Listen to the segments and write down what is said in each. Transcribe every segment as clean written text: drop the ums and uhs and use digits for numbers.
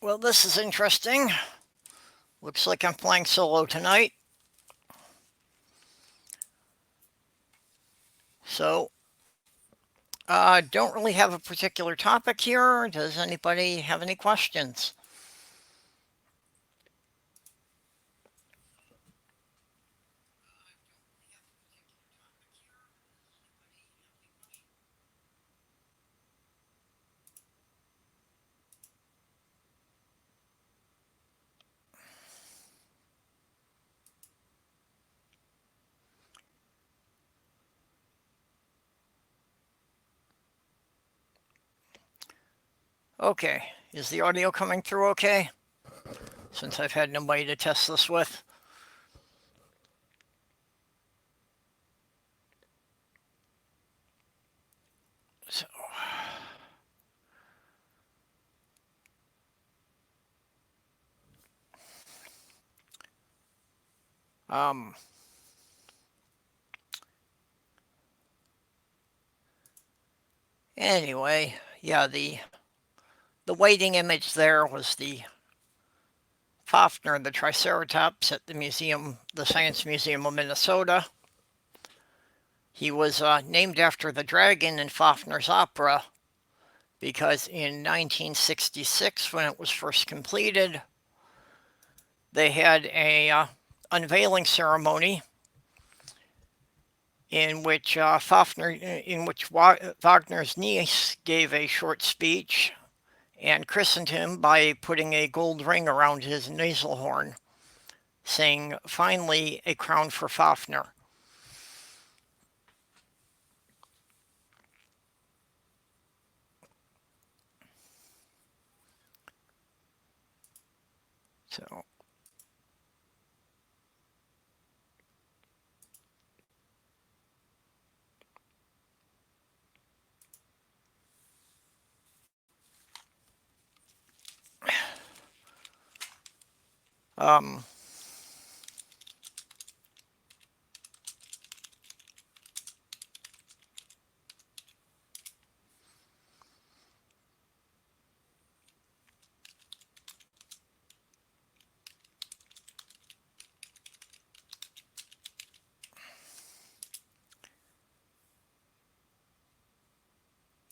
Well, this is interesting. Looks like I'm playing solo tonight. So, don't really have a particular topic here. Does anybody have any questions? Okay, is the audio coming through okay? Since I've had nobody to test this with. So, um, anyway, yeah, the waiting image there was the Fafner, the Triceratops at the museum, the Science Museum of Minnesota. He was named after the dragon in Fafner's opera because in 1966, when it was first completed, they had a unveiling ceremony in which Wagner's niece gave a short speech and christened him by putting a gold ring around his nasal horn, saying, "Finally, a crown for Fafner." So, um,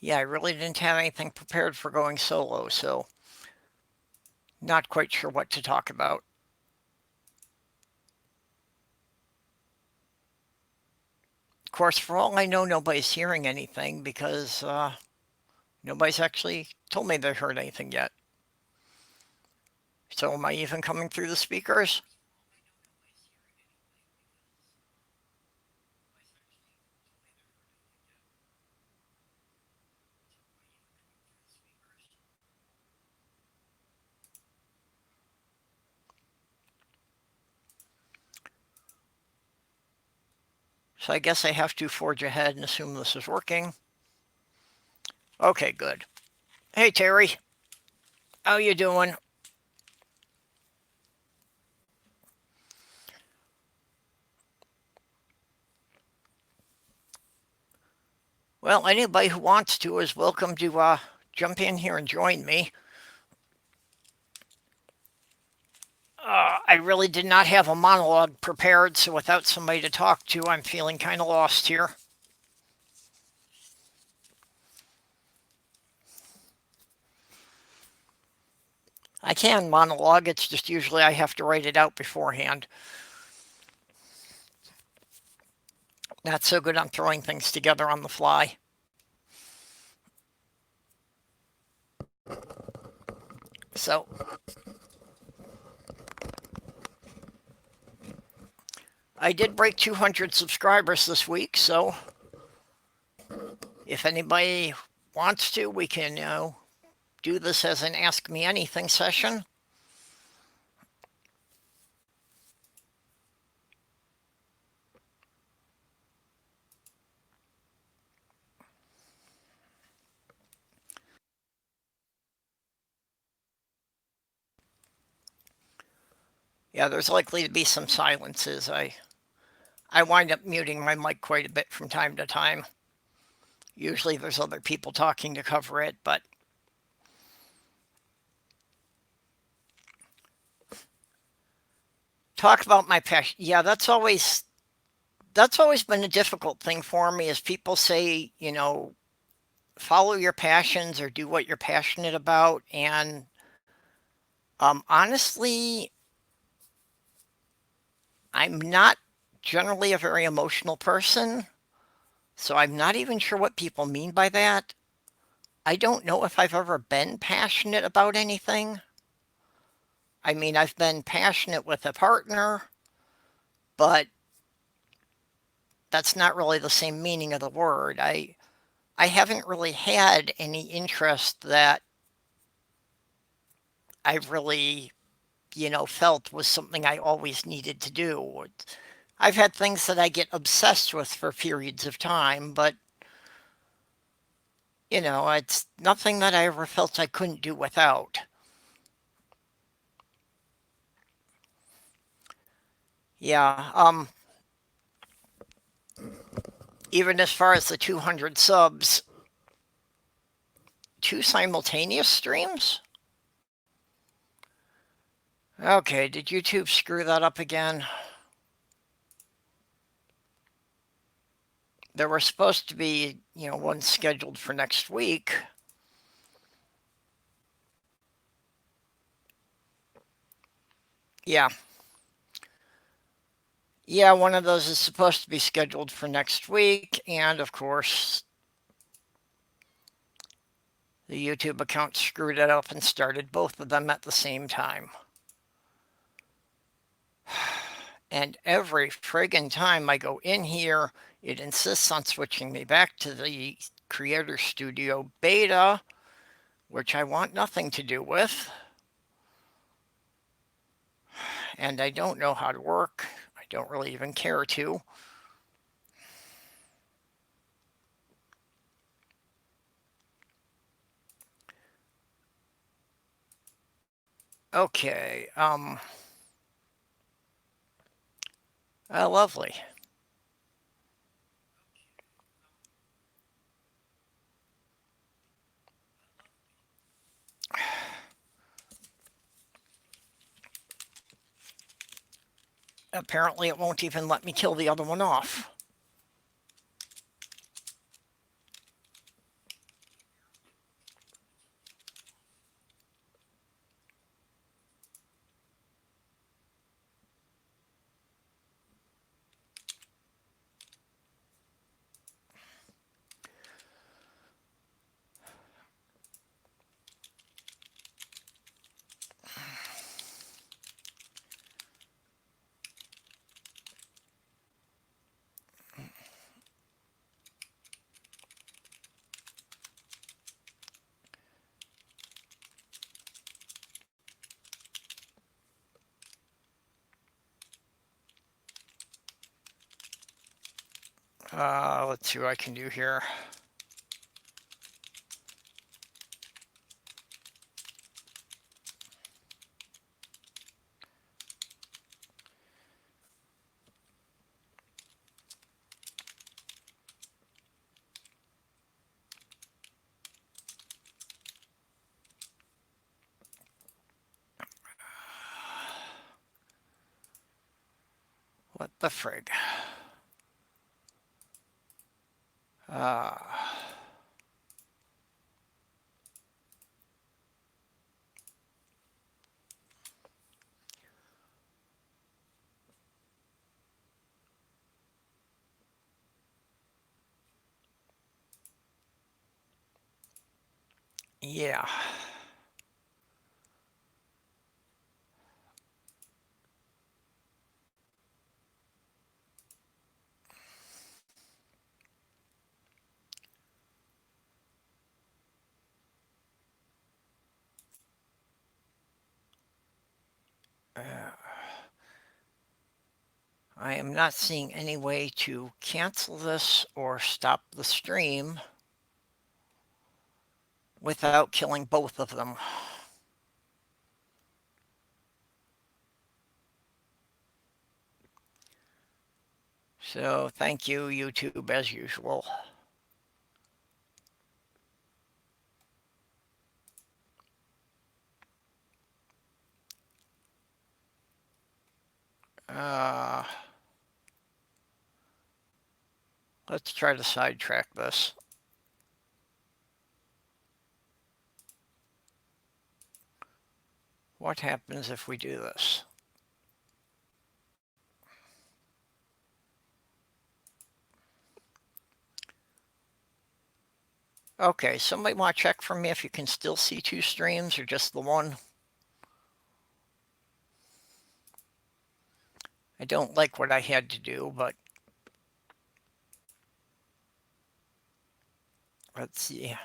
yeah, I really didn't have anything prepared for going solo, so not quite sure what to talk about. Of course, for all I know, nobody's hearing anything because nobody's actually told me they heard anything yet. So am I even coming through the speakers? So I guess I have to forge ahead and assume this is working. Okay, good. Hey, Terry. How you doing? Well, anybody who wants to is welcome to jump in here and join me. I really did not have a monologue prepared, so without somebody to talk to, I'm feeling kind of lost here. I can monologue, it's just usually I have to write it out beforehand. Not so good on throwing things together on the fly. So, I did break 200 subscribers this week, so if anybody wants to, we can do this as an Ask Me Anything session. Yeah, there's likely to be some silences. I wind up muting my mic quite a bit from time to time. Usually there's other people talking to cover it, but Talk about my passion. Yeah, that's always been a difficult thing for me is people say, follow your passions or do what you're passionate about. And honestly, I'm not generally a very emotional person, so I'm not even sure what people mean by that. I don't know if I've ever been passionate about anything. I mean, I've been passionate with a partner, but that's not really the same meaning of the word. I haven't really had any interest that I've really, felt was something I always needed to do. I've had things that I get obsessed with for periods of time, but it's nothing that I ever felt I couldn't do without. Yeah, even as far as the 200 subs, two simultaneous streams? Okay, did YouTube screw that up again? There were supposed to be, one scheduled for next week. Yeah. Yeah, one of those is supposed to be scheduled for next week, and of course, the YouTube account screwed it up and started both of them at the same time. And every friggin' time I go in here, it insists on switching me back to the Creator Studio beta, which I want nothing to do with. And I don't know how to work. I don't really even care to. Okay, lovely. Apparently it won't even let me kill the other one off. Let's see what I can do here. What the frig? Uh, yeah. I am not seeing any way to cancel this or stop the stream without killing both of them. So thank you, YouTube, as usual. Uh, let's try to sidetrack this. What happens if we do this? Okay, somebody want to check for me if you can still see two streams or just the one? I don't like what I had to do, but let's see.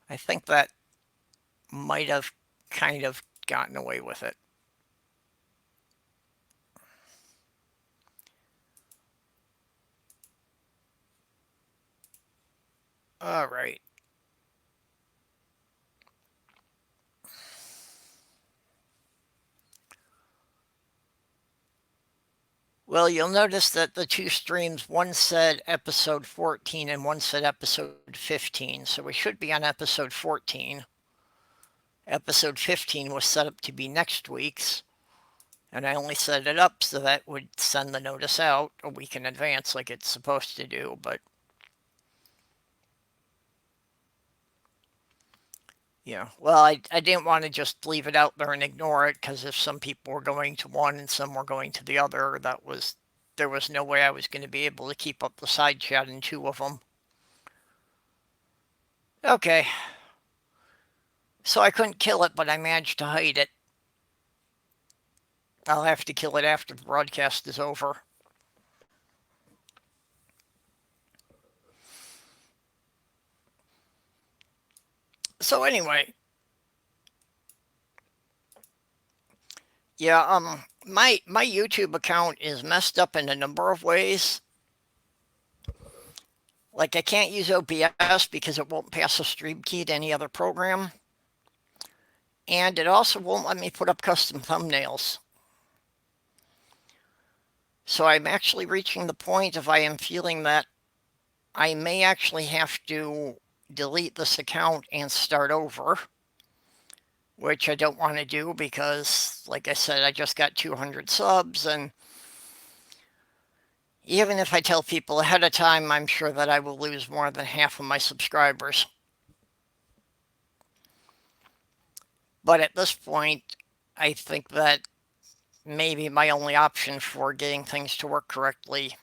I think that might have kind of gotten away with it. All right. Well, you'll notice that the two streams, one said episode 14 and one said episode 15. So we should be on episode 14. Episode 15 was set up to be next week's. And I only set it up so that would send the notice out a week in advance like it's supposed to do. But yeah, well, I didn't want to just leave it out there and ignore it, because if some people were going to one and some were going to the other, there was no way I was going to be able to keep up the side chat in two of them. Okay. So I couldn't kill it, but I managed to hide it. I'll have to kill it after the broadcast is over. So anyway, yeah, my YouTube account is messed up in a number of ways. Like, I can't use OBS because it won't pass a stream key to any other program. And it also won't let me put up custom thumbnails. So I'm actually reaching the point of I am feeling that I may actually have to delete this account and start over, which I don't want to do because, like I said, I just got 200 subs, and even if I tell people ahead of time, I'm sure that I will lose more than half of my subscribers. But at this point, I think that maybe my only option for getting things to work correctly,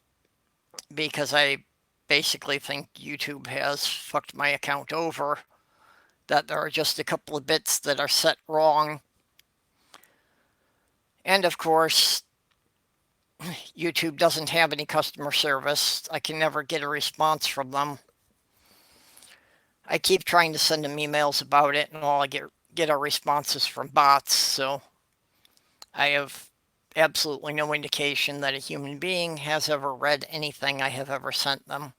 because I basically think YouTube has fucked my account over, that there are just a couple of bits that are set wrong. And of course, YouTube doesn't have any customer service. I can never get a response from them. I keep trying to send them emails about it, and all I get are responses from bots, so I have absolutely no indication that a human being has ever read anything I have ever sent them.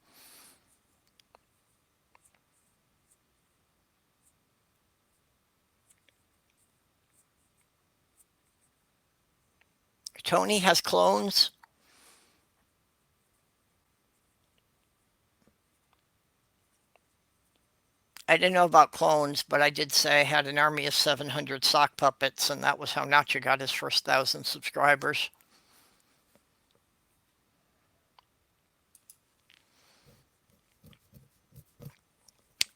Tony has clones. I didn't know about clones, but I did say I had an army of 700 sock puppets, and that was how Nacho got his first 1,000 subscribers.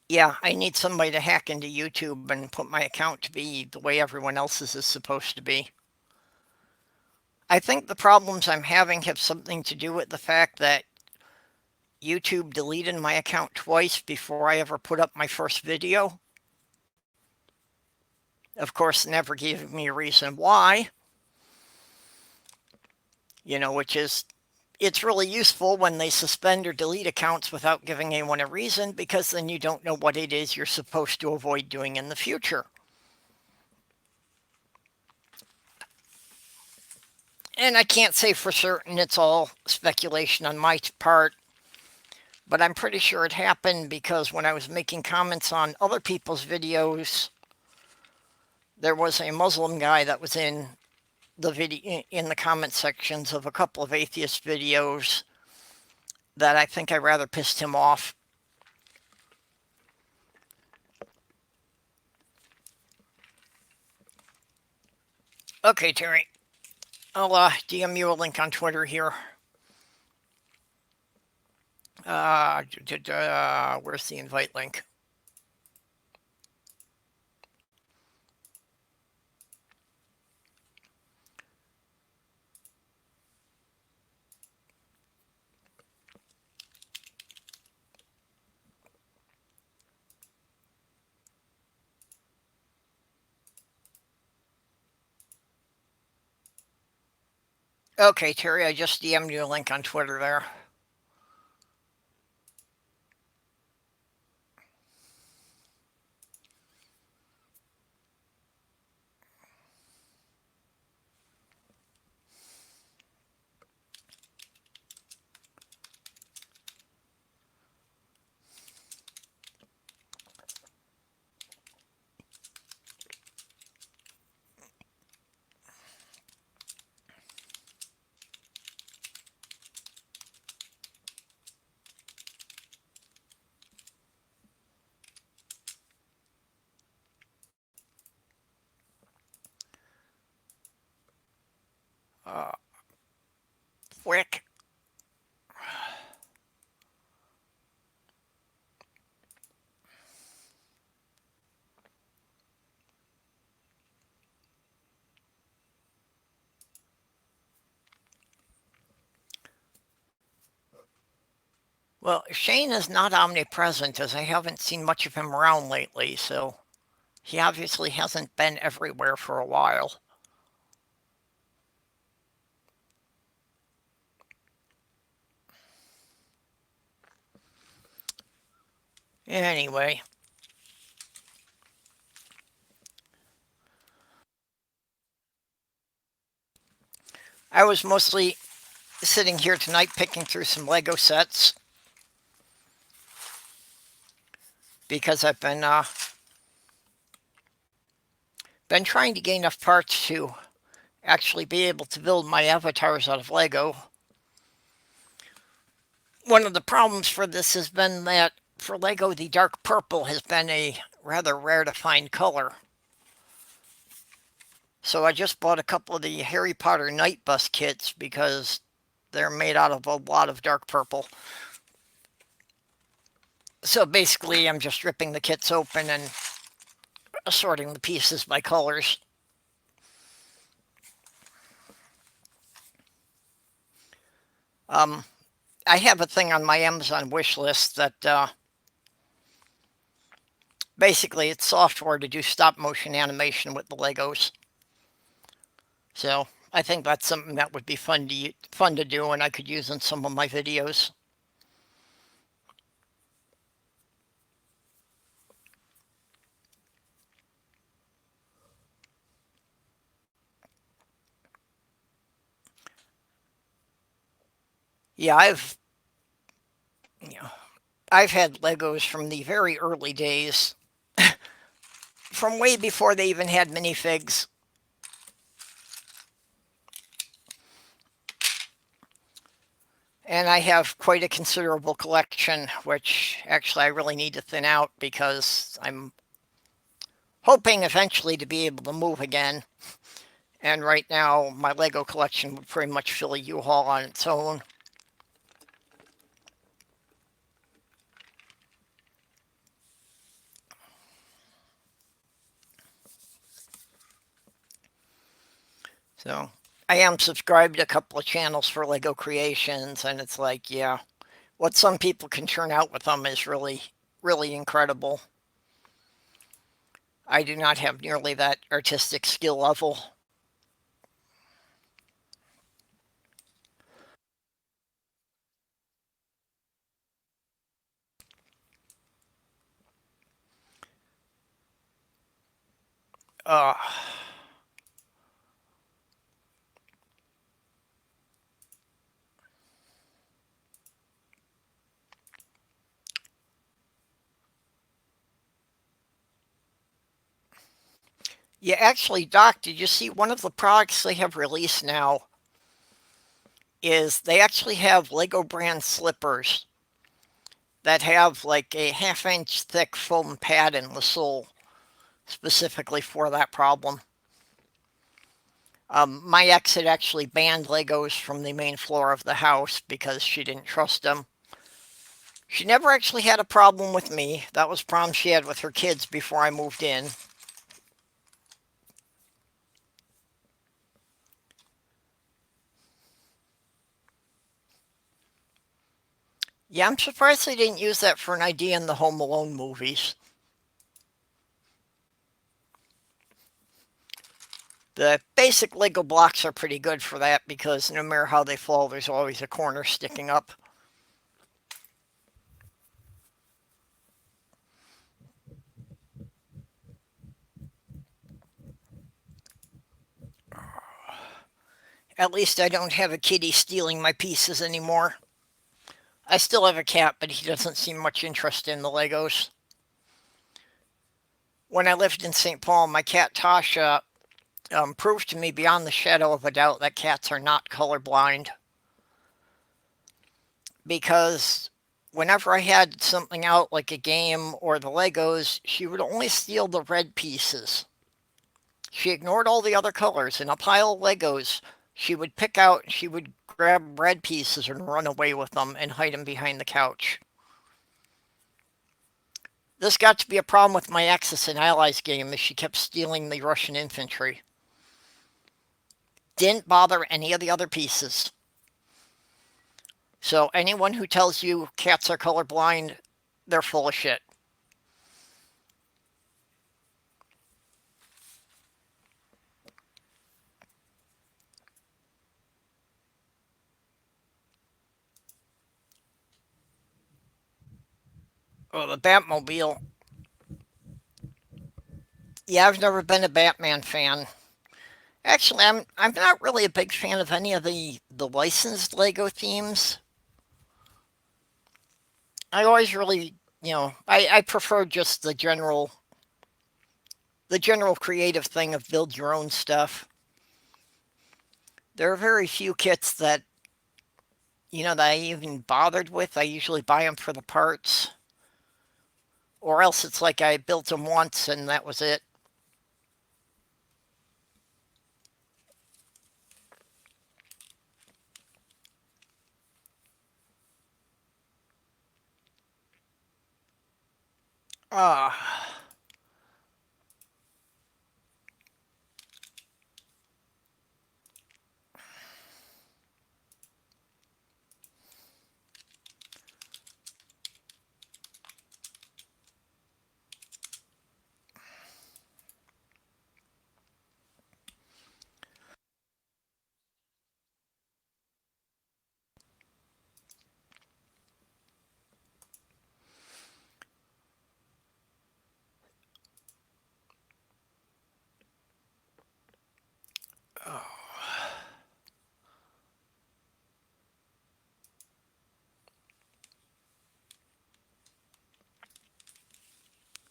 Yeah, I need somebody to hack into YouTube and put my account to be the way everyone else's is supposed to be. I think the problems I'm having have something to do with the fact that YouTube deleted my account twice before I ever put up my first video. Of course, never gave me a reason why. Which is, it's really useful when they suspend or delete accounts without giving anyone a reason, because then you don't know what it is you're supposed to avoid doing in the future. And I can't say for certain, it's all speculation on my part, but I'm pretty sure it happened because when I was making comments on other people's videos, there was a Muslim guy that was in the comment sections of a couple of atheist videos that I think I rather pissed him off. Okay, Terry. I'll DM you a link on Twitter here. Where's the invite link? Okay, Terry, I just DM'd you a link on Twitter there. Uh, Quick. Well, Shane is not omnipresent as I haven't seen much of him around lately, so he obviously hasn't been everywhere for a while. Anyway, I was mostly sitting here tonight picking through some Lego sets because I've been trying to get enough parts to actually be able to build my avatars out of Lego. One of the problems for this has been that for Lego, the dark purple has been a rather rare to find color. So I just bought a couple of the Harry Potter Night Bus kits because they're made out of a lot of dark purple. So basically, I'm just ripping the kits open and assorting the pieces by colors. I have a thing on my Amazon wish list that basically it's software to do stop motion animation with the Legos. So I think that's something that would be fun to do, and I could use in some of my videos. Yeah, you know, I've had Legos from the very early days, from way before they even had minifigs. And I have quite a considerable collection, which actually I really need to thin out because I'm hoping eventually to be able to move again. And right now, my Lego collection would pretty much fill a U-Haul on its own. So I am subscribed to a couple of channels for Lego creations, and it's like, yeah, what some people can turn out with them is really, really incredible. I do not have nearly that artistic skill level. Uh, yeah, actually, Doc, did you see one of the products they have released now is they actually have Lego brand slippers that have like a half-inch thick foam pad in the sole specifically for that problem. My ex had actually banned Legos from the main floor of the house because she didn't trust them. She never actually had a problem with me. That was problems she had with her kids before I moved in. Yeah, I'm surprised they didn't use that for an idea in the Home Alone movies. The basic Lego blocks are pretty good for that because no matter how they fall, there's always a corner sticking up. At least I don't have a kitty stealing my pieces anymore. I still have a cat, but he doesn't seem much interest in the Legos. When I lived in St. Paul, my cat Tasha proved to me beyond the shadow of a doubt that cats are not colorblind because whenever I had something out like a game or the Legos, she would only steal the red pieces. She ignored all the other colors. In a pile of Legos, she would grab red pieces and run away with them and hide them behind the couch. This got to be a problem with my Axis and Allies game as she kept stealing the Russian infantry. Didn't bother any of the other pieces. So anyone who tells you cats are colorblind, they're full of shit. Oh, the Batmobile. Yeah, I've never been a Batman fan. Actually, I'm not really a big fan of any of the licensed Lego themes. I always really, I prefer just the general creative thing of build your own stuff. There are very few kits that I even bothered with. I usually buy them for the parts, or else it's like I built them once and that was it. Ah,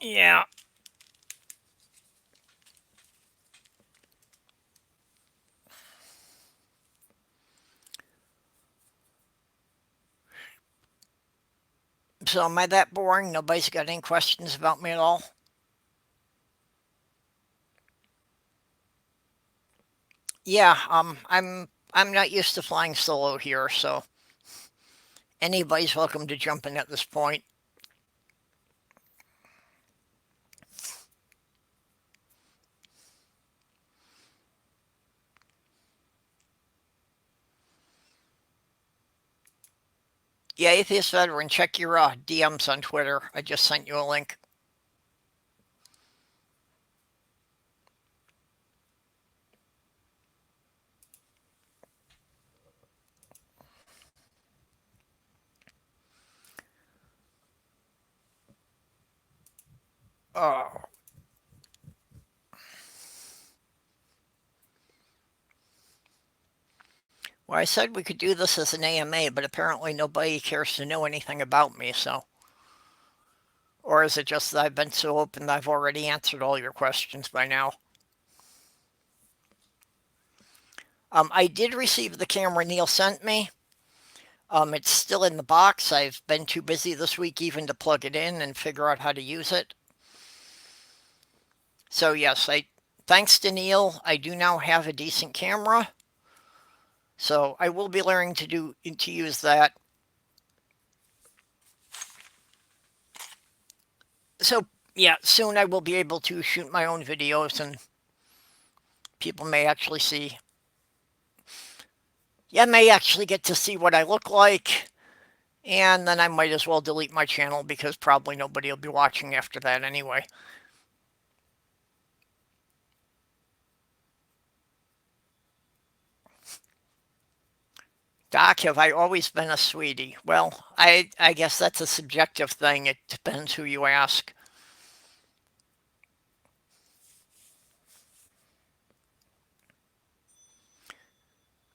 yeah. So am I that boring? Nobody's got any questions about me at all? Yeah, I'm not used to flying solo here, so anybody's welcome to jump in at this point. Yeah, Atheist Veteran, check your DMs on Twitter. I just sent you a link. Oh, well, I said we could do this as an AMA, but apparently nobody cares to know anything about me, so. Or is it just that I've been so open that I've already answered all your questions by now? I did receive the camera Neil sent me. It's still in the box. I've been too busy this week even to plug it in and figure out how to use it. So yes, I thanks to Neil, I do now have a decent camera, so I will be learning to use that. So yeah, soon I will be able to shoot my own videos, and people may actually see. Yeah, may actually get to see what I look like, and then I might as well delete my channel because probably nobody will be watching after that anyway. Doc, have I always been a sweetie? Well, I guess that's a subjective thing. It depends who you ask.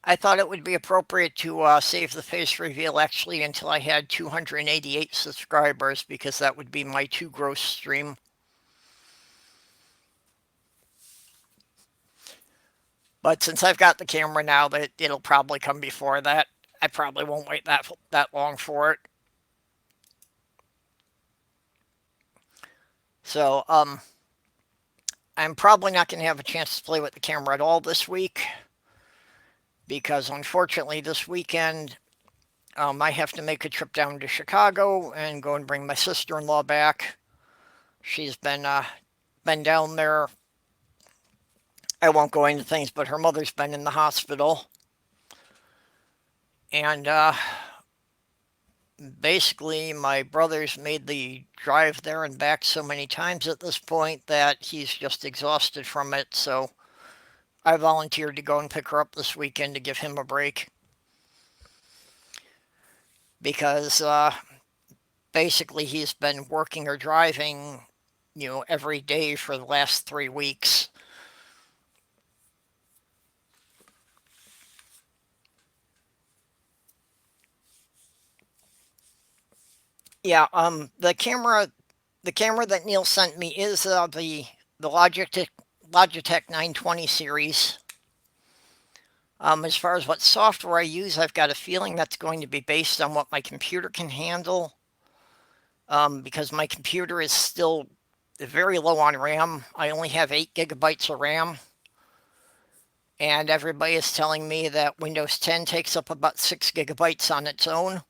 I thought it would be appropriate to save the face reveal actually until I had 288 subscribers because that would be my 2 gross stream. But since I've got the camera now, that it'll probably come before that. I probably won't wait that long for it. So I'm probably not going to have a chance to play with the camera at all this week because unfortunately this weekend I have to make a trip down to Chicago and go and bring my sister-in-law back. She's been down there. I won't go into things, but her mother's been in the hospital, and basically my brother's made the drive there and back so many times at this point that he's just exhausted from it. So I volunteered to go and pick her up this weekend to give him a break because basically he's been working or driving, every day for the last 3 weeks. Yeah, the camera that Neil sent me is the Logitech 920 series. As far as what software I use, I've got a feeling that's going to be based on what my computer can handle. Because my computer is still very low on RAM. I only have 8 GB of RAM, and everybody is telling me that Windows 10 takes up about 6 GB on its own.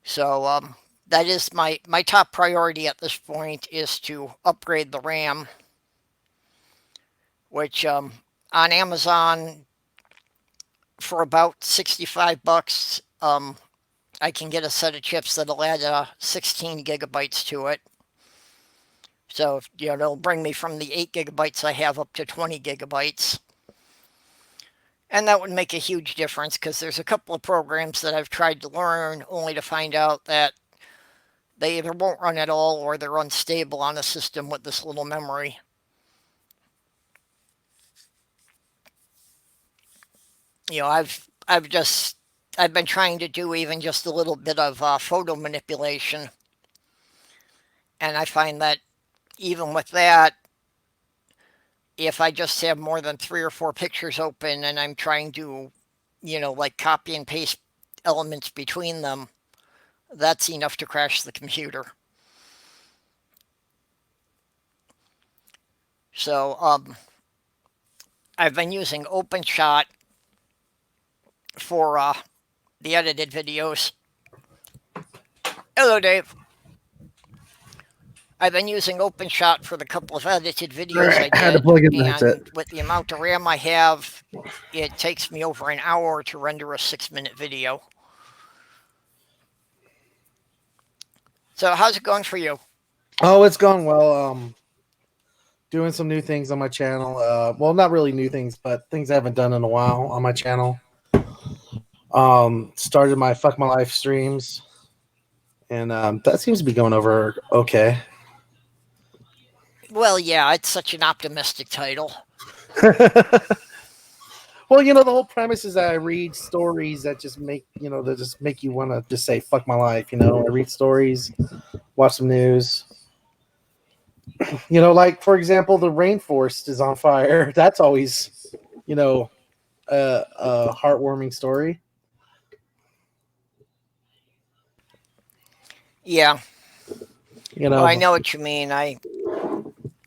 So that is my top priority at this point is to upgrade the RAM, which on Amazon for about $65, I can get a set of chips that'll add 16 GB to it. So it'll bring me from the 8 GB I have up to 20 GB. And that would make a huge difference because there's a couple of programs that I've tried to learn only to find out that they either won't run at all or they're unstable on a system with this little memory. I've been trying to do even just a little bit of photo manipulation, and I find that even with that, if I just have more than 3 or 4 pictures open and I'm trying to, like copy and paste elements between them, that's enough to crash the computer. So I've been using OpenShot for the edited videos. Hello, Dave. I've been using OpenShot for the couple of edited videos I Had to did, plug in the headset. and with the amount of RAM I have, it takes me over an hour to render a 6-minute video. So how's it going for you? Oh, it's going well. Doing some new things on my channel. Well, not really new things, but things I haven't done in a while on my channel. Started my Fuck My Life streams, and that seems to be going over okay. Well, yeah, it's such an optimistic title. Well, the whole premise is that I read stories that just make you want to just say "fuck my life." I read stories, watch some news. Like for example, the rainforest is on fire. That's always, you know, a heartwarming story. Yeah, You well, know, I know what you mean.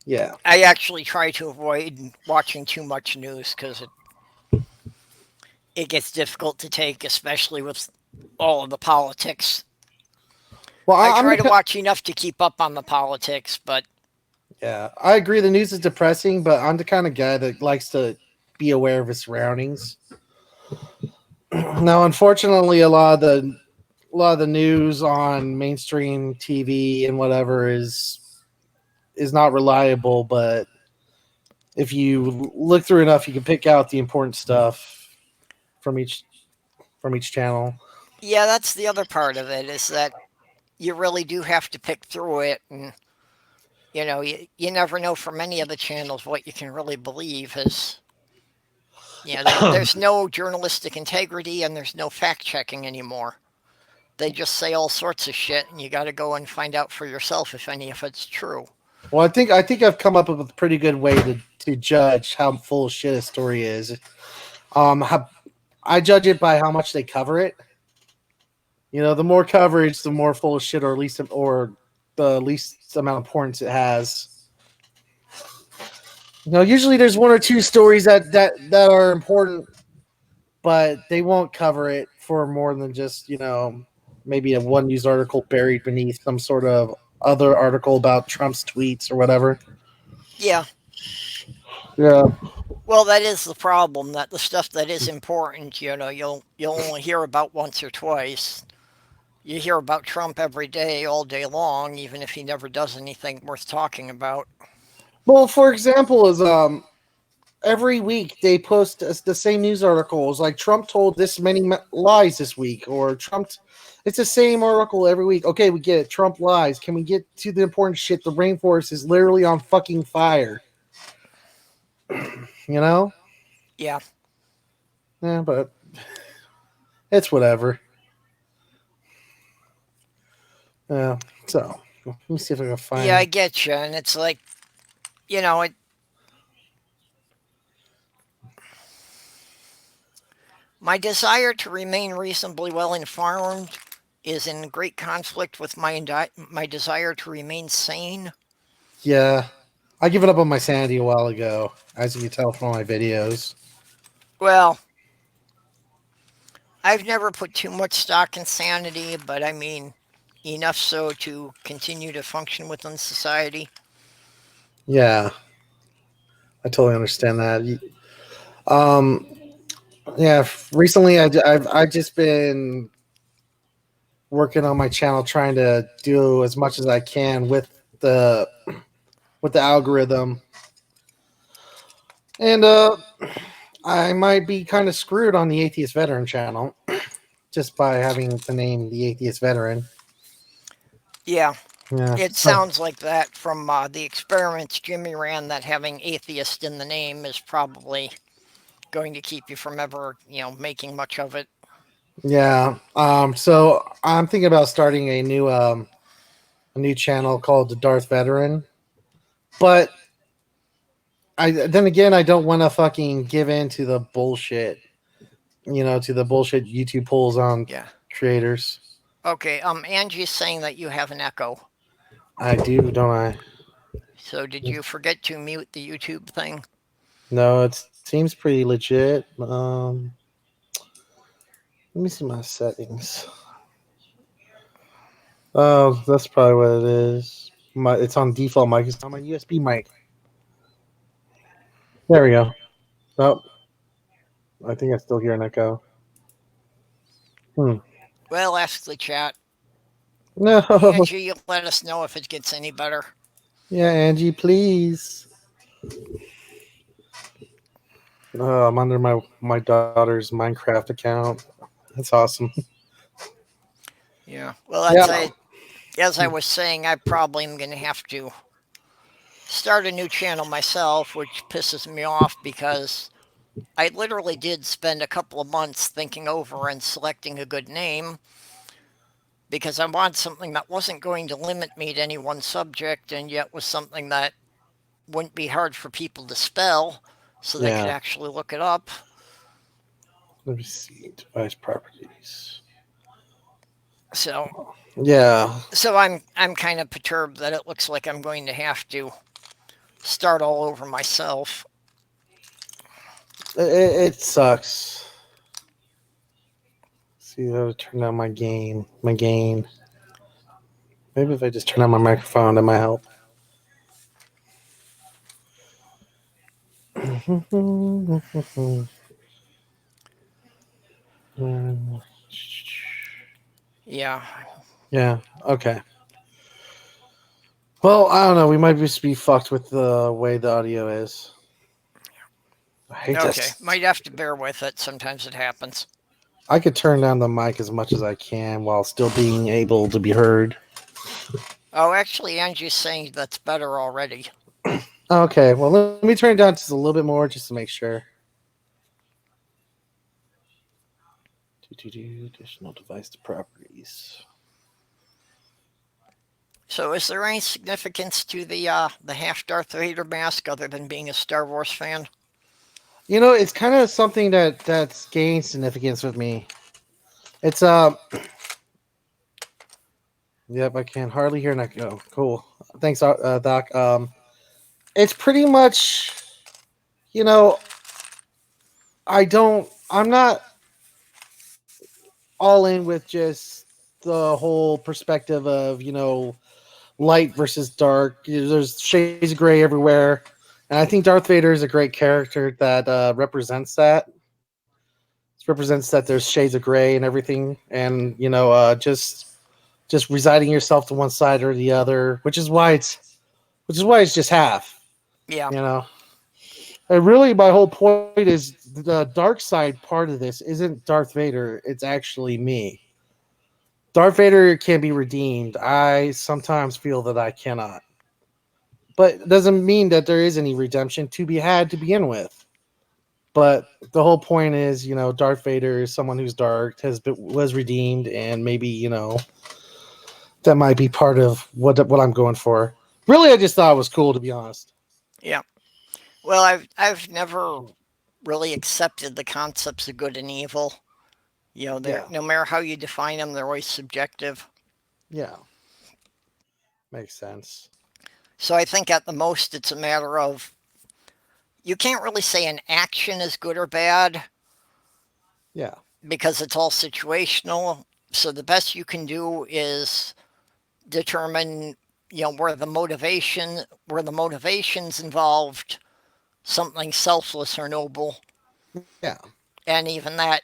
Yeah. I actually try to avoid watching too much news because it gets difficult to take, especially with all of the politics. Well, I I'm try the to watch enough to keep up on the politics, but yeah. I agree. The news is depressing, but I'm the kind of guy that likes to be aware of his surroundings. Now, unfortunately, a lot of the news on mainstream TV and whatever is not reliable. But if you look through enough, you can pick out the important stuff from each channel. yeah, that's the other part of it is that you really do have to pick through it, and you never know from any of the channels what you can really believe. Is there's no journalistic integrity and there's no fact checking anymore. They just say all sorts of shit, and you got to go and find out for yourself if any of it's true. Well, I think I've come up with a pretty good way to judge how full of shit a story is. How, I judge it by how much they cover it. The more coverage, the more full of shit, or the least amount of importance it has. Usually there's one or two stories that are important, but they won't cover it for more than just maybe a one news article buried beneath some sort of other article about Trump's tweets or whatever. Yeah, Yeah. well, that is the problem. That the stuff that is important, you'll only hear about once or twice. You hear about Trump every day, all day long, even if he never does anything worth talking about. Well, for example, is every week they post the same news articles like Trump told this many lies this week, or Trump. It's the same article every week. Okay, we get it. Trump lies. Can we get to the important shit? The rainforest is literally on fucking fire. You know? Yeah, Yeah, but it's whatever. Yeah. So let me see if I can yeah, I find. get you, and it's like, you know, it. My desire to remain reasonably well informed is in great conflict with my desire to remain sane. Yeah, I given up on my sanity a while ago, as you can tell from all my videos. Well, I've never put too much stock in sanity, but I mean, enough so to continue to function within society. Yeah, I totally understand that. Um, yeah, recently I've just been working on my channel, trying to do as much as I can the with the algorithm, and I might be kind of screwed on the Atheist Veteran channel just by having the name the Atheist Veteran. Yeah, Yeah, it so sounds like that from the experiments Jimmy ran, that having atheist in the name is probably going to keep you from ever, making much of it. yeah. So I'm thinking about starting a new channel called the Darth Veteran, but I don't want to fucking give in to the bullshit. To the bullshit YouTube pulls on Yeah. creators. Okay, Angie's saying that you have an echo. I do, don't I? So did you forget to mute the YouTube thing? No, it seems pretty legit. Let me see my settings. Oh, that's probably what it is. It's on default mic. It's on my USB mic. There we go. Oh, I think I still hear an echo. Hmm. Well, ask the chat. No. Angie, you'll let us know if it gets any better. Yeah, Angie, please. I'm under my daughter's Minecraft account. That's awesome. Yeah. Well, Yeah. as I was saying, I probably am going to have to start a new channel myself, which pisses me off because I literally did spend a couple of months thinking over and selecting a good name because I want something that wasn't going to limit me to any one subject and yet was something that wouldn't be hard for people to spell so they could Yeah. actually look it up. Let me see. Device properties. So Yeah. so I'm kind of perturbed that it looks like I'm going to have to start all over myself. It sucks. See how to turn down my gain. My gain. Maybe if I just turn on my microphone, that might help. Yeah. Yeah. Okay. Well, I don't know. We might just be fucked with the way the audio is. I hate Okay. this. Might have to bear with it. Sometimes it happens. I could turn down the mic as much as I can while still being able to be heard. Oh, actually, Angie's saying that's better already. Okay. Well, let me turn it down just a little bit more just to make sure. Additional device properties. So, is there any significance to the half Darth Vader mask other than being a Star Wars fan? It's kind of something that's gained significance with me. It's Yep, I can hardly hear an echo. Cool. Thanks, Doc. It's pretty much, you know, I'm not all in with just the whole perspective of, light versus dark. There's shades of gray everywhere. And I think Darth Vader is a great character that represents that. It represents that there's shades of gray and everything. And, just residing yourself to one side or the other, which is why it's just half, Yeah. you know. And really, my whole point is the dark side part of this isn't Darth Vader. It's actually me. Darth Vader can be redeemed. I sometimes feel that I cannot. But it doesn't mean that there is any redemption to be had to begin with. But the whole point is, Darth Vader is someone who's dark, was redeemed, and maybe, that might be part of what I'm going for. Really, I just thought it was cool, to be honest. Yeah. Well, I've never really accepted the concepts of good and evil. They're Yeah, no matter how you define them, they're always subjective. yeah, makes sense. So I think at the most it's a matter of you can't really say an action is good or bad Yeah, because it's all situational. So the best you can do is determine, where the motivation's involved, something selfless or noble, yeah, and even that,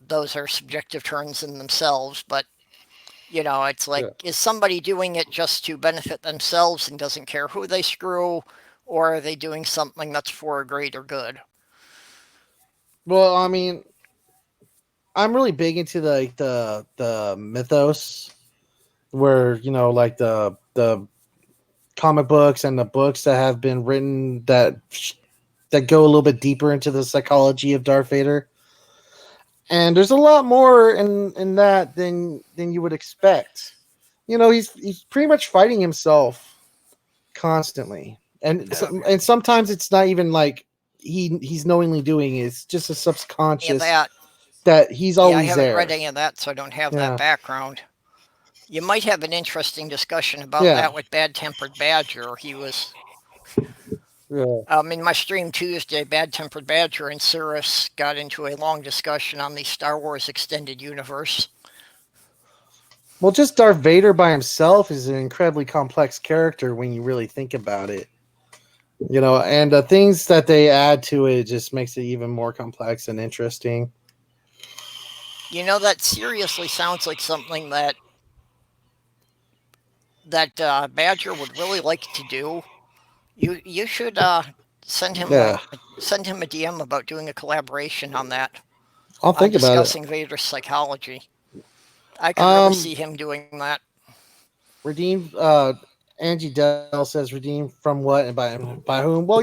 those are subjective terms in themselves. But it's yeah. like, is somebody doing it just to benefit themselves and doesn't care who they screw, or are they doing something that's for a greater good? Well, I mean, I'm really big into the mythos, where like the comic books and the books that have been written that go a little bit deeper into the psychology of Darth Vader. And there's a lot more in that than you would expect. He's pretty much fighting himself constantly, Okay. and sometimes it's not even like he's knowingly doing it. It's just a Yeah, subconscious that. that he's Yeah, I always haven't read there. any of that, so I don't have that Yeah, background. You might have an interesting discussion about yeah, that with Bad Tempered Badger. He was yeah. in my stream Tuesday. Bad Tempered Badger and Cirrus got into a long discussion on the Star Wars extended universe. Well, just Darth Vader by himself is an incredibly complex character when you really think about it. And the things that they add to it just makes it even more complex and interesting. That seriously sounds like something that Badger would really like to do. You should send him Yeah, a DM about doing a collaboration on that, I'll on think about it. discussing Vader's psychology. I could really Um, see him doing that. redeemed. Angie Dell says redeemed from what and by whom? Well,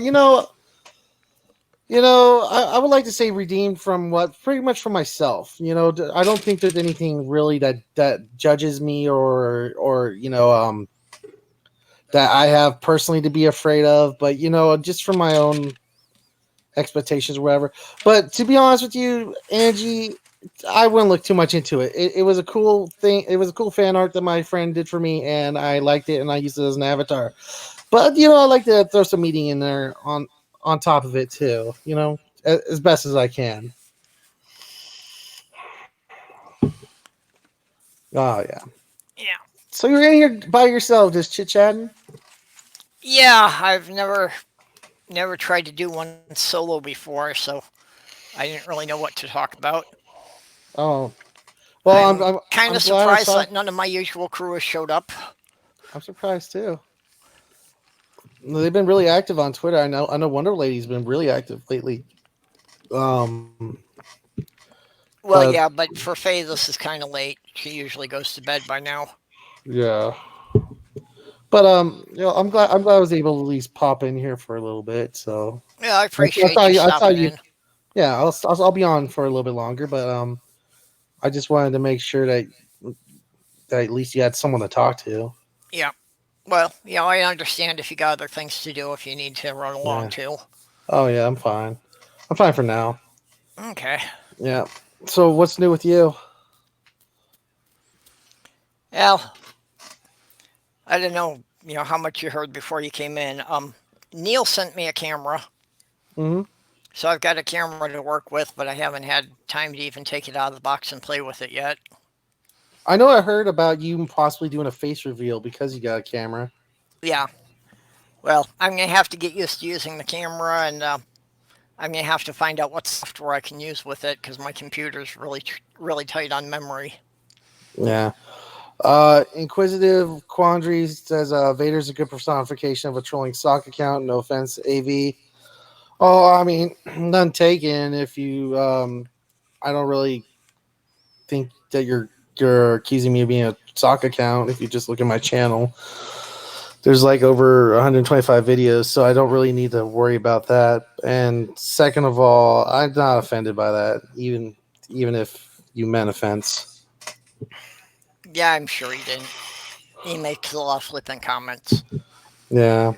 I would like to say redeemed from what? Pretty much from myself. I don't think there's anything really that judges me or that I have personally to be afraid of. But just from my own expectations or whatever. But to be honest with you, Angie, I wouldn't look too much into it. It was a cool thing. It was a cool fan art that my friend did for me, and I liked it, and I used it as an avatar. But I like to throw some meaning in there on top of it too. As best as I can. Oh yeah. Yeah. So you're in here by yourself, just chit chatting. Yeah, I've never tried to do one solo before, so I didn't really know what to talk about. Oh well, I'm kind I'm of glad I surprised saw. that none of my usual crew has showed up. I'm surprised too. They've been really active on Twitter. I know Wonder Lady's been really active lately. Um, Well, but yeah, but for Faye, this is kind of late. She usually goes to bed by now. yeah, but I'm glad I was able to at least pop in here for a little bit. So Yeah, I I saw appreciate you you. I saw stopping you. in. Yeah, I'll be on for a little bit longer, but I just wanted to make sure that at least you had someone to talk to. Yeah. Well, I understand if you got other things to do if you need to run along Yeah. too. Oh yeah, I'm fine. I'm fine for now. Okay. Yeah. So what's new with you? Well, I don't know, how much you heard before you came in. Neil sent me a camera, Hmm. so I've got a camera to work with, but I haven't had time to even take it out of the box and play with it yet. I know I heard about you possibly doing a face reveal because you got a camera. Yeah. Well, I'm gonna have to get used to using the camera, and I'm gonna have to find out what software I can use with it because my computer's really tight on memory. Yeah. Inquisitive Quandary says Vader's a good personification of a trolling stock account. No offense, AV. Oh, I mean, none taken. If you, I don't really think that you're accusing me of being a stock account. If you just look at my channel, there's like over 125 videos, so I don't really need to worry about that. And second of all, I'm not offended by that, even if you meant offense. Yeah, I'm sure he didn't. He makes a lot of flippant comments. Yeah.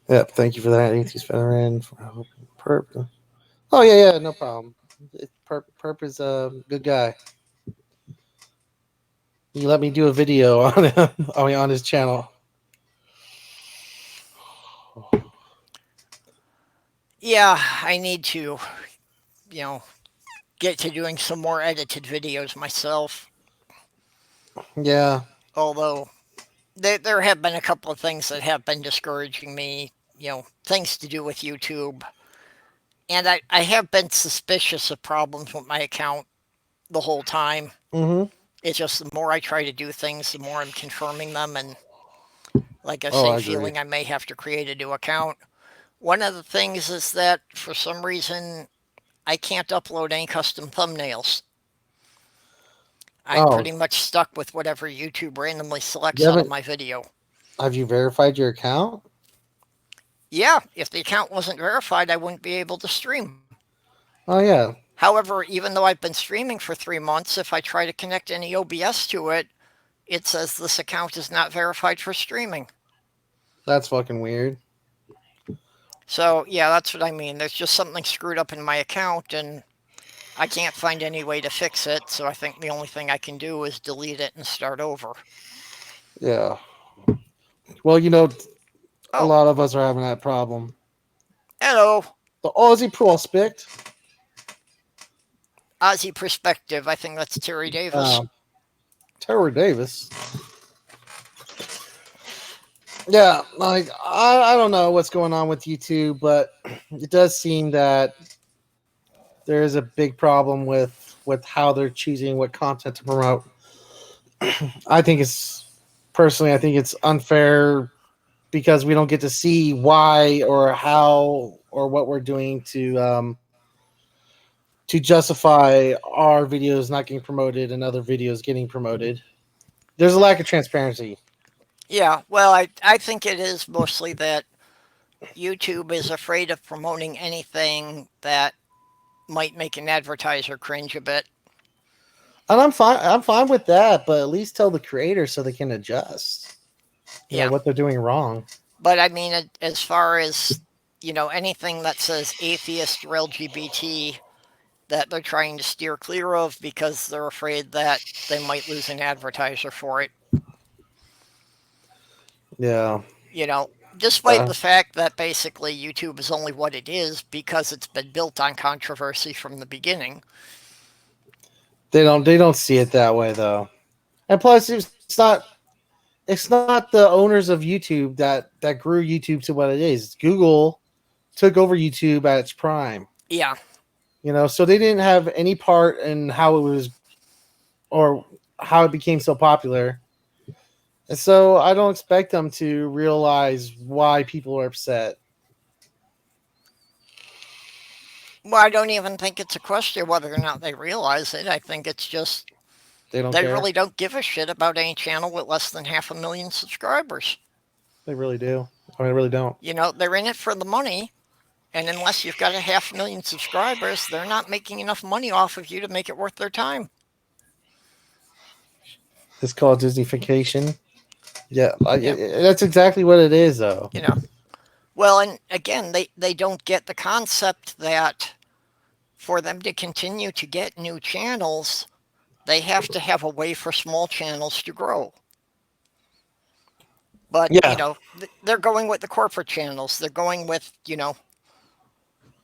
Yep. Thank you for that, AT's veteran. Perp. Oh yeah, yeah, no problem. Perp is a good guy. He let me do a video on him on his channel. Yeah, I need to, you know, get to doing some more edited videos myself. Yeah. Although there have been a couple of things that have been discouraging me, things to do with YouTube. And I have been suspicious of problems with my account the whole time. Mm-hmm. It's just the more I try to do things, the more I'm confirming them. And like I Oh, say, I agree. feeling I may have to create a new account. One of the things is that for some reason, I can't upload any custom thumbnails. I'm Oh, pretty much stuck with whatever YouTube randomly you selects out of haven't? my video. Have you verified your account? Yeah, if the account wasn't verified, I wouldn't be able to stream. Oh yeah, However, even though I've been streaming for 3 months, if I try to connect any OBS to it, it says this account is not verified for streaming. that's fucking weird. So, yeah, that's what I mean. There's just something screwed up in my account, and I can't find any way to fix it. So, I think the only thing I can do is delete it and start over. Yeah. Well, a Oh, lot of us are having that problem. hello, The Aussie prospect. Aussie Perspective. I think that's Terry Davis. Terror Davis. Yeah, like I don't know what's going on with YouTube, but it does seem that there is a big problem with how they're choosing what content to promote. I think it's personally, I think it's unfair because we don't get to see why or how or what we're doing to justify our videos not getting promoted and other videos getting promoted. There's a lack of transparency. Yeah, well, I think it is mostly that YouTube is afraid of promoting anything that might make an advertiser cringe a bit. And I'm fine with that, but at least tell the creators so they can adjust. Yeah, What they're doing wrong. but I mean, as far as anything that says atheist or LGBT that they're trying to steer clear of because they're afraid that they might lose an advertiser for it. Yeah. You know, despite Uh, the fact that basically YouTube is only what it is because it's been built on controversy from the beginning. they don't see it that way though. And plus, it's not the owners of YouTube that grew YouTube to what it is. Google took over YouTube at its prime. Yeah. So they didn't have any part in how it was or how it became so popular. And so I don't expect them to realize why people are upset. Well, I don't even think it's a question whether or not they realize it. I think it's just They don't they care. really don't give a shit about any channel with less than 500,000 subscribers. They really do. I mean, they really don't. They're in it for the money, and unless you've got a 500,000 subscribers, they're not making enough money off of you to make it worth their time. It's called Disneyfication. Yeah, Yeah, that's exactly what it is, though. you know. Well, and again, they don't get the concept that for them to continue to get new channels, they have to have a way for small channels to grow. But, Yeah, they're going with the corporate channels. They're going with, the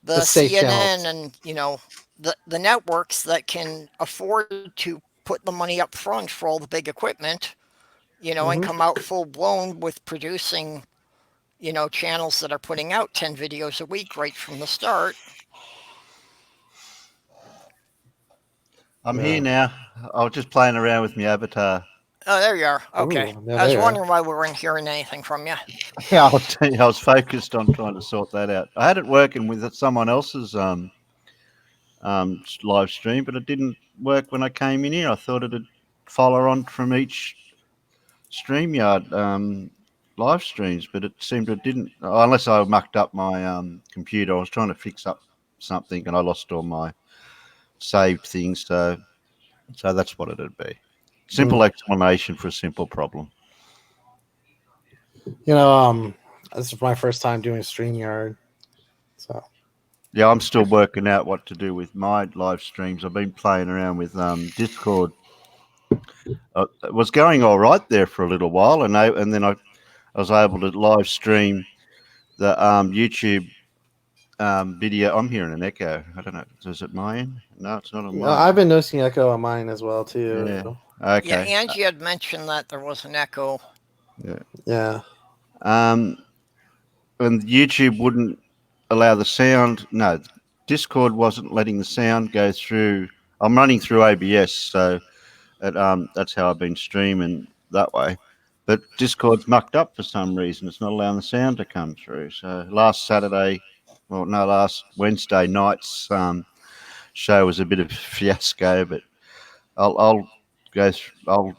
the safe CNN channels. and, the networks that can afford to put the money up front for all the big equipment, and Hmm. come out full blown with producing, channels that are putting out 10 videos a week right from the start. I'm here Yeah. now. I was just playing around with my avatar. Oh, there you are. Okay. Ooh, yeah, I was there. wondering why we weren't hearing anything from you. Yeah, I'll tell you, I was focused on trying to sort that out. I had it working with someone else's live stream, but it didn't work when I came in here. I thought it'd follow on from each StreamYard live streams, but it seemed it didn't. Unless I mucked up my computer. I was trying to fix up something and I lost all my saved things. So that's what it'd be. Mm. Simple explanation for a simple problem. You know, um, this is my first time doing StreamYard, so Yeah, I'm still working out what to do with my live streams. I've been playing around with Discord. It was going all right there for a little while, and then I was able to live stream the YouTube video. I'm hearing an echo. I don't know. Is it mine? No, it's not on mine. I've been noticing echo on mine as well too. Yeah. Yeah, Okay. Angie had mentioned that there was an echo. Yeah. Yeah, Um, and YouTube wouldn't allow the sound. No, Discord wasn't letting the sound go through. I'm running through OBS, so that's how I've been streaming that way. But Discord's mucked up for some reason. It's not allowing the sound to come through. So last Wednesday night's show was a bit of a fiasco. But I'll I'll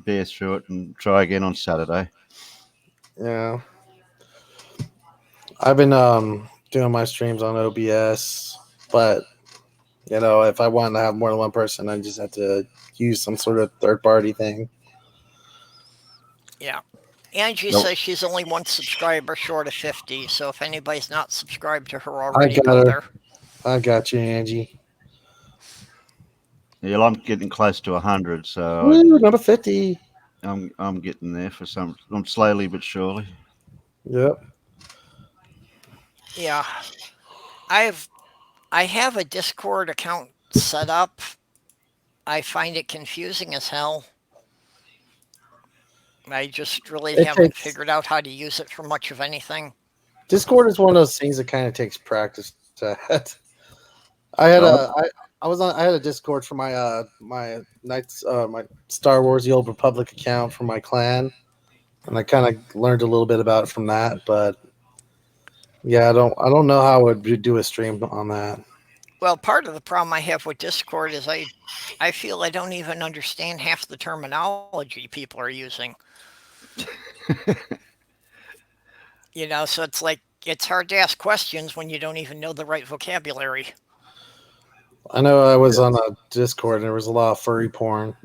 bear through it and try again on Saturday. yeah. I've been doing my streams on OBS, but if I want to have more than one person, I just have to use some sort of third party thing. Yeah. Angie Nope. says she's only one subscriber short of 50, so if anybody's not subscribed to her I already, got go her. there. I got you, Angie. Yeah, I'm getting close to 100, so Woo, not a 50. I'm getting there for some. I'm slowly but surely. Yep. Yeah. I've I have a Discord account set up. I find it confusing as hell. I just really It haven't takes figured out how to use it for much of anything. Discord is one of those things that kind of takes practice. I had Oh, a I had a Discord for my Knights my Star Wars The Old Republic account for my clan, and I kind of learned a little bit about it from that. But yeah, I don't know how I would do a stream on that. Well, part of the problem I have with Discord is I feel I don't even understand half the terminology people are using. So it's hard to ask questions when you don't even know the right vocabulary. I know I was yeah. on a Discord and there was a lot of furry porn.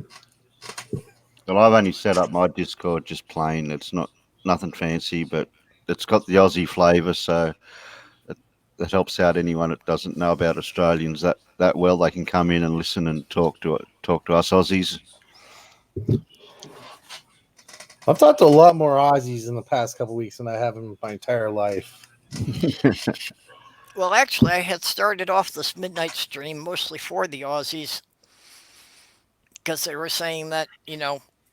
Well, I've only set up my Discord just plain. It's not nothing fancy, but it's got the Aussie flavour, so it, it helps out anyone that doesn't know about Australians that well. They can come in and listen and talk to us Aussies. I've talked to a lot more Aussies in the past couple weeks than I have in my entire life. Well, actually, I had started off this midnight stream mostly for the Aussies because they were saying that,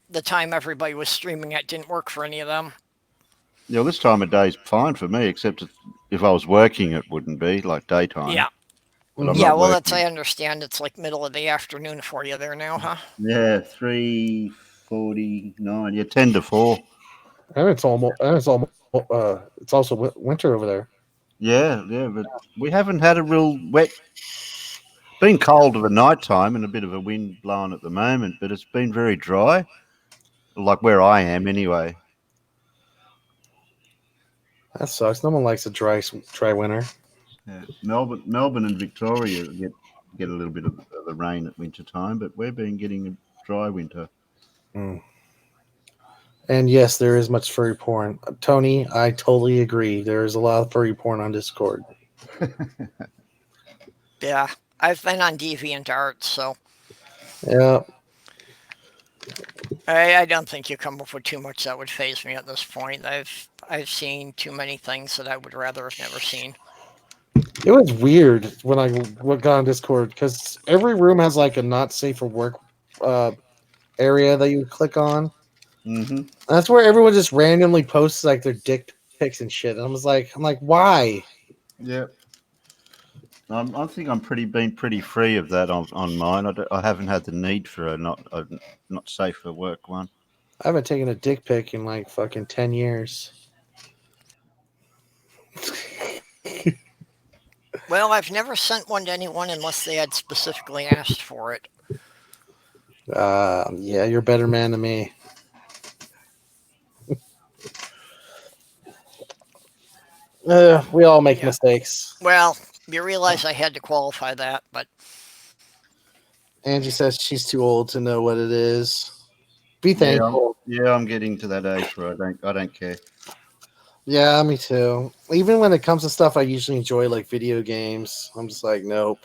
the time everybody was streaming at didn't work for any of them. Yeah, this time of day is fine for me, except if I was working, it wouldn't be like daytime. Yeah. But I'm Yeah, not well, that's, working. I understand it's like middle of the afternoon for you there now, huh? Yeah, 3:49. Yeah, 10 to 4. It's also winter over there. Yeah, yeah, but we haven't had a real wet. Been cold at the night time and a bit of a wind blowing at the moment, but it's been very dry, like where I am anyway. That sucks. No one likes a dry winter. Yeah, Melbourne, and Victoria get a little bit of the rain at winter time, but we've been getting a dry winter. Mm. And yes, there is much furry porn. Tony, I totally agree. There is a lot of furry porn on Discord. Yeah. I've been on DeviantArt, so Yeah, I don't think you come up with too much that would phase me at this point. I've seen too many things that I would rather have never seen. it was weird when I got on Discord because every room has like a not safe for work uh, area that you click on. Hmm. That's where everyone just randomly posts like their dick pics and shit. And I'm like, why? Yeah, I think I'm been pretty free of that on mine. I haven't had the need for a not safe for work one. I haven't taken a dick pic in like fucking 10 years. Well, I've never sent one to anyone unless they had specifically asked for it. Yeah, you're a better man than me. We all make Yeah. mistakes. Well, you realize I had to qualify that, but Angie says she's too old to know what it is. Be Yeah, thankful. I'm getting to that age where I don't care. Yeah, me too. Even when it comes to stuff I usually enjoy, like video games, I'm just like, nope.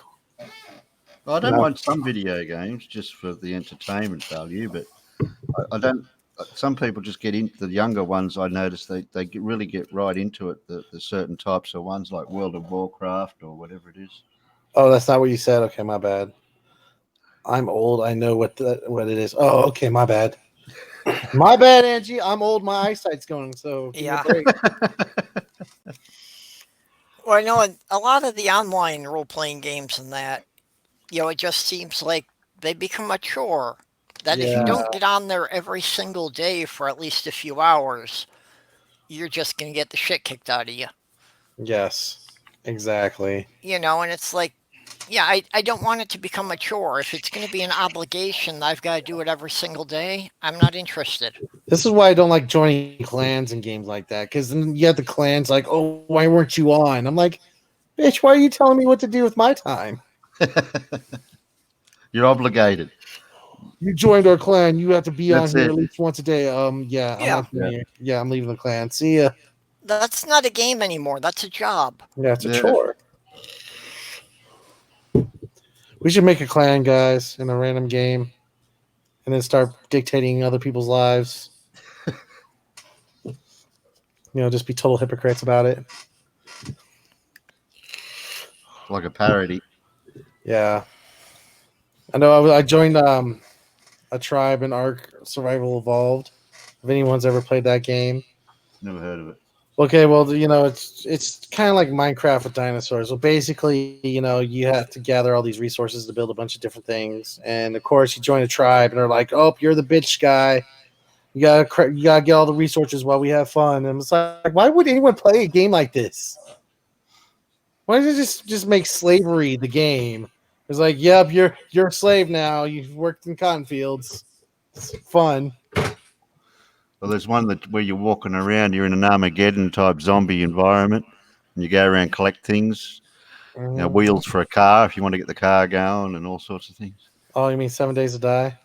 I don't No. mind some video games just for the entertainment value, but I don't. Some people just get into the younger ones. I notice really get right into it. The certain types of ones like World of Warcraft or whatever it is. Oh, that's not what you said. Okay, my bad. I'm old. I know what it is. Oh, okay, my bad. My bad, Angie. I'm old. My eyesight's going. So give me a yeah. break. Well, I know a lot of the online role playing games and that, it just seems like they become a chore. That if you Yeah. don't get on there every single day for at least a few hours, you're just going to get the shit kicked out of you. Yes. Exactly. And it's like, yeah, I don't want it to become a chore. If it's going to be an obligation that I've got to do it every single day, I'm not interested. This is why I don't like joining clans and games like that. Because then you have the clans like, oh, why weren't you on? I'm like, bitch, why are you telling me what to do with my time? You're obligated. You joined our clan. You have to be on That's here it. at least once a day. Yeah, I'm Yeah, not Yeah, doing it. Yeah, I'm leaving the clan. See ya. that's not a game anymore. That's a job. Yeah, it's a yeah. chore. We should make a clan, guys, in a random game, and then start dictating other people's lives. Just be total hypocrites about it. Like a parody. Yeah, I know. I joined a tribe in Ark Survival Evolved. If anyone's ever played that game, Never heard of it. okay, well, it's kind of like Minecraft with dinosaurs. So basically, you have to gather all these resources to build a bunch of different things, and of course, you join a tribe, and they're like, "Oh, you're the bitch guy. You gotta get all the resources while we have fun." And it's like, why would anyone play a game like this? Why don't you just make slavery the game? It's like, yep, you're a slave now. You've worked in cotton fields. It's fun. Well, there's one where you're walking around. You're in an Armageddon type zombie environment, and you go around collect things. Mhm. Wheels for a car if you want to get the car going, and all sorts of things. Oh, you mean 7 Days to Die?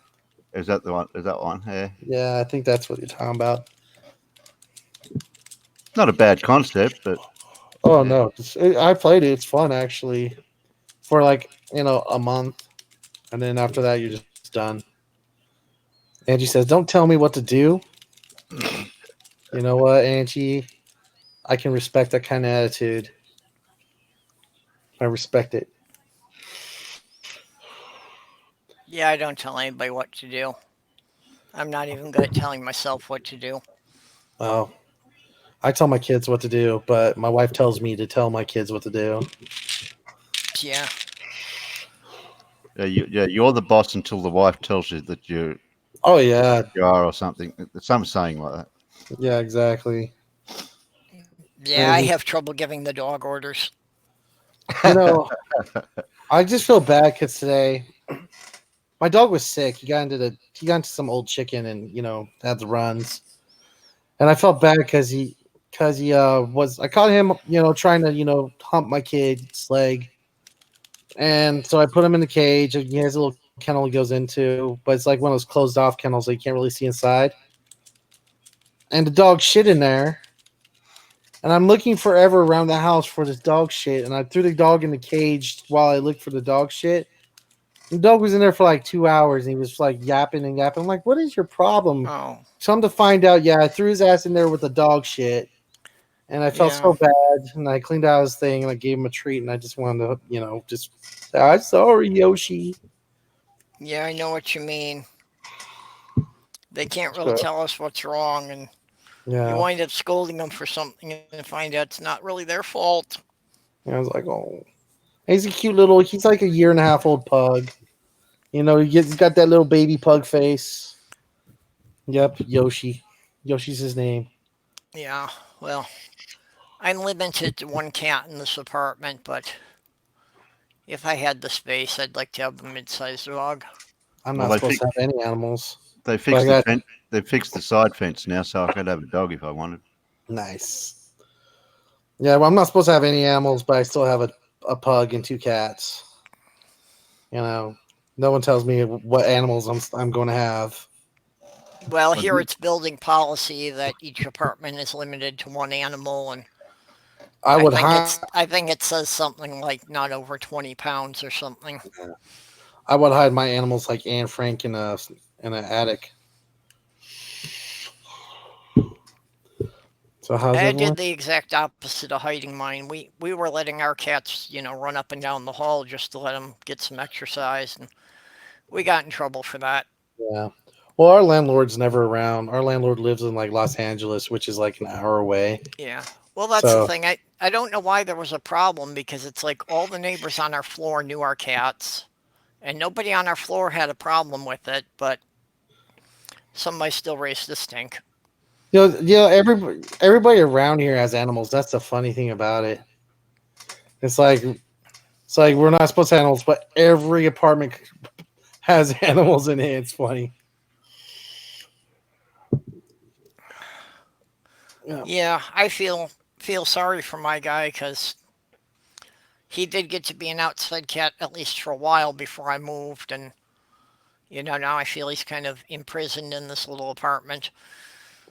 Is that the one? Is that one? Yeah. Yeah, I think that's what you're talking about. Not a bad concept, but Oh yeah. no, I played it. It's fun actually for like a month, and then after that you're just done. Angie says, "Don't tell me what to do." You know what, Angie? I can respect that kind of attitude. I respect it. Yeah, I don't tell anybody what to do. I'm not even good at telling myself what to do. Oh, I tell my kids what to do, but my wife tells me to tell my kids what to do. Yeah, You're the boss until the wife tells you that Oh yeah, you are or something. Some saying like that. yeah, exactly. yeah, And I he, have trouble giving the dog orders. you know, I just feel bad because today my dog was sick. He got into some old chicken and had the runs, and I felt bad because he was I caught him trying to hump my kid's leg, and so I put him in the cage. And he has a little kennel he goes into, but it's like one of those closed off kennels so you can't really see inside. And the dog shit in there, and I'm looking forever around the house for this dog shit, and I threw the dog in the cage while I looked for the dog shit. The dog was in there for like 2 hours, and he was like yapping and yapping. I'm like, "What is your problem?" Oh, Come to find out, yeah, I threw his ass in there with the dog shit, and I felt yeah, so bad. And I cleaned out his thing, and I gave him a treat, and I just wanted to, just say, "I'm sorry, Yoshi." yeah, I know what you mean. They can't really So, tell us what's wrong, and you yeah, wind up scolding them for something and find out it's not really their fault. and I was like, "Oh, he's a cute little. He's like a year and a half old pug. He's got that little baby pug face." Yep, Yoshi. Yoshi's his name. Yeah, well, I'm limited to one cat in this apartment, but if I had the space, I'd like to have a mid-sized dog. I'm Well, not supposed to have any animals, they but I fixed the got fence. They fixed the side fence now, so I could have a dog if I wanted. nice. Yeah, well, I'm not supposed to have any animals, but I still have a pug and two cats. You know, no one tells me what animals I'm going to have. Well, But here it's building policy that each apartment is limited to one animal, and I would hide. I think it says something like not over 20 pounds or something. I would hide my animals like Anne Frank in an attic. So how's I everyone? did the exact opposite of hiding mine. We were letting our cats, run up and down the hall just to let them get some exercise, and we got in trouble for that. Yeah. Well, our landlord's never around. Our landlord lives in like Los Angeles, which is like an hour away. Yeah. Well, that's the So thing. I don't know why there was a problem because it's like all the neighbors on our floor knew our cats, and nobody on our floor had a problem with it, but somebody still raised a stink. everybody around here has animals. That's the funny thing about it. It's like we're not supposed to have animals, but every apartment has animals in it. It's funny. Yeah. Yeah, I feel sorry for my guy because he did get to be an outside cat at least for a while before I moved, and now I feel he's kind of imprisoned in this little apartment.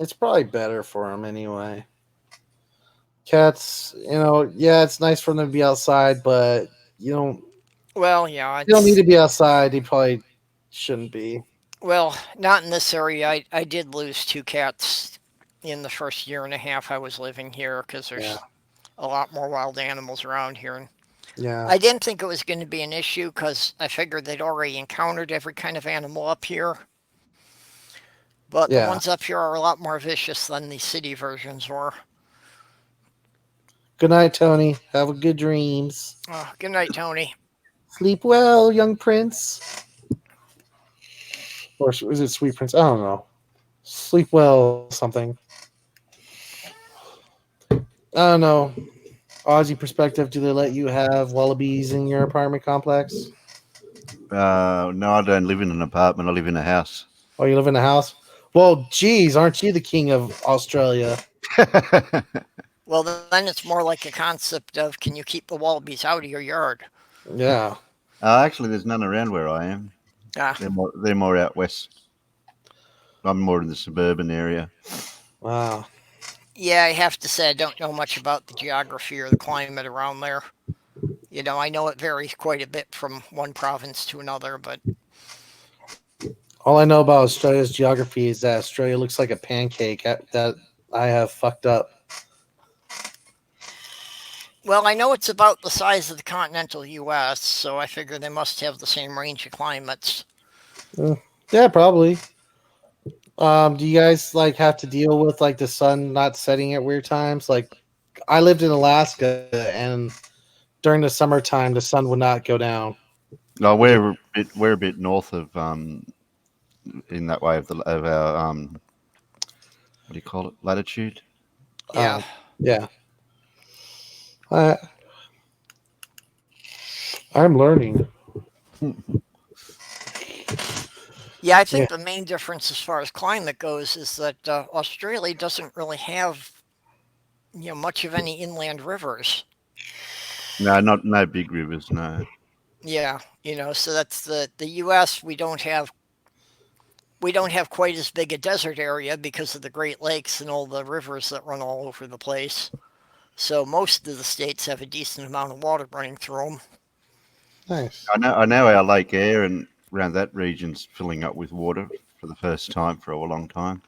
It's probably better for them anyway. Cats, yeah, it's nice for them to be outside, but you don't Well, yeah, you don't need to be outside. They probably shouldn't be. not in this area. I did lose two cats in the first year and a half I was living here because Yeah, there's a lot more wild animals around here. And yeah, I didn't think it was going to be an issue because I figured they'd already encountered every kind of animal up here. But the yeah. ones up here are a lot more vicious than the city versions were. Good night, Tony. Have a good dreams. Good night, Tony. Sleep well, young prince. Or is it sweet prince? I don't know. Sleep well, something. I don't know. Aussie perspective, do they let you have wallabies in your apartment complex? No, I don't live in an apartment. I live in a house. Or you live in a house? Well, geez, aren't you the king of Australia? Well, then it's more like a concept of can you keep the wallabies out of your yard? Yeah. Actually, there's none around where I am. Ah, They're more out west. I'm more in the suburban area. Wow. yeah, I have to say I don't know much about the geography or the climate around there. I know it varies quite a bit from one province to another, but All I know about Australia's geography is that Australia looks like a pancake. That I have fucked up. Well, I know it's about the size of the continental U.S., so I figure they must have the same range of climates. Yeah, probably. Do you guys like have to deal with like the sun not setting at weird times? Like, I lived in Alaska, and during the summertime, the sun would not go down. No, It just, we're a bit north of in that way of our what do you call it, latitude. Yeah. yeah. I I'm learning. Yeah, I Yeah. think the main difference as far as climate goes is that Australia doesn't really have much of any inland rivers. No, not no big rivers. No. Yeah, so that's the U.S. We don't have quite as big a desert area because of the Great Lakes and all the rivers that run all over the place. So most of the states have a decent amount of water running through them. Nice. I know our Lake Air and around that region's filling up with water for the first time for a long time.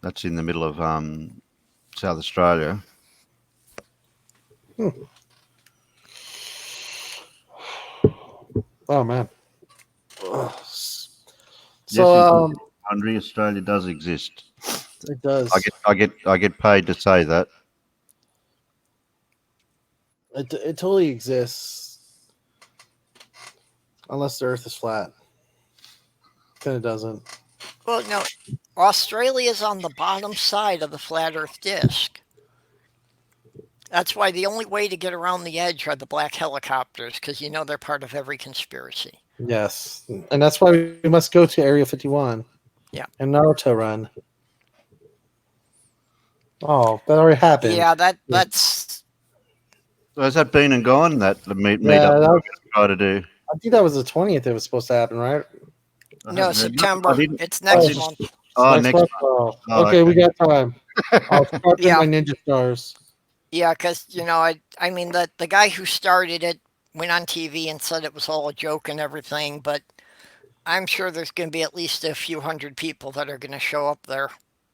That's in the middle of South Australia. Hmm. Oh man. Ugh. Yes, So country Australia does exist. it I does. get I get I get paid to say that. It totally exists unless the Earth is flat. Then it doesn't. Well, no, Australia is on the bottom side of the flat Earth disk. That's why the only way to get around the edge are the black helicopters, because they're part of every conspiracy. Yes, and that's why we must go to Area 51 Yeah. and Naruto Run. Oh, that already happened. Yeah, that's Has that been and gone? That the meet Yeah, up that that we're was, going to try to do. I think that was the 20th. It was supposed to happen, right? I no haven't heard. No, I September. didn't. It's I Oh, next didn't. month. it's Oh, next next month. month. Oh, Oh, okay, we got time. I'll start in Yeah, my ninja stars. yeah, because I mean the guy who started it went on TV and said it was all a joke and everything, but I'm sure there's going to be at least a few hundred people that are going to show up there.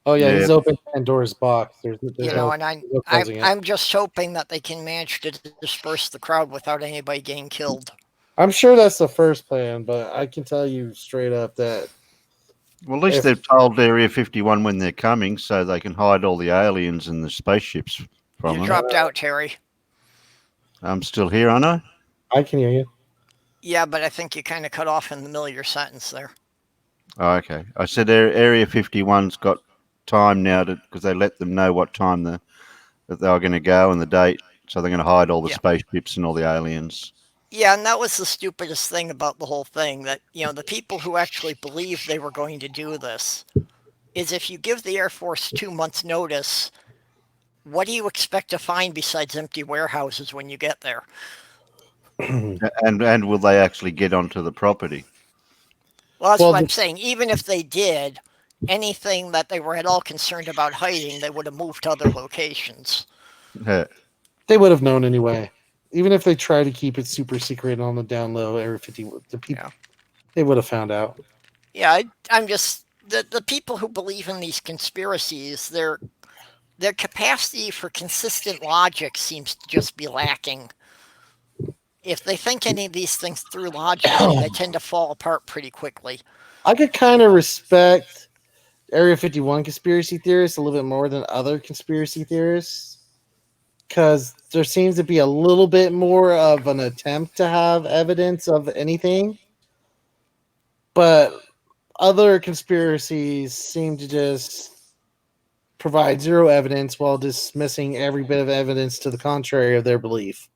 Oh yeah, Yeah. he's opened Pandora's box. There's no And there's no closing it. I'm just hoping that they can manage to disperse the crowd without anybody getting killed. I'm sure that's the first plan, but I can tell you straight up that Well, at least if they've told Area 51 when they're coming, so they can hide all the aliens and the spaceships from You them. dropped out, Terry. I'm still here, aren't I? I can hear you. Yeah, but I think you kind of cut off in the middle of your sentence there. Oh, okay. I said Area 51's got time now because they let them know what time that they were going to go and the date, so they're going to hide all the Yeah. spaceships and all the aliens. Yeah, and that was the stupidest thing about the whole thing that, the people who actually believed they were going to do this is if you give the Air Force 2 months' notice, what do you expect to find besides empty warehouses when you get there? And will they actually get onto the property? Well, that's Well, what I'm saying. Even if they did, anything that they were at all concerned about hiding, they would have moved to other locations. Yeah. they would have known anyway. Even if they try to keep it super secret on the down low, Area 50, the people Yeah. they would have found out. Yeah, I'm just the people who believe in these conspiracies, their capacity for consistent logic seems to just be lacking. If they think any of these things through logically, they tend to fall apart pretty quickly. I could kind of respect Area 51 conspiracy theorists a little bit more than other conspiracy theorists because there seems to be a little bit more of an attempt to have evidence of anything. But other conspiracies seem to just provide zero evidence while dismissing every bit of evidence to the contrary of their belief.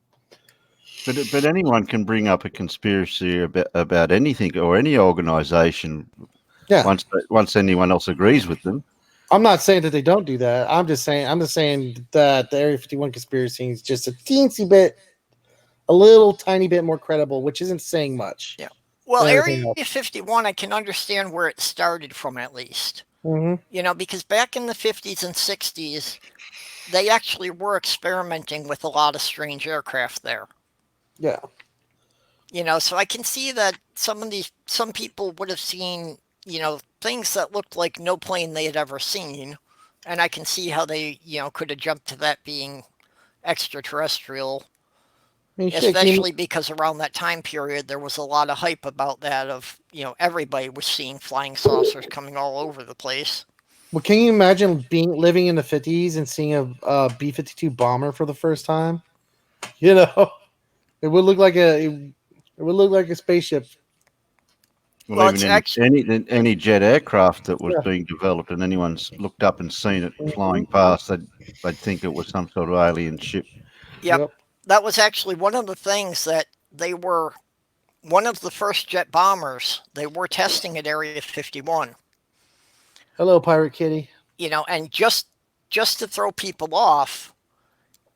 But anyone can bring up a conspiracy about anything or any organisation Yeah, once anyone else agrees with them. I'm not saying that they don't do that. I'm just saying that the Area 51 conspiracy is just a teensy bit, a little tiny bit more credible, which isn't saying much Yeah. Well, than everything Area else. 51, I can understand where it started from at least. Mm-hmm. Because back in the 50s and 60s, they actually were experimenting with a lot of strange aircraft there. Yeah. So I can see that some people would have seen, things that looked like no plane they had ever seen. And I can see how they, could have jumped to that being extraterrestrial, I mean, shit. especially because around that time period there was a lot of hype about that of, everybody was seeing flying saucers coming all over the place. Well, can you imagine being living in the 50s and seeing a B-52 bomber for the first time? You know, it would look like it would look like a spaceship. Well, Well, even it's actually, any jet aircraft that was Yeah. being developed, and anyone's looked up and seen it Mhm. flying past, they'd think it was some sort of alien ship. yep, Yep. that was actually one of the things that they were one of the first jet bombers they were testing at Area 51. Hello, Pirate Kitty. And just to throw people off,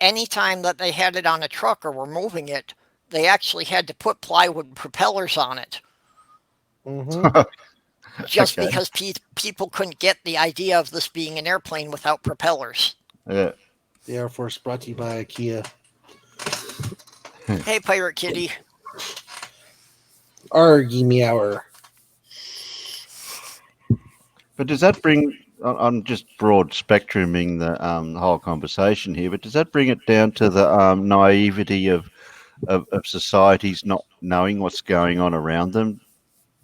anytime that they had it on a truck or were moving it, they actually had to put plywood propellers on it Mm-hmm. just Okay. because people couldn't get the idea of this being an airplane without propellers. Yeah. The Air Force brought to you by IKEA. Hey, Pirate Kitty. Argy meower. But does that bring? I'm just broad spectruming the whole conversation here, but does that bring it down to the naivety of societies not knowing what's going on around them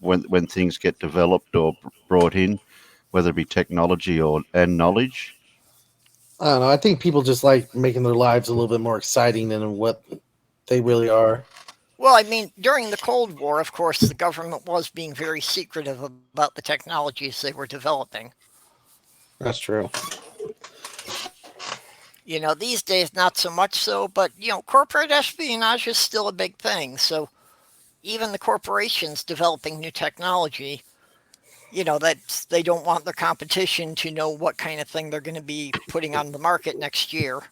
when things get developed or brought in, whether it be technology or and knowledge? I don't know. I think people just like making their lives a little bit more exciting than what they really are. Well, I mean, during the Cold War, of course, the government was being very secretive about the technologies they were developing. That's true. These days, not so much so, but, corporate espionage is still a big thing. So even the corporations developing new technology, that they don't want their competition to know what kind of thing they're going to be putting on the market next year.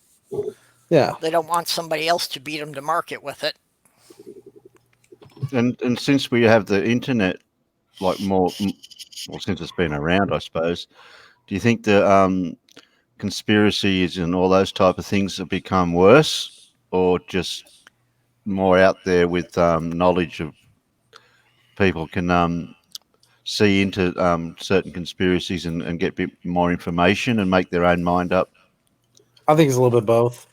Yeah. They don't want somebody else to beat them to market with it. And since we have the internet, like well, since it's been around, I suppose, do you think the conspiracies and all those type of things have become worse, or just more out there with knowledge of people can see into certain conspiracies and get a bit more information and make their own mind up? I think it's a little bit both.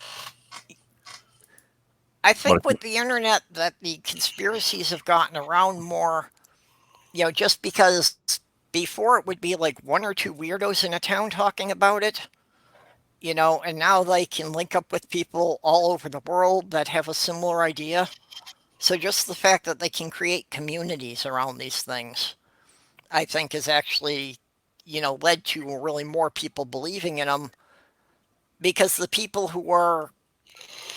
I What think with the internet that the conspiracies have gotten around more, just because before it would be like one or two weirdos in a town talking about it, and now they can link up with people all over the world that have a similar idea. So just the fact that they can create communities around these things, I think, has actually, led to really more people believing in them because the people who are,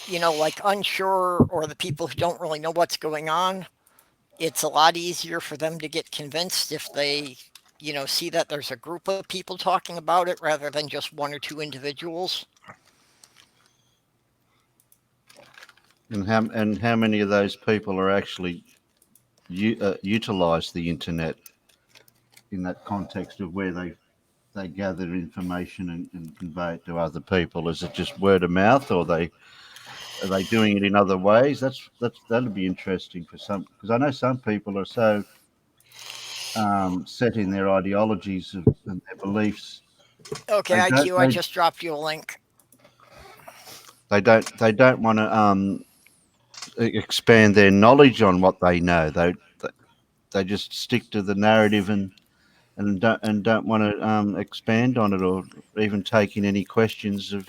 like unsure or the people who don't really know what's going on, it's a lot easier for them to get convinced if they, see that there's a group of people talking about it rather than just one or two individuals. and how many of those people are actually utilize the internet in that context of where they gather information and convey it to other people? Is it just word of mouth, or are they doing it in other ways? That'll be interesting for some, because I know some people are so set in their ideologies and their beliefs. Okay, They don't IQ, I just dropped you a link. they don't want to expand their knowledge on what they know. They just stick to the narrative and don't want to expand on it or even take in any questions of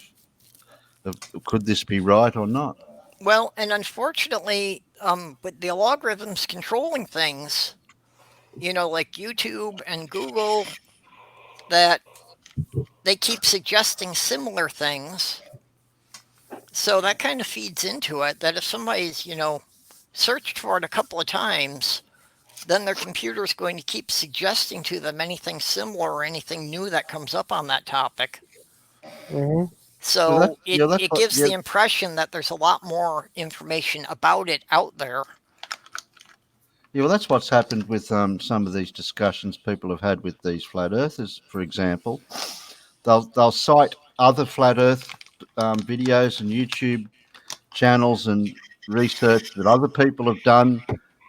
could this be right or not. Well, and unfortunately, with the algorithms controlling things, like YouTube and Google, that they keep suggesting similar things. So that kind of feeds into it that if somebody's, searched for it a couple of times, then their computer's going to keep suggesting to them anything similar or anything new that comes up on that topic. Hmm. Well, So it, that's it what, gives yeah, the impression that there's a lot more information about it out there. yeah. Well, that's what's happened with some of these discussions people have had with these flat earthers, for example. They'll cite other flat Earth videos and YouTube channels and research that other people have done,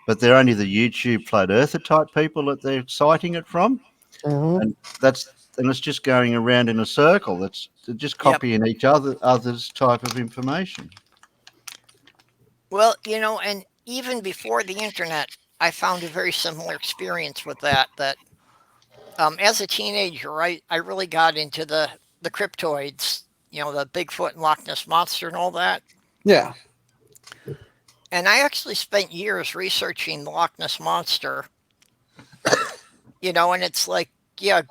but they're only the YouTube flat earther type people that they're citing it from, Hmm. and it's just going around in a circle. That's they're just Yep. copying each other's type of information. Well, and even before the internet, I found a very similar experience with that. As a teenager, I really got into the cryptoids, the Bigfoot and Loch Ness monster and all that. Yeah. And I actually spent years researching the Loch Ness monster, and it's like, yeah,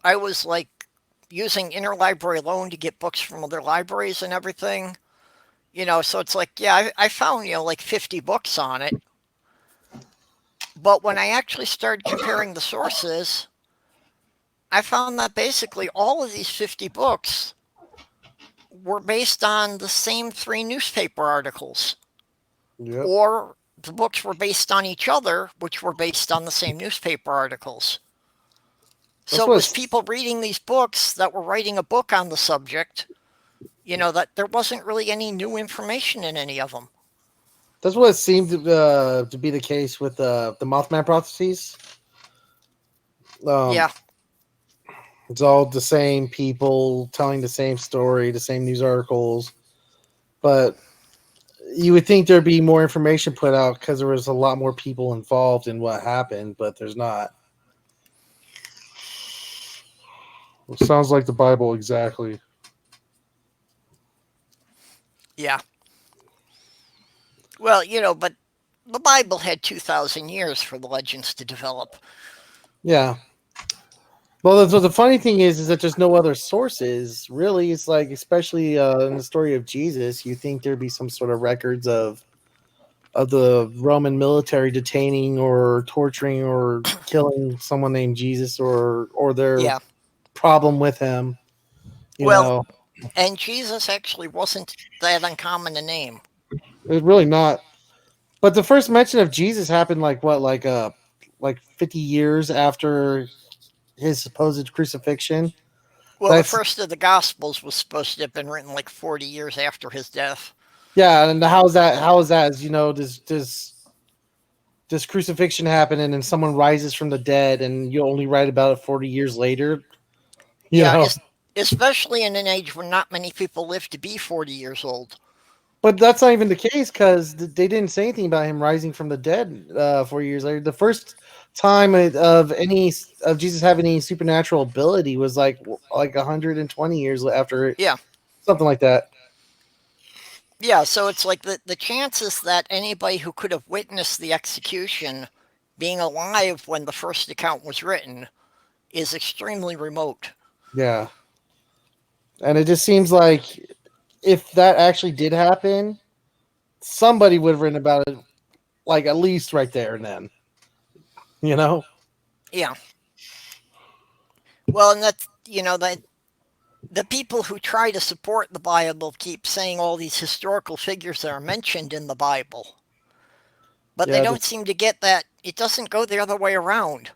I was like using interlibrary loan to get books from other libraries and everything. So it's like, yeah, I found, like 50 books on it. But when I actually started comparing the sources, I found that basically all of these 50 books were based on the same three newspaper articles, Yep. or the books were based on each other, which were based on the same newspaper articles. That's So it was what people reading these books that were writing a book on the subject, that there wasn't really any new information in any of them. that's what seemed to be the case with the Mothman prophecies. Um, Yeah, it's all the same people telling the same story, the same news articles, but you would think there'd be more information put out because there was a lot more people involved in what happened, but there's not. It sounds like the Bible exactly. yeah. Well, but the Bible had 2,000 years for the legends to develop. Yeah. Well, the funny thing is that there's no other sources. Really, it's like, especially in the story of Jesus, you think there'd be some sort of records of the Roman military detaining or torturing or killing someone named Jesus, or their Yeah. problem with him. You Well, know, and Jesus actually wasn't that uncommon a name. it's really not. But the first mention of Jesus happened like what, like 50 years after his supposed crucifixion. Well, the That's first of the Gospels was supposed to have been written like 40 years after his death. Yeah, and how is that? How is that? As you know, does crucifixion happen and then someone rises from the dead and you only write about it 40 years later? You Yeah, know, especially in an age when not many people live to be 40 years old. but that's not even the case because they didn't say anything about him rising from the dead 4 years later. The first time of any of Jesus having any supernatural ability was like 120 years after, Yeah. something like that. Yeah, so it's like the chances that anybody who could have witnessed the execution being alive when the first account was written is extremely remote. Yeah, and it just seems like if that actually did happen, somebody would have written about it, like at least right there and then. You know? Yeah. Well, and that's, that the people who try to support the Bible keep saying all these historical figures that are mentioned in the Bible, but they Yeah, don't seem to get that it doesn't go the other way around.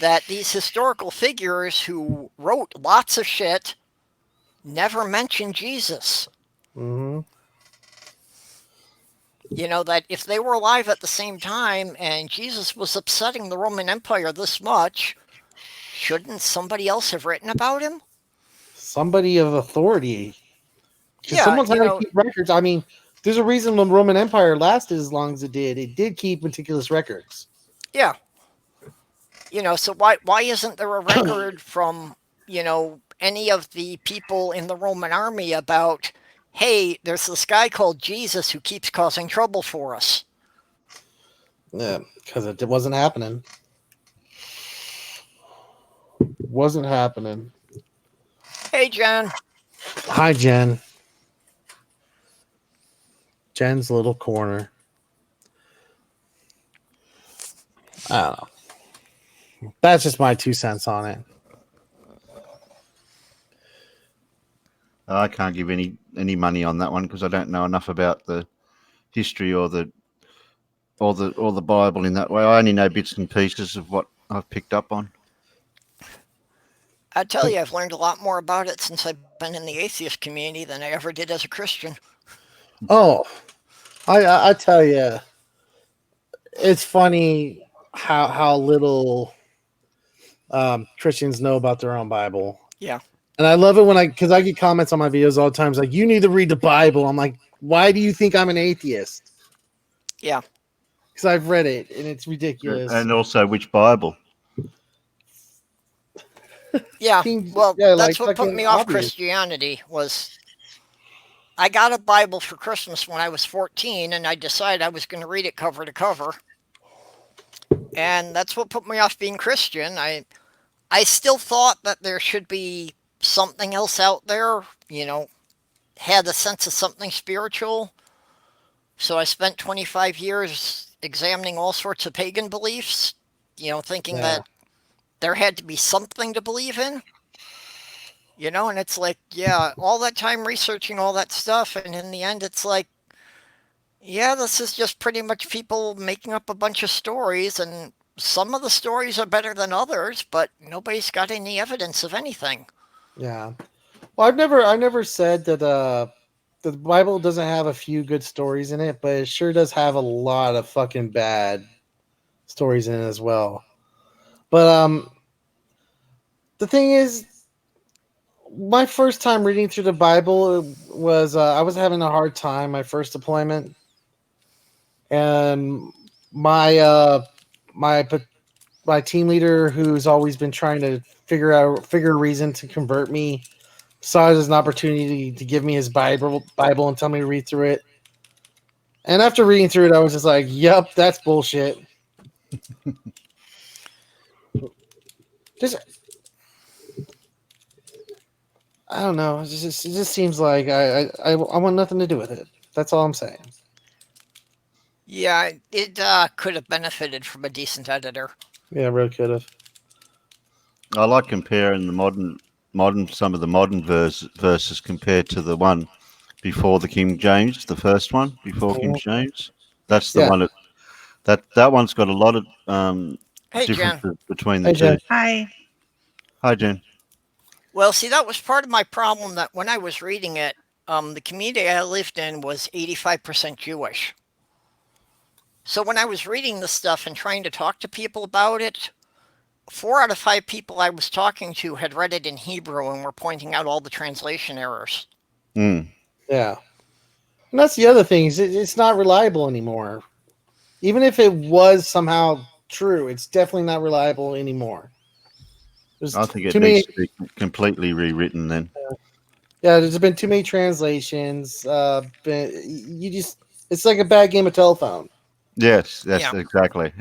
That these historical figures who wrote lots of shit never mention Jesus. hmm That if they were alive at the same time and Jesus was upsetting the Roman Empire this much, shouldn't somebody else have written about him? somebody of authority, because Yeah, someone's had to keep records. I mean, there's a reason the Roman Empire lasted as long as it did. It did keep meticulous records. yeah. So why isn't there a record from, any of the people in the Roman army about, hey, there's this guy called Jesus who keeps causing trouble for us? Yeah, because it wasn't happening. Wasn't happening. Hey, Jen. Hi, Jen. Jen's little corner. I don't know. That's just my 2 cents on it. I can't give any money on that one because I don't know enough about the history or the Bible in that way. I only know bits and pieces of what I've picked up on. I tell you, I've learned a lot more about it since I've been in the atheist community than I ever did as a Christian. Oh, I tell you, it's funny how little Christians know about their own Bible. Yeah. And I love it when because I get comments on my videos all the time. It's like, you need to read the Bible. I'm like, why do you think I'm an atheist? Yeah. Because I've read it and it's ridiculous. And also, which Bible? Yeah. Well, Yeah, that's like what put fucking me off obvious. Christianity was I got a Bible for Christmas when I was 14 and I decided I was going to read it cover to cover. And that's what put me off being Christian. I still thought that there should be something else out there, had a sense of something spiritual. So I spent 25 years examining all sorts of pagan beliefs, thinking Yeah. that there had to be something to believe in. And it's like, yeah, all that time researching all that stuff, and in the end, it's like, yeah, this is just pretty much people making up a bunch of stories, and some of the stories are better than others, but nobody's got any evidence of anything. Yeah. Well, I never said that the Bible doesn't have a few good stories in it, but it sure does have a lot of fucking bad stories in it as well. But the thing is, my first time reading through the Bible was I was having a hard time my first deployment, and my my my team leader, who's always been trying to figure a reason to convert me, saw it as an opportunity to give me his Bible and tell me to read through it. And after reading through it, I was just like, "Yep, that's bullshit." Just I don't know. It just seems like I want nothing to do with it. That's all I'm saying. Yeah, it could have benefited from a decent editor. Yeah, I really could have. I like comparing the modern some of the modern verses compared to the one before the King James, the first one before King Mhm. James. That's the Yeah. one that one's got a lot of Hey, Jen. differences between the Hey, two. Jen. Hi. Hi, Jen. Well, see, that was part of my problem that when I was reading it, the community I lived in was 85% Jewish. So when I was reading this stuff and trying to talk to people about it, 4 out of 5 people I was talking to had read it in Hebrew and were pointing out all the translation errors. Mm. Yeah. And that's the other thing is it's not reliable anymore. Even if it was somehow true, it's definitely not reliable anymore. There's I think it too many. needs to be completely rewritten then. Yeah, there's been too many translations. You just it's like a bad game of telephone. Yes, that's Yeah. exactly.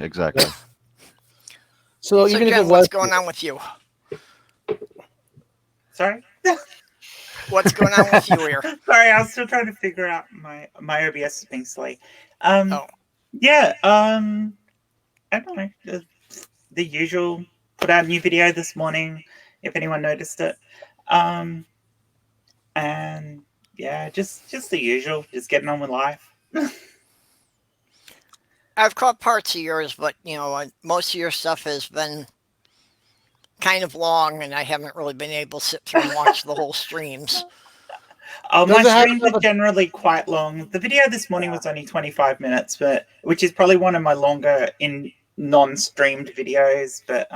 So So, even if it Jen, was, what's going on with you? Sorry. What's going on with you here? Sorry, I was still trying to figure out my OBS is being silly. Oh, Yeah. I don't know. The usual. Put out a new video this morning. If anyone noticed it. Um, and yeah, just the usual. Just getting on with life. I've caught parts of yours, but most of your stuff has been kind of long, and I haven't really been able to sit through and watch the whole streams. My does it have streams to have are a generally quite long. The video this morning was only 25 minutes, but which is probably one of my longer in non-streamed videos. But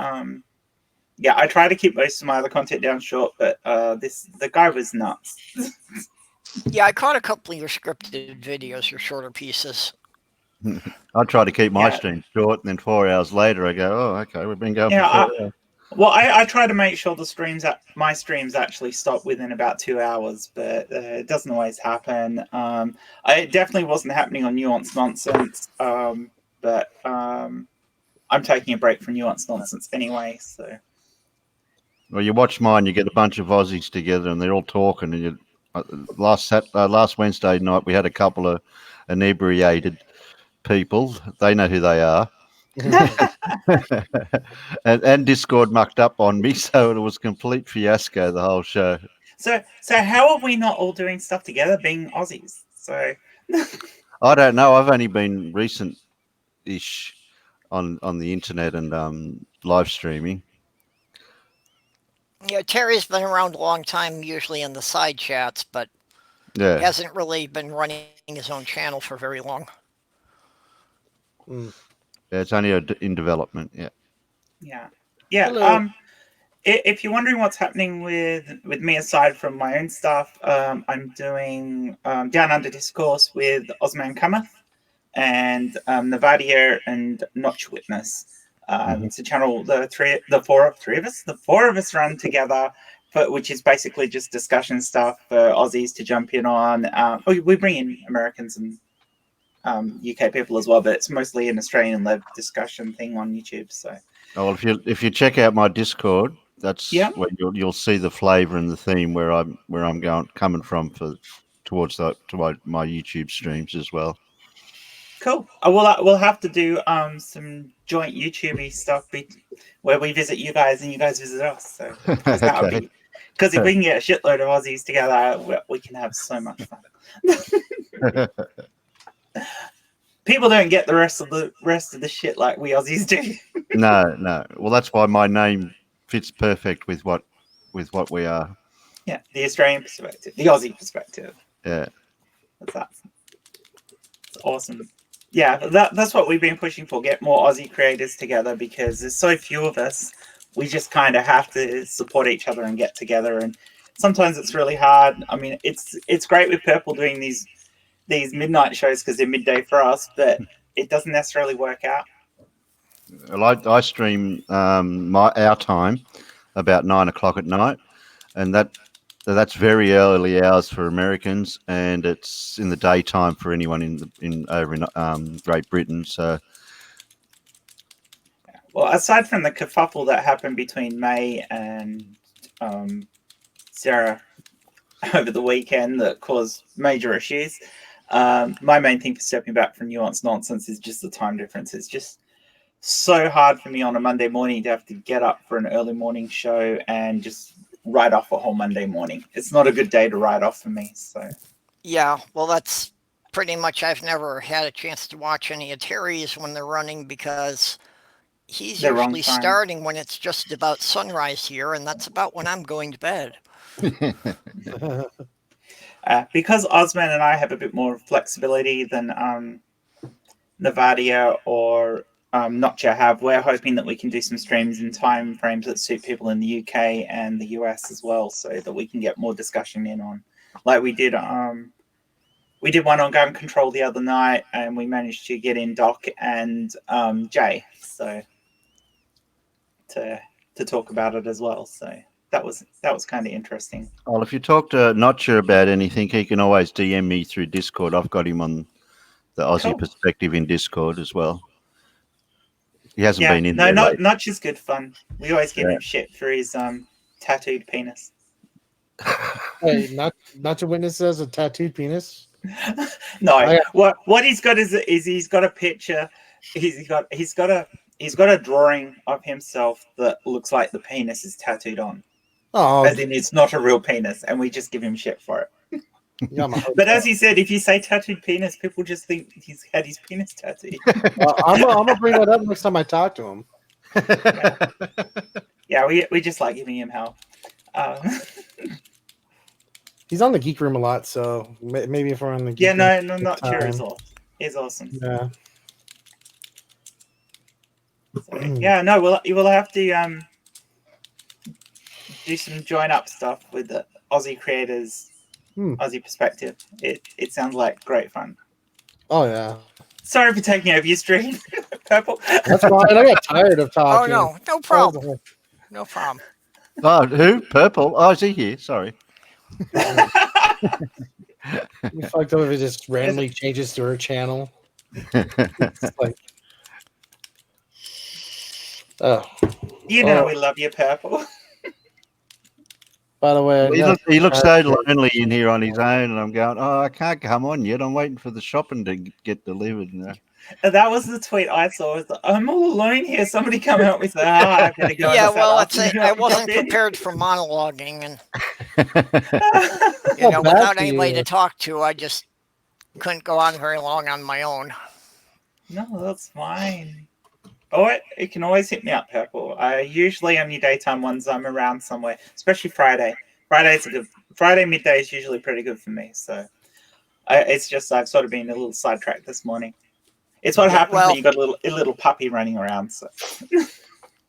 yeah, I try to keep most of my other content down short. But the guy was nuts. Yeah, I caught a couple of your scripted videos, your shorter pieces. I try to keep my Yeah, stream short, and then 4 hours later, I go, "Oh, okay, we've been going for yeah. 4 hours." Well, I try to make sure my streams actually stop within about 2 hours, but it doesn't always happen. It definitely wasn't happening on Nuanced Nonsense, but I'm taking a break from Nuanced Nonsense anyway. So Well, you watch mine, you get a bunch of Aussies together, and they're all talking. And last Wednesday night, we had a couple of inebriated people. They know who they are. and Discord mucked up on me, so it was complete fiasco the whole show. so how are we not all doing stuff together, being Aussies? So I don't know. I've only been recent-ish on the internet and live streaming. Terry's been around a long time, usually in the side chats, but Yeah, hasn't really been running his own channel for very long. Mm. Yeah, it's only in development. Yeah. Yeah. Hello. If you're wondering what's happening with me aside from my own stuff, I'm doing Down Under Discourse with Osman Kamath and Navadia and Notch Witness. It's a channel the four of us run together, which is basically just discussion stuff for Aussies to jump in on. We bring in Americans and UK people as well, but it's mostly an Australian-led discussion thing on YouTube. So, Well, if you check out my Discord, that's yeah, where you'll see the flavour and the theme where I'm coming from towards to my YouTube streams as well. cool. We'll have to do some joint YouTube stuff where we visit you guys and you guys visit us. So because that would Okay. be if we can get a shitload of Aussies together, we can have so much fun. People don't get the rest of the shit like we Aussies do. No. Well, that's why my name fits perfect with what we are. Yeah, the Australian perspective, the Aussie perspective. Yeah. That's awesome. Yeah, that's what we've been pushing for. Get more Aussie creators together because there's so few of us. We just kind of have to support each other and get together. And sometimes it's really hard. I mean, it's great with Purple doing these midnight shows because they're midday for us, but it doesn't necessarily work out. Well, I stream our time about 9 o'clock at night, and that's very early hours for Americans, and it's in the daytime for anyone over in Great Britain. So, well, aside from the kerfuffle that happened between May and Sarah over the weekend that caused major issues, my main thing for stepping back from nuanced nonsense is just the time difference. It's just so hard for me on a Monday morning to have to get up for an early morning show and just write off a whole Monday morning. It's not a good day to write off for me. So Yeah, well, that's pretty much. I've never had a chance to watch any of Terry's when they're running because he's the wrong usually time. starting when it's just about sunrise here, and that's about when I'm going to bed. Because Osman and I have a bit more flexibility than Navadia or Notcha have, we're hoping that we can do some streams in time frames that suit people in the UK and the US as well, so that we can get more discussion in on. Like we did one on gun control the other night, and we managed to get in Doc and Jay, so to talk about it as well. So that was kind of interesting. well, if you talk to Notcher about anything, he can always DM me through Discord. I've got him on the Aussie perspective in Discord as well. He hasn't been in there lately. Notch is good fun. We always give him shit for his tattooed penis. Wait, not your witness says a tattooed penis. No, what he's got is he's got a picture. He's got a drawing of himself that looks like the penis is tattooed on. Oh, as in it's not a real penis, and we just give him shit for it. But as he said, if you say tattooed penis, people just think he's had his penis tattooed. Well, I'm gonna bring that up next time I talk to him. Yeah, we just like giving him hell. He's on the Geek Room a lot, so maybe if we're on the Geek yeah, Room no, not sure is awesome. Yeah. So, yeah, no, we'll have to do some join up stuff with the Aussie creators, Aussie perspective. It sounds like great fun. Oh yeah. Sorry for taking over your stream, Purple. That's fine. I got tired of talking. Oh no problem. No problem. Oh, who? Purple? Oh, is he here? Sorry. You fucked up if it just randomly changes to her channel. It's like, oh. You know we love you, Purple. By the way, he looks so lonely in here on his own, and I'm going, oh, I can't come on yet. I'm waiting for the shopping to get delivered. You know? That was the tweet I saw. Was I'm all alone here. Somebody come help me. Say hi. I'm gonna go. Yeah, well, I wasn't prepared for monologuing, and without anybody to talk to, I just couldn't go on very long on my own. No, that's fine. Oh, it can always hit me up, Purple. Usually on your daytime ones, I'm around somewhere, especially Friday. Friday midday is usually pretty good for me. So it's just I've sort of been a little sidetracked this morning. It's what Yeah, happens well- when you got a little puppy running around. So.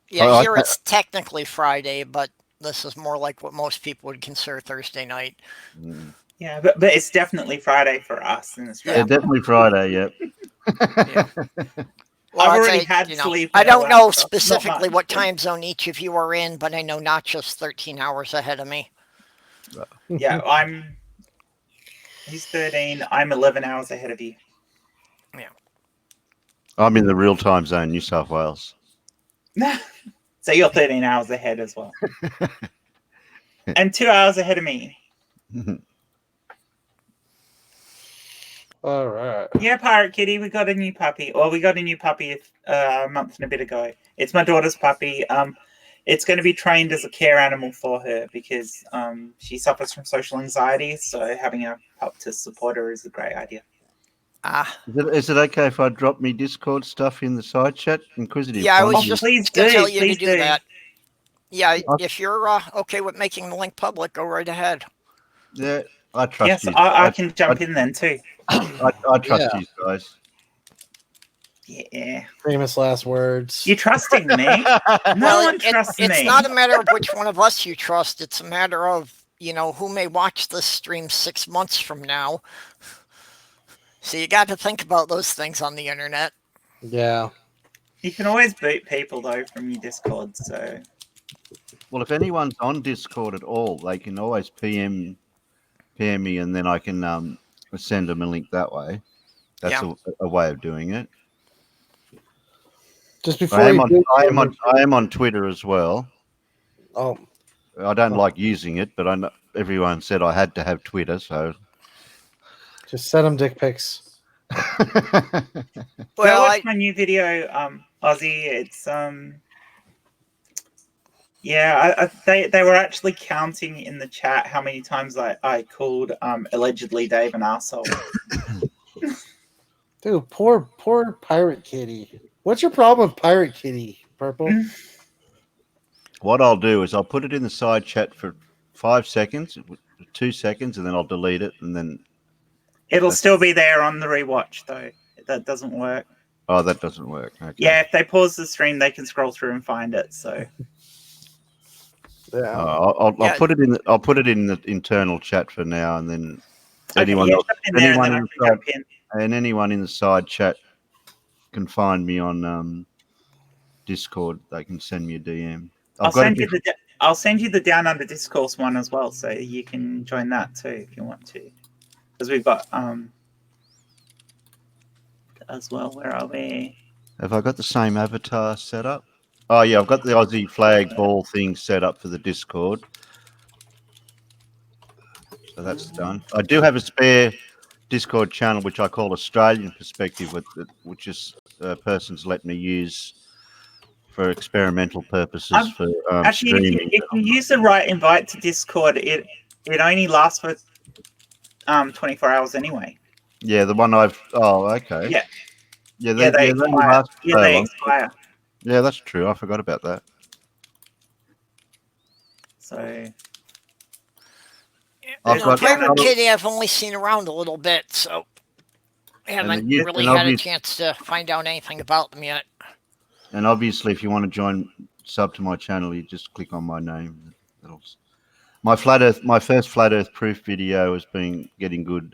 Yeah, Oh, here okay. it's technically Friday, but this is more like what most people would consider Thursday night. Mm. Yeah, but it's definitely Friday for us in Yeah, Australia. definitely Friday. Yep. Yeah. Well, I've I'd already say, had sleep. I don't now, know so not specifically much. what time zone each of you are in, but I know Nacho's 13 hours ahead of me. Yeah, he's 13. I'm 11 hours ahead of you. I'm in the real time zone, New South Wales. So you're 13 hours ahead as well. And 2 hours ahead of me. All right. Yeah, Pirate Kitty, we got a new puppy. Well, we got a new puppy a month and a bit ago. It's my daughter's puppy. It's going to be trained as a care animal for her because she suffers from social anxiety. So having a pup to support her is a great idea. Ah, Is it okay if I drop me Discord stuff in the side chat? Inquisitive. yeah, I was Connie? just Please going to do, tell you to please do do. that. Yeah, if you're okay with making the link public, go right ahead. Yeah, I trust Yes, you. I can jump in then too. I trust Yeah. you guys. Yeah. Famous last words. You're trusting me? No Well, one trusts me. it's not a matter of which one of us you trust. It's a matter of, who may watch this stream 6 months from now. So you got to think about those things on the internet. Yeah. You can always boot people though from your Discord, so Well, if anyone's on Discord at all, they can always PM me, and then I can send them a link that way. That's Yeah. a way of doing it. Just before I am you on, do I am on, I am on Twitter as well. Oh, I don't like using it, but I know everyone said I had to have Twitter, so. just send them dick pics. go Well, watch my new video, Ozzy. It's yeah, they were actually counting in the chat how many times I called allegedly Dave an asshole. Dude, poor Pirate Kitty. What's your problem with Pirate Kitty, Purple? What I'll do is I'll put it in the side chat for 5 seconds, 2 seconds, and then I'll delete it, and then. It'll still be there on the rewatch though. That doesn't work. Oh, that doesn't work. Okay. Yeah, if they pause the stream, they can scroll through and find it. So Yeah. I'll put it in. I'll put it in the internal chat for now, and then anyone yeah, else, jump in there and then I in can the jump side, in. and anyone in the side chat can find me on Discord. They can send me a DM. I'll send you the Down Under Discourse one as well, so you can join that too if you want to. Because we've got as well. Where are we? Have I got the same avatar set up? Oh yeah, I've got the Aussie flag ball thing set up for the Discord. So that's done. I do have a spare Discord channel which I call Australian Perspective, which is person's let me use for experimental purposes for Actually, streaming. if you use the right invite to Discord, it only lasts for 24 hours anyway. Yeah, the one I've. Oh, okay. Yeah. Yeah, They only expire. last Yeah, so they long. expire. Yeah, that's true. I forgot about that. So Pirate Kitty I've only seen around a little bit, so I haven't really had a chance to find out anything about them yet. And obviously, if you want to sub to my channel, you just click on my name. My first flat Earth proof video has been getting good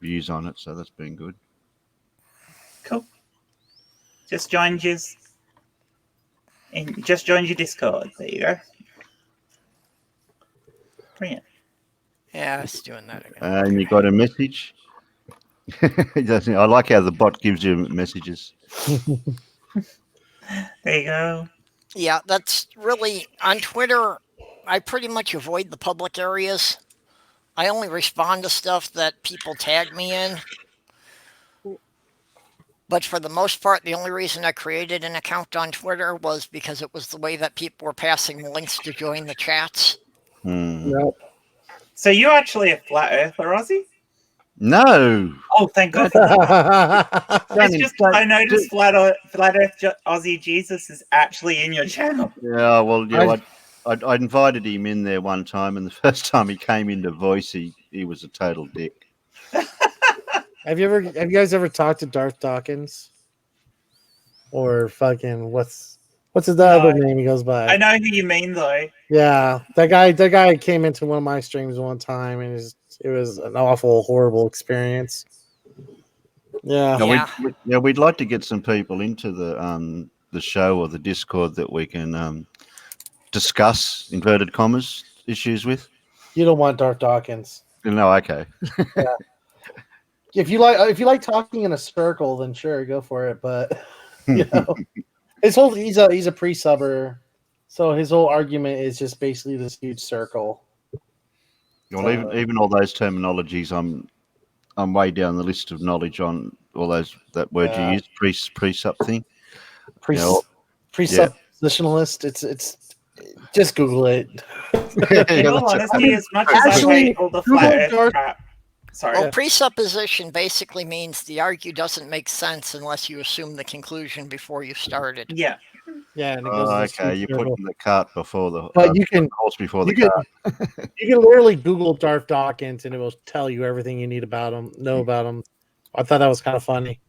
views on it, so that's been good. Cool. Just joined your Discord. There you go. Brilliant. Yeah, it's doing that again. And you got a message. I like how the bot gives you messages. There you go. Yeah, that's really on Twitter. I pretty much avoid the public areas. I only respond to stuff that people tag me in. But for the most part, the only reason I created an account on Twitter was because it was the way that people were passing links to join the chats. Yep. So you're actually a flat earther, Aussie? No. Oh, thank God. It's just I noticed flat Earth Aussie Jesus is actually in your channel. Yeah, well, yeah, I invited him in there one time, and the first time he came into voice, he was a total dick. Have you guys ever talked to Darth Dawkins? Or fucking what's his other No. name he goes by? I know who you mean though. Yeah, that guy came into one of my streams one time, and it was an awful, horrible experience. Yeah, Yeah. We'd like to get some people into the show or the Discord that we can discuss inverted commas issues with. you don't want Darth Dawkins. No, okay. If you like talking in a circle, then sure, go for it. But you know, he's a pre-subber, so his whole argument is just basically this huge circle. Well, even all those terminologies, I'm way down the list of knowledge on all that word you used, pre-sup thing. Presuppositionalist. It's just Google it. In all honesty, as much as I hate all the flat Earth crap. Sorry. Well, presupposition basically means the argument doesn't make sense unless you assume the conclusion before you started. Yeah. Yeah, and it goes okay, you're putting the cart before the but you can horse before the cart. You can literally Google Darth Dawkins and it will tell you everything you need about him, know about him. I thought that was kind of funny.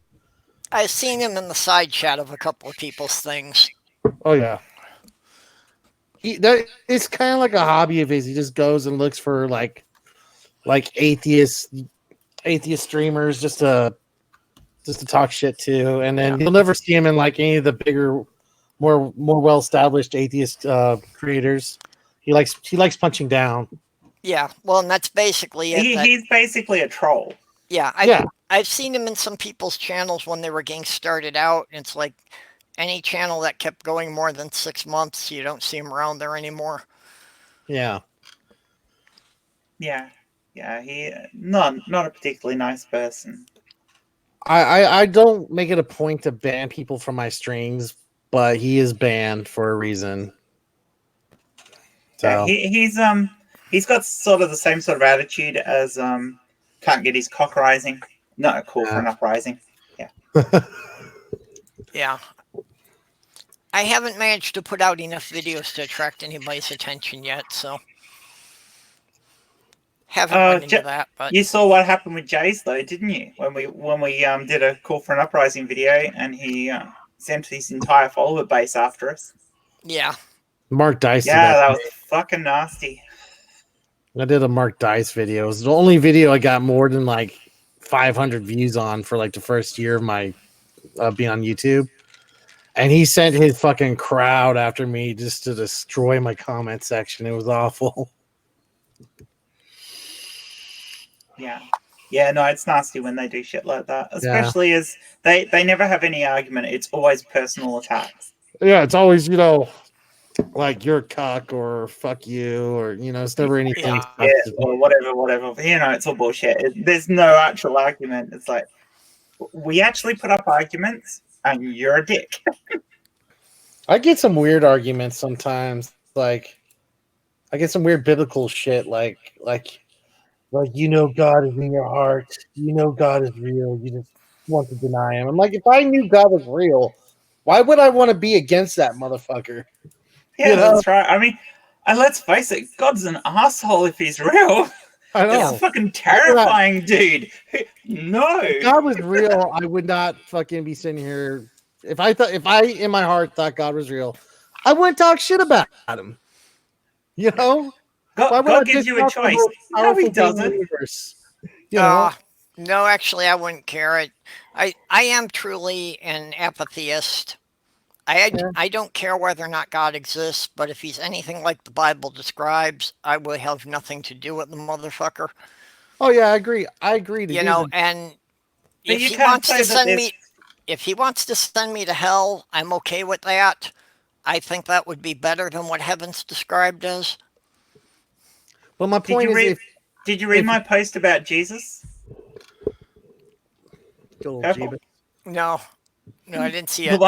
I've seen him in the side chat of a couple of people's things. Oh yeah, it's kind of like a hobby of his. He just goes and looks for like atheist streamers just to talk shit to, and then you'll never see him in like any of the bigger, more well established atheist creators. He likes punching down. Yeah, well, and that's basically it. He's basically a troll. Yeah, I've seen him in some people's channels when they were getting started out. It's like any channel that kept going more than 6 months, you don't see him around there anymore. Yeah. Yeah. He not a particularly nice person. I don't make it a point to ban people from my streams, but he is banned for a reason. So Yeah, he's got sort of the same sort of attitude as can't get his cock rising. Not a call for an uprising. Yeah. Yeah. I haven't managed to put out enough videos to attract anybody's attention yet, so haven't run into that. But you saw what happened with Jay's though, didn't you? When we did a call for an uprising video and he sent his entire follower base after us. Yeah. Mark Dice. Yeah, that was fucking nasty. I did a Mark Dice video. It was the only video I got more than like 500 views on for like the first year of my being on YouTube. And he sent his fucking crowd after me just to destroy my comment section. It was awful. Yeah. Yeah, no, it's nasty when they do shit like that. Especially as they never have any argument. It's always personal attacks. Yeah, it's always, like you're a cuck or fuck you or, it's never anything. Yeah, or whatever. It's all bullshit. There's no actual argument. It's like, we actually put up arguments and you're a dick. I get some weird arguments sometimes. Like, I get some weird biblical shit like God is in your heart. God is real. You just want to deny him. I'm like, if I knew God was real, why would I want to be against that motherfucker? Yeah, that's right. I mean, and let's face it, God's an asshole if he's real. I know. It's fucking terrifying, dude. No. If God was real, I would not fucking be sitting here. If I in my heart thought God was real, I wouldn't talk shit about him. God gives you a choice. No, he doesn't. No, actually, I wouldn't care. I am truly an apatheist. I don't care whether or not God exists, but if he's anything like the Bible describes, I will have nothing to do with the motherfucker. Oh yeah, I agree. And if he wants to send me to hell, I'm okay with that. I think that would be better than what heaven's described as. Well, my point is, did you read my post about Jesus? No, I didn't see it.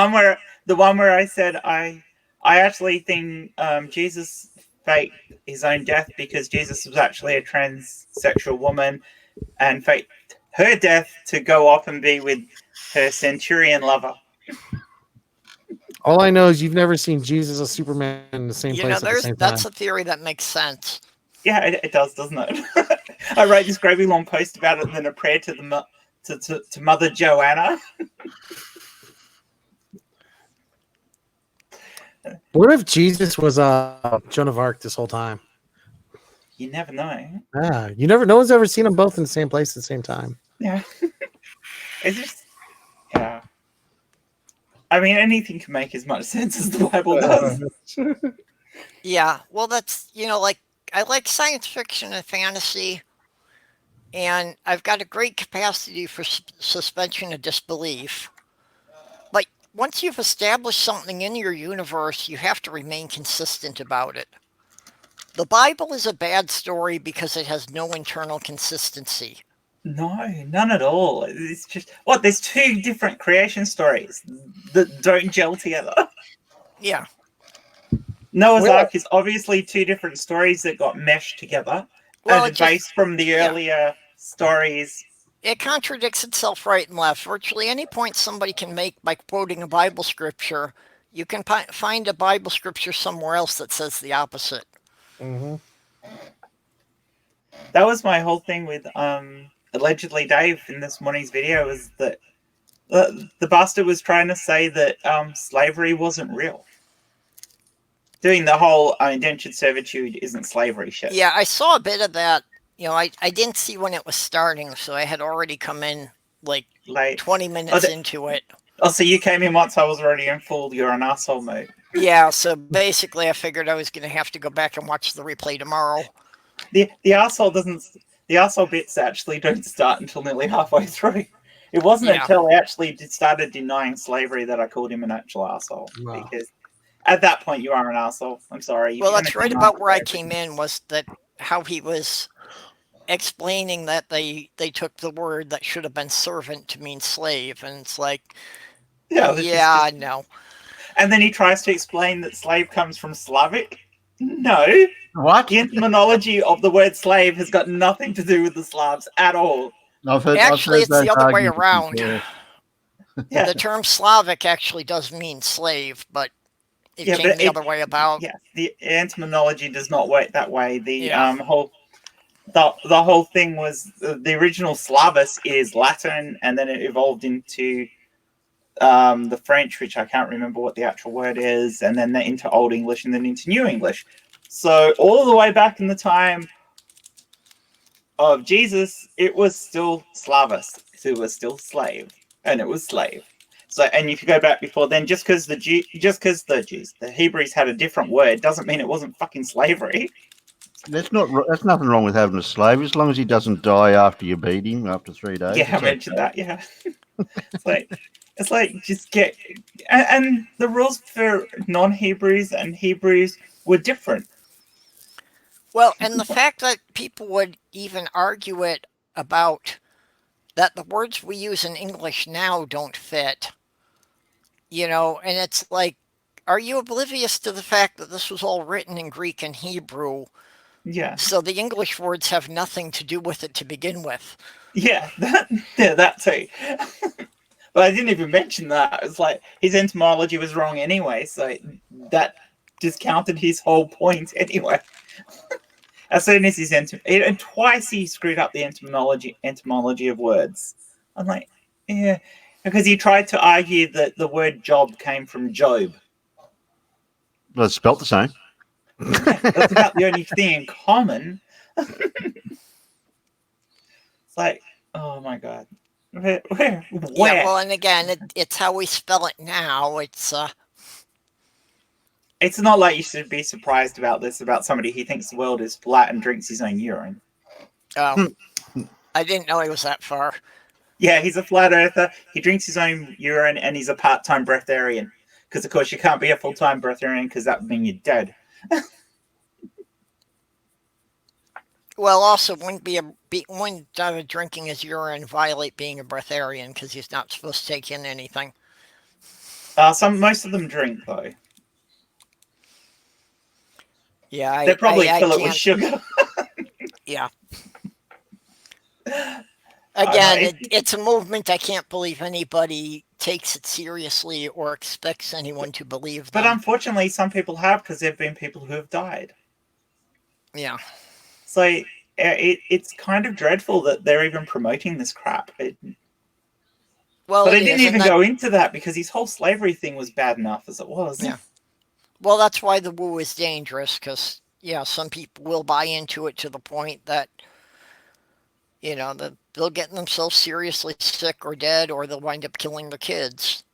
The one where I said I actually think Jesus faked his own death because Jesus was actually a transsexual woman and faked her death to go off and be with her centurion lover. All I know is you've never seen Jesus or Superman in the same place at the same time. That's a theory that makes sense. Yeah, it does, doesn't it? I wrote this gravy long post about it and then a prayer to to Mother Joanna. What if Jesus was Joan of Arc this whole time? You never know. Yeah, you never. No one's ever seen them both in the same place at the same time. Yeah. It's just, yeah. I mean, anything can make as much sense as the Bible does. Yeah, well, that's, like, I like science fiction and fantasy, and I've got a great capacity for suspension of disbelief. But once you've established something in your universe, you have to remain consistent about it. The Bible is a bad story because it has no internal consistency. No, none at all. It's just, what, there's two different creation stories that don't gel together. Yeah. Noah's Well- Ark is obviously two different stories that got meshed together. Well, and it just, based from the earlier stories. it contradicts itself right and left. Virtually any point somebody can make by quoting a Bible scripture, you can find a Bible scripture somewhere else that says the opposite. Mm-hmm. That was my whole thing with allegedly Dave in this morning's video, is that the bastard was trying to say that slavery wasn't real. Doing the whole indentured servitude isn't slavery shit. Yeah, I saw a bit of that. I didn't see when it was starting, so I had already come in like Like, 20 minutes into it. oh, so you came in once I was already in full "you're an asshole" mode. Yeah, so basically I figured I was going to have to go back and watch the replay tomorrow. The asshole doesn't. The asshole bits actually don't start until nearly halfway through. It wasn't Yeah. until I actually started denying slavery that I called him an actual asshole. Wow. Because at that point, you are an asshole. I'm sorry. Well, that's right about where I came. came in, was that how he was explaining that they took the word that should have been servant to mean slave, and it's like, Yeah. no. And then he tries to explain that slave comes from Slavic. No, What? the etymology of the word slave has got nothing to do with the Slavs at all. Actually, it's the other way around. Yeah. The term Slavic actually does mean slave, but it Yeah, came but the other way about. Yeah, the etymology does not work that way. The Yeah. the whole thing was the original Slavus is Latin, and then it evolved into the French, which I can't remember what the actual word is, and then into Old English, and then into New English. So all the way back in the time of Jesus, it was still Slavus. It was still slave, and it was slave. So, and if you go back before then, just because the Hebrews had a different word, doesn't mean it wasn't fucking slavery. There's nothing wrong with having a slave as long as he doesn't die after you beat him after 3 days. Yeah, I mentioned that. Yeah, it's like just get, and the rules for non-Hebrews and Hebrews were different. Well, and the fact that people would even argue it about that the words we use in English now don't fit, and it's like, are you oblivious to the fact that this was all written in Greek and Hebrew? Yeah, So the English words have nothing to do with it to begin with. yeah, that too. But I didn't even mention that. It's like his etymology was wrong anyway, so that discounted his whole point anyway. As soon as his and twice he screwed up the etymology of words. I'm like, yeah, because he tried to argue that the word job came from Job. Well, it's spelt the same. That's about the only thing in common. It's like, oh my god, where? Yeah, well, and again, it's how we spell it now. It's not like you should be surprised about this, about somebody who thinks the world is flat and drinks his own urine. Oh, I didn't know he was that far. Yeah, he's a flat earther. He drinks his own urine, and he's a part-time breatharian. Because, of course, you can't be a full-time breatharian because that would mean you're dead. Well, also, wouldn't drinking his urine violate being a breatharian, because he's not supposed to take in anything. Most of them drink, though. Yeah, They probably fill it with sugar. Yeah. Again, it's a movement I can't believe anybody takes it seriously or expects anyone to believe them. But unfortunately, some people have, because there have been people who have died. Yeah. So it's kind of dreadful that they're even promoting this crap. Well, But I it didn't is, even go into that because his whole slavery thing was bad enough as it was. Yeah. Well, that's why the woo is dangerous, because, yeah, some people will buy into it to the point that, that they'll get themselves seriously sick or dead, or they'll wind up killing their kids.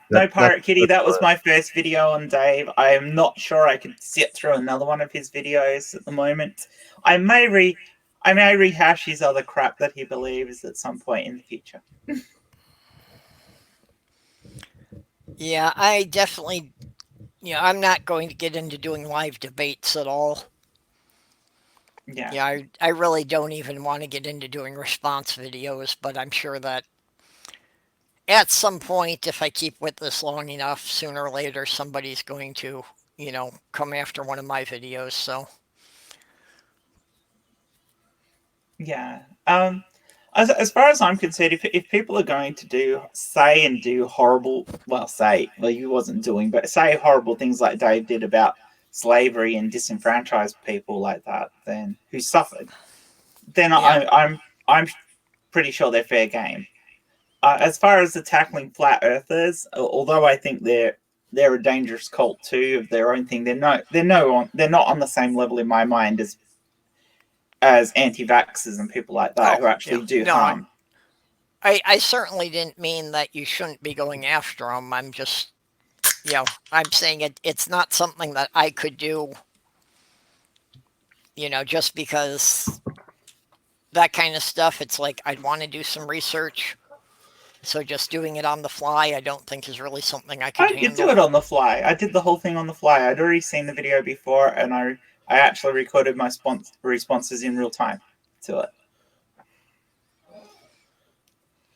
No, Pirate Kitty, that's that was right. my first video on Dave. I am not sure I could sit through another one of his videos at the moment. I may rehash his other crap that he believes at some point in the future. Yeah, I definitely, I'm not going to get into doing live debates at all. Yeah. Yeah, I really don't even want to get into doing response videos, but I'm sure that at some point, if I keep with this long enough, sooner or later, somebody's going to, come after one of my videos, so. Yeah. As far as I'm concerned, if people are going to do horrible, well, he wasn't doing, but say horrible things like Dave did about slavery and disenfranchise people like that, then who suffered, then Yeah. I'm pretty sure they're fair game. As far as the tackling flat earthers, although I think they're a dangerous cult too of their own thing, they're not on the same level in my mind as anti-vaxxers and people like that Oh, who actually yeah. do No, harm. I certainly didn't mean that you shouldn't be going after them. I'm just, I'm saying it's not something that I could do, just because that kind of stuff, it's like I'd want to do some research. So just doing it on the fly, I don't think is really something I could I could do handle. it on the fly. I did the whole thing on the fly. I'd already seen the video before, and I actually recorded my responses in real time to it.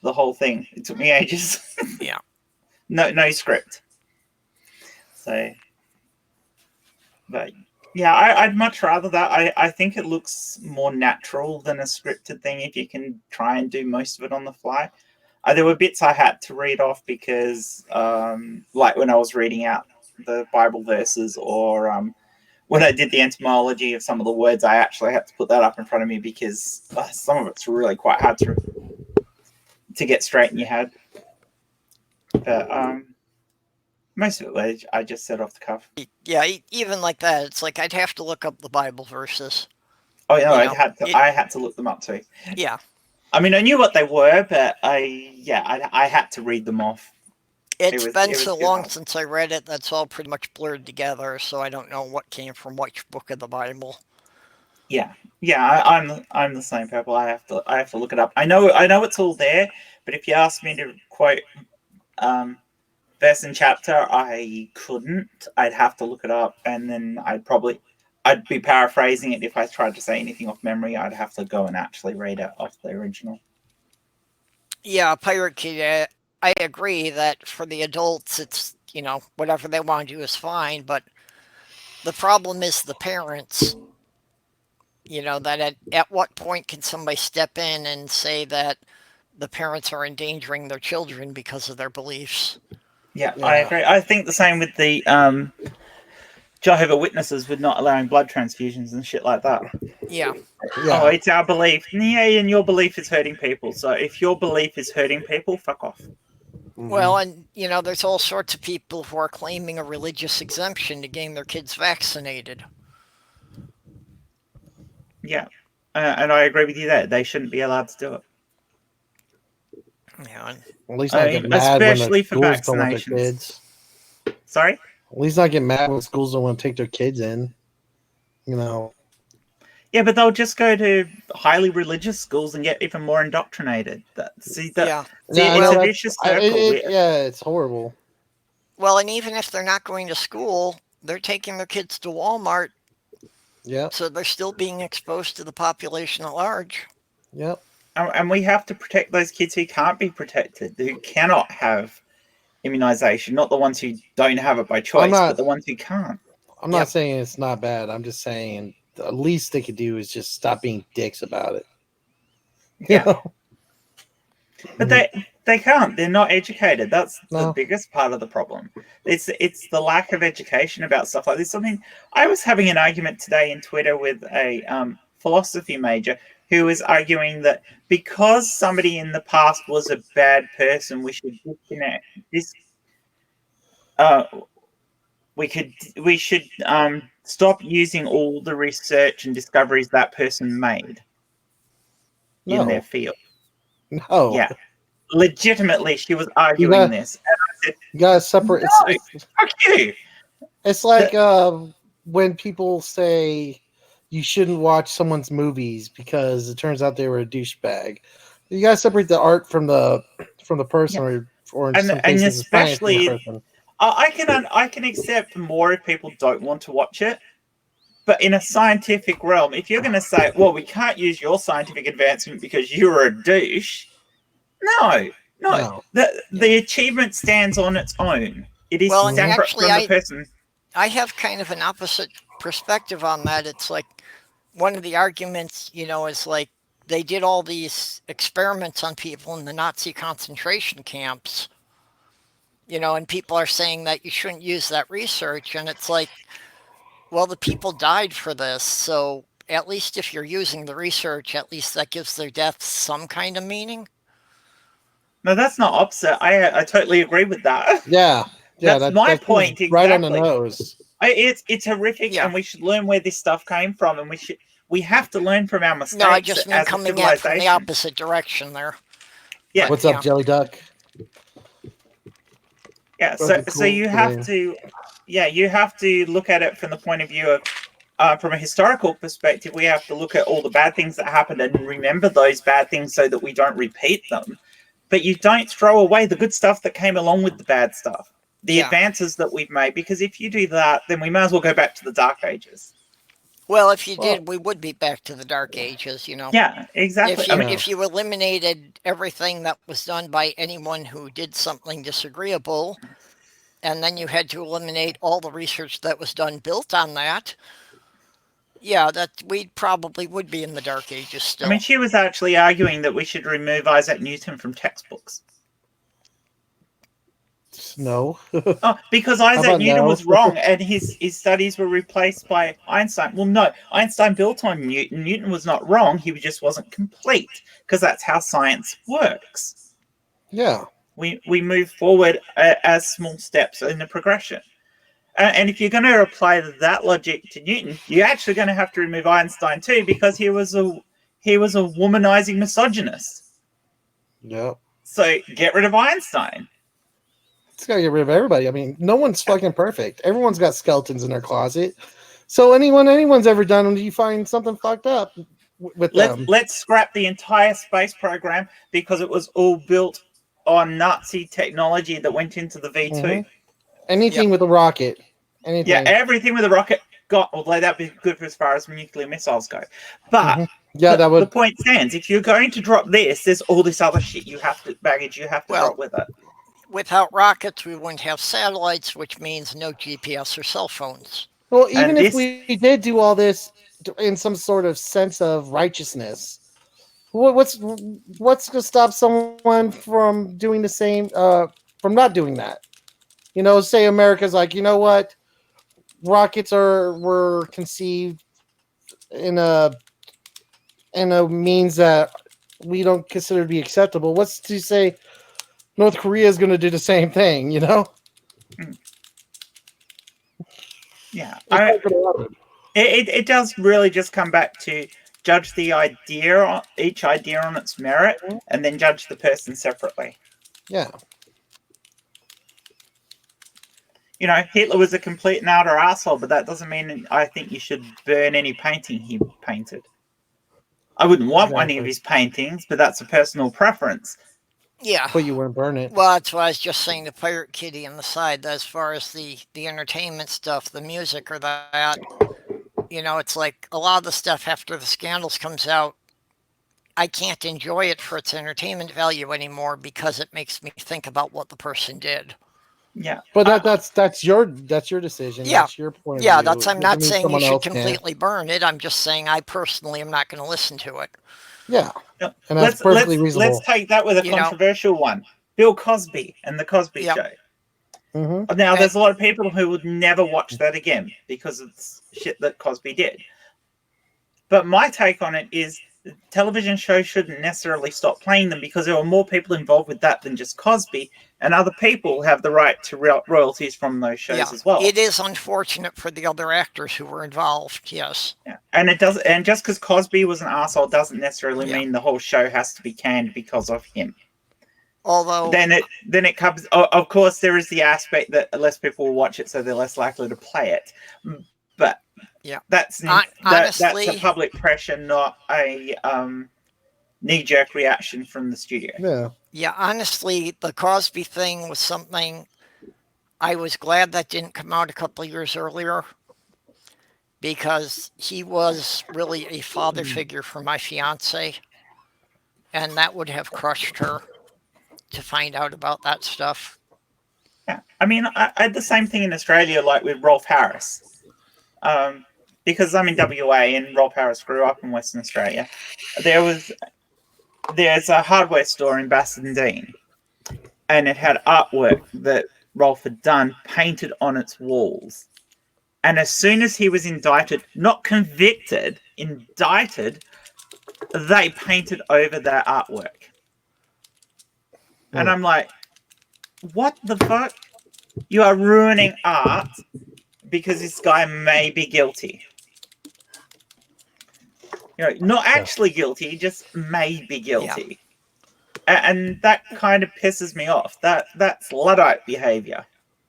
The whole thing. It took me ages. Yeah. No script. So, but yeah, I'd much rather that. I think it looks more natural than a scripted thing if you can try and do most of it on the fly. There were bits I had to read off because, like when I was reading out the Bible verses, or when I did the etymology of some of the words, I actually had to put that up in front of me because some of it's really quite hard to get straight in your head. But most of it I just said off the cuff. Yeah, even like that, it's like I'd have to look up the Bible verses. Oh yeah, You know, I had to look them up too. Yeah. I mean, I knew what they were, but I had to read them off. It's been It was so too long hard. since I read it, that's all pretty much blurred together, so I don't know what came from which book of the Bible. Yeah, I'm the same, Purple. I have to look it up. I know it's all there, but if you ask me to quote verse and chapter, I couldn't. I'd have to look it up, and then I'd be paraphrasing it if I tried to say anything off memory. I'd have to go and actually read it off the original. Yeah, Pirate Kid, I agree that for the adults, it's, whatever they want to do is fine, but the problem is the parents. That at what point can somebody step in and say that the parents are endangering their children because of their beliefs? Yeah, I agree. I think the same with the Jehovah's Witnesses with not allowing blood transfusions and shit like that. Yeah. Oh, it's our belief. Yeah, and your belief is hurting people. So if your belief is hurting people, fuck off. Well, and, there's all sorts of people who are claiming a religious exemption to getting their kids vaccinated. Yeah, and I agree with you there. They shouldn't be allowed to do it. Yeah. At least not get mad especially when the for schools don't want their vaccinations. kids. Sorry? At least not get mad when schools don't want to take their kids in. Yeah, but they'll just go to highly religious schools and get even more indoctrinated. It's a vicious circle. It's horrible. Well, and even if they're not going to school, they're taking their kids to Walmart. Yep. So they're still being exposed to the population at large. Yep. And we have to protect those kids who can't be protected, who cannot have immunization, not the ones who don't have it by choice, but the ones who can't. I'm not saying it's not bad. I'm just saying the least they could do is just stop being dicks about it. Yeah. But they can't. They're not educated. That's the biggest part of the problem. It's the lack of education about stuff like this. I mean, I was having an argument today in Twitter with a philosophy major who was arguing that because somebody in the past was a bad person, we should disconnect this. We should stop using all the research and discoveries that person made in their No, field. no. Yeah, legitimately, she was You arguing got this, and I said, you got to separate. "No, fuck you." It's like when people say you shouldn't watch someone's movies because it turns out they were a douchebag. You got to separate the art from the person, Yeah. or in And some cases, the science from the especially, person. I can accept more if people don't want to watch it. But in a scientific realm, if you're going to say, well, we can't use your scientific advancement because you're a douche, no. No. The achievement stands on its own. It is Well, and Mhm. separate actually, from the person. I have kind of an opposite perspective on that. It's like one of the arguments, is like they did all these experiments on people in the Nazi concentration camps, and people are saying that you shouldn't use that research. And it's like, well, the people died for this. So at least if you're using the research, at least that gives their deaths some kind of meaning. No, that's not opposite. I totally agree with that. Yeah, yeah. That's my That's point right on the exactly. nose. It's horrific, Yeah. and we should learn where this stuff came from, and we have to learn from our No, I mistakes just mean as a coming at from the civilization. opposite direction there. Yeah. What's up, Jelly Duck? Yeah, Fucking so cool you have name. to, you have to look at it from the point of view of, from a historical perspective, we have to look at all the bad things that happened and remember those bad things so that we don't repeat them. But you don't throw away the good stuff that came along with the bad stuff, the Yeah. advances that we've made, because if you do that, then we may as well go back to the Dark Ages. Well, if you Well- did, we would be back to the Dark Ages, Yeah, exactly. If I you, mean, if you eliminated everything that was done by anyone who did something disagreeable, and then you had to eliminate all the research that was done built on that, yeah, that we probably would be in the Dark Ages still. I mean, she was actually arguing that we should remove Isaac Newton from textbooks. No. Oh, because How Isaac about Newton no? was wrong and his studies were replaced by Einstein. Well, no, Einstein built on Newton. Newton was not wrong. He just wasn't complete, because that's how science works. Yeah. We move forward as small steps in the progression. And if you're going to apply that logic to Newton, you're actually going to have to remove Einstein too, because he was a womanizing misogynist. Yep. So get rid of Einstein. It's got to get rid of everybody. I mean, no one's fucking perfect. Everyone's got skeletons in their closet. So anyone's ever done, you find something fucked up with them. Let's scrap the entire space program because it was all built on Nazi technology that went into the V2. Mhm. Anything with a rocket. Anything. Yeah, everything with a rocket got, although that'd be good for as far as nuclear missiles go. But Yeah, that the would. point stands. If you're going to drop this, there's all this other shit baggage you have to Well, drop with it. Without rockets, we wouldn't have satellites, which means no GPS or cell phones. Well, even And if this- we did do all this in some sort of sense of righteousness, what's to stop someone from doing the same? From not doing that? Say America's like, you know what? Rockets were conceived in a means that we don't consider to be acceptable. What's to say North Korea is going to do the same thing? Yeah, it does really just come back to judge each idea on its merit, and then judge the person separately. Yeah. Hitler was a complete and utter asshole, but that doesn't mean I think you should burn any painting he painted. I wouldn't want one of his paintings, but that's a personal preference. Yeah. But you wouldn't burn it. Well, that's what I was just saying to Pirate Kitty on the side. As far as the entertainment stuff, the music or that, it's like a lot of the stuff after the scandals comes out, I can't enjoy it for its entertainment value anymore because it makes me think about what the person did. Yeah, but that's your decision. Yeah, that's your point of yeah. view. I'm not saying you should can. completely burn it. I'm just saying I personally am not going to listen to it. Yeah, and that's perfectly reasonable. Let's take that with a controversial one: Bill Cosby and the Cosby Show. Mm-hmm. Now, there's a lot of people who would never watch that again because it's shit that Cosby did. But my take on it is television shows shouldn't necessarily stop playing them because there are more people involved with that than just Cosby, and other people have the right to royalties from those shows Yeah, as well. it is unfortunate for the other actors who were involved. Yes. Yeah. And it does, and just because Cosby was an asshole doesn't necessarily Yeah. mean the whole show has to be canned because of him. Although, Then it comes. Of course, there is the aspect that less people will watch it, so they're less likely to play it. But yeah, that's that's honestly, a public pressure, not a knee-jerk reaction from the studio. Yeah. yeah, honestly, the Cosby thing was something I was glad that didn't come out a couple of years earlier, because he was really a father figure for my fiance, and that would have crushed her to find out about that stuff. Yeah, I mean, I had the same thing in Australia, like with Rolf Harris, because I'm in WA and Rolf Harris grew up in Western Australia. There's a hardware store in Bassendean, and it had artwork that Rolf had done painted on its walls. And as soon as he was indicted, not convicted, indicted, they painted over that artwork. And I'm like, what the fuck? You are ruining art because this guy may be guilty. You know, not actually guilty, just may be guilty. Yeah. And that kind of pisses me off. That's Luddite behavior.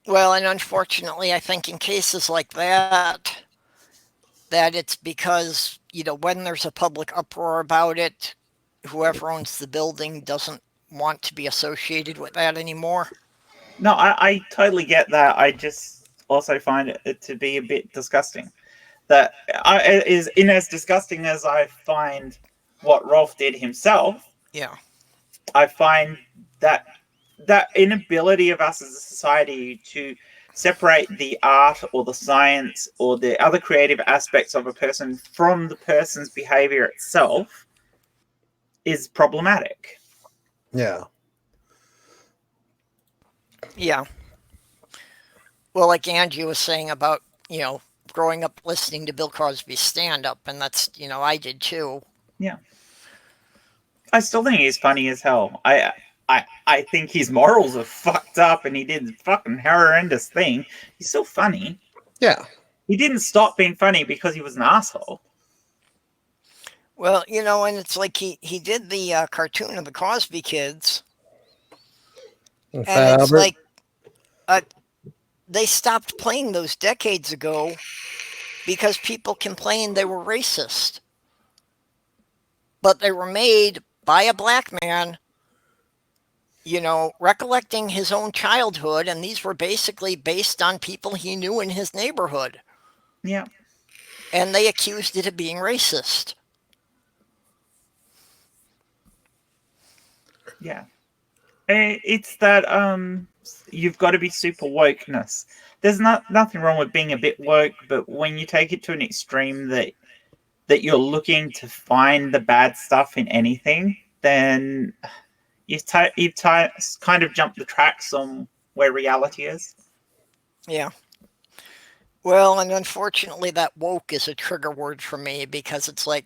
Well, and unfortunately, I think in cases like that it's because, when there's a public uproar about it, whoever owns the building doesn't want to be associated with that anymore. No, I totally get that. I just also find it to be a bit disgusting. That is in as disgusting as I find what Rolf did himself. Yeah. I find that inability of us as a society to separate the art or the science or the other creative aspects of a person from the person's behavior itself is problematic. Yeah. Yeah. Well, like Angie was saying about, growing up listening to Bill Cosby's stand-up, and that's, I did too. Yeah. I still think he's funny as hell. I think his morals are fucked up and he did a fucking horrendous thing. He's still funny. Yeah. He didn't stop being funny because he was an asshole. Well, and it's like he did the cartoon of the Cosby Kids. And it's like they stopped playing those decades ago because people complained they were racist. But they were made by a black man, recollecting his own childhood, and these were basically based on people he knew in his neighborhood. Yeah. And they accused it of being racist. Yeah. It's that you've got to be super wokeness. There's nothing wrong with being a bit woke, but when you take it to an extreme that you're looking to find the bad stuff in anything, then you've kind of jumped the tracks on where reality is. Yeah. Well, and unfortunately that woke is a trigger word for me, because it's like,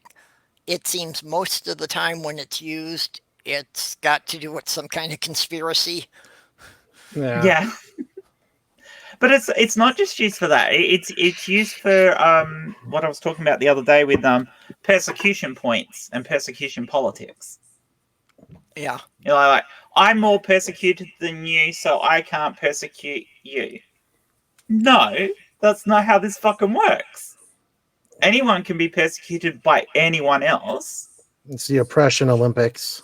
it seems most of the time when it's used, it's got to do with some kind of conspiracy. Yeah. But it's not just used for that. It's used for what I was talking about the other day with persecution points and persecution politics. Yeah. Like, I'm more persecuted than you, so I can't persecute you. No, that's not how this fucking works. Anyone can be persecuted by anyone else. It's the oppression Olympics.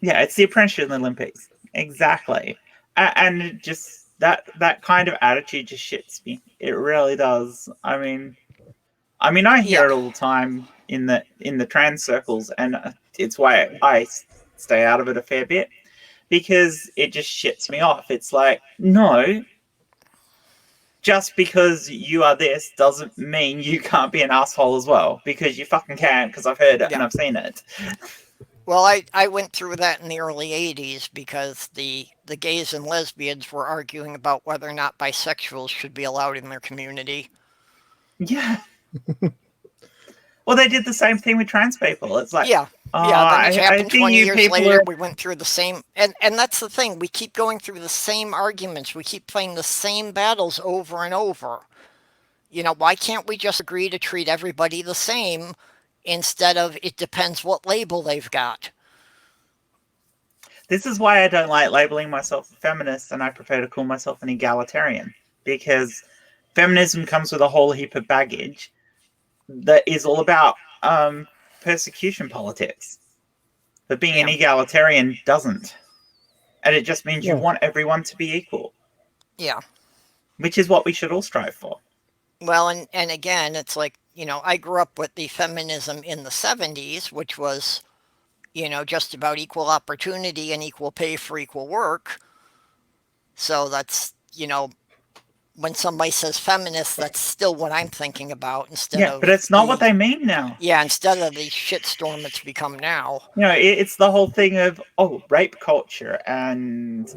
Yeah, it's the oppression Olympics. Exactly. And it just that kind of attitude just shits me. It really does. I mean, I hear it all the time in the trans circles, and it's why I stay out of it a fair bit, because it just shits me off. It's like, no, just because you are this doesn't mean you can't be an asshole as well, because you fucking can, because I've heard it and I've seen it. Well, I went through that in the early 80s because the gays and lesbians were arguing about whether or not bisexuals should be allowed in their community. Yeah. Well, they did the same thing with trans people. It's like, Yeah, then it I happened think 20 you years people later. are. We went through the same, and that's the thing. We keep going through the same arguments. We keep playing the same battles over and over. Why can't we just agree to treat everybody the same instead of it depends what label they've got? This is why I don't like labeling myself a feminist, and I prefer to call myself an egalitarian, because feminism comes with a whole heap of baggage that is all about persecution politics. But being an Yeah. egalitarian doesn't. And it just means you Yeah. want everyone to be equal, Yeah. which is what we should all strive for. Well, and again, it's like, I grew up with the feminism in the 70s, which was, just about equal opportunity and equal pay for equal work. So that's, when somebody says feminist, that's still what I'm thinking about instead Yeah, but of it's not what they mean now. instead of the shitstorm it's become now. It's the whole thing of rape culture, and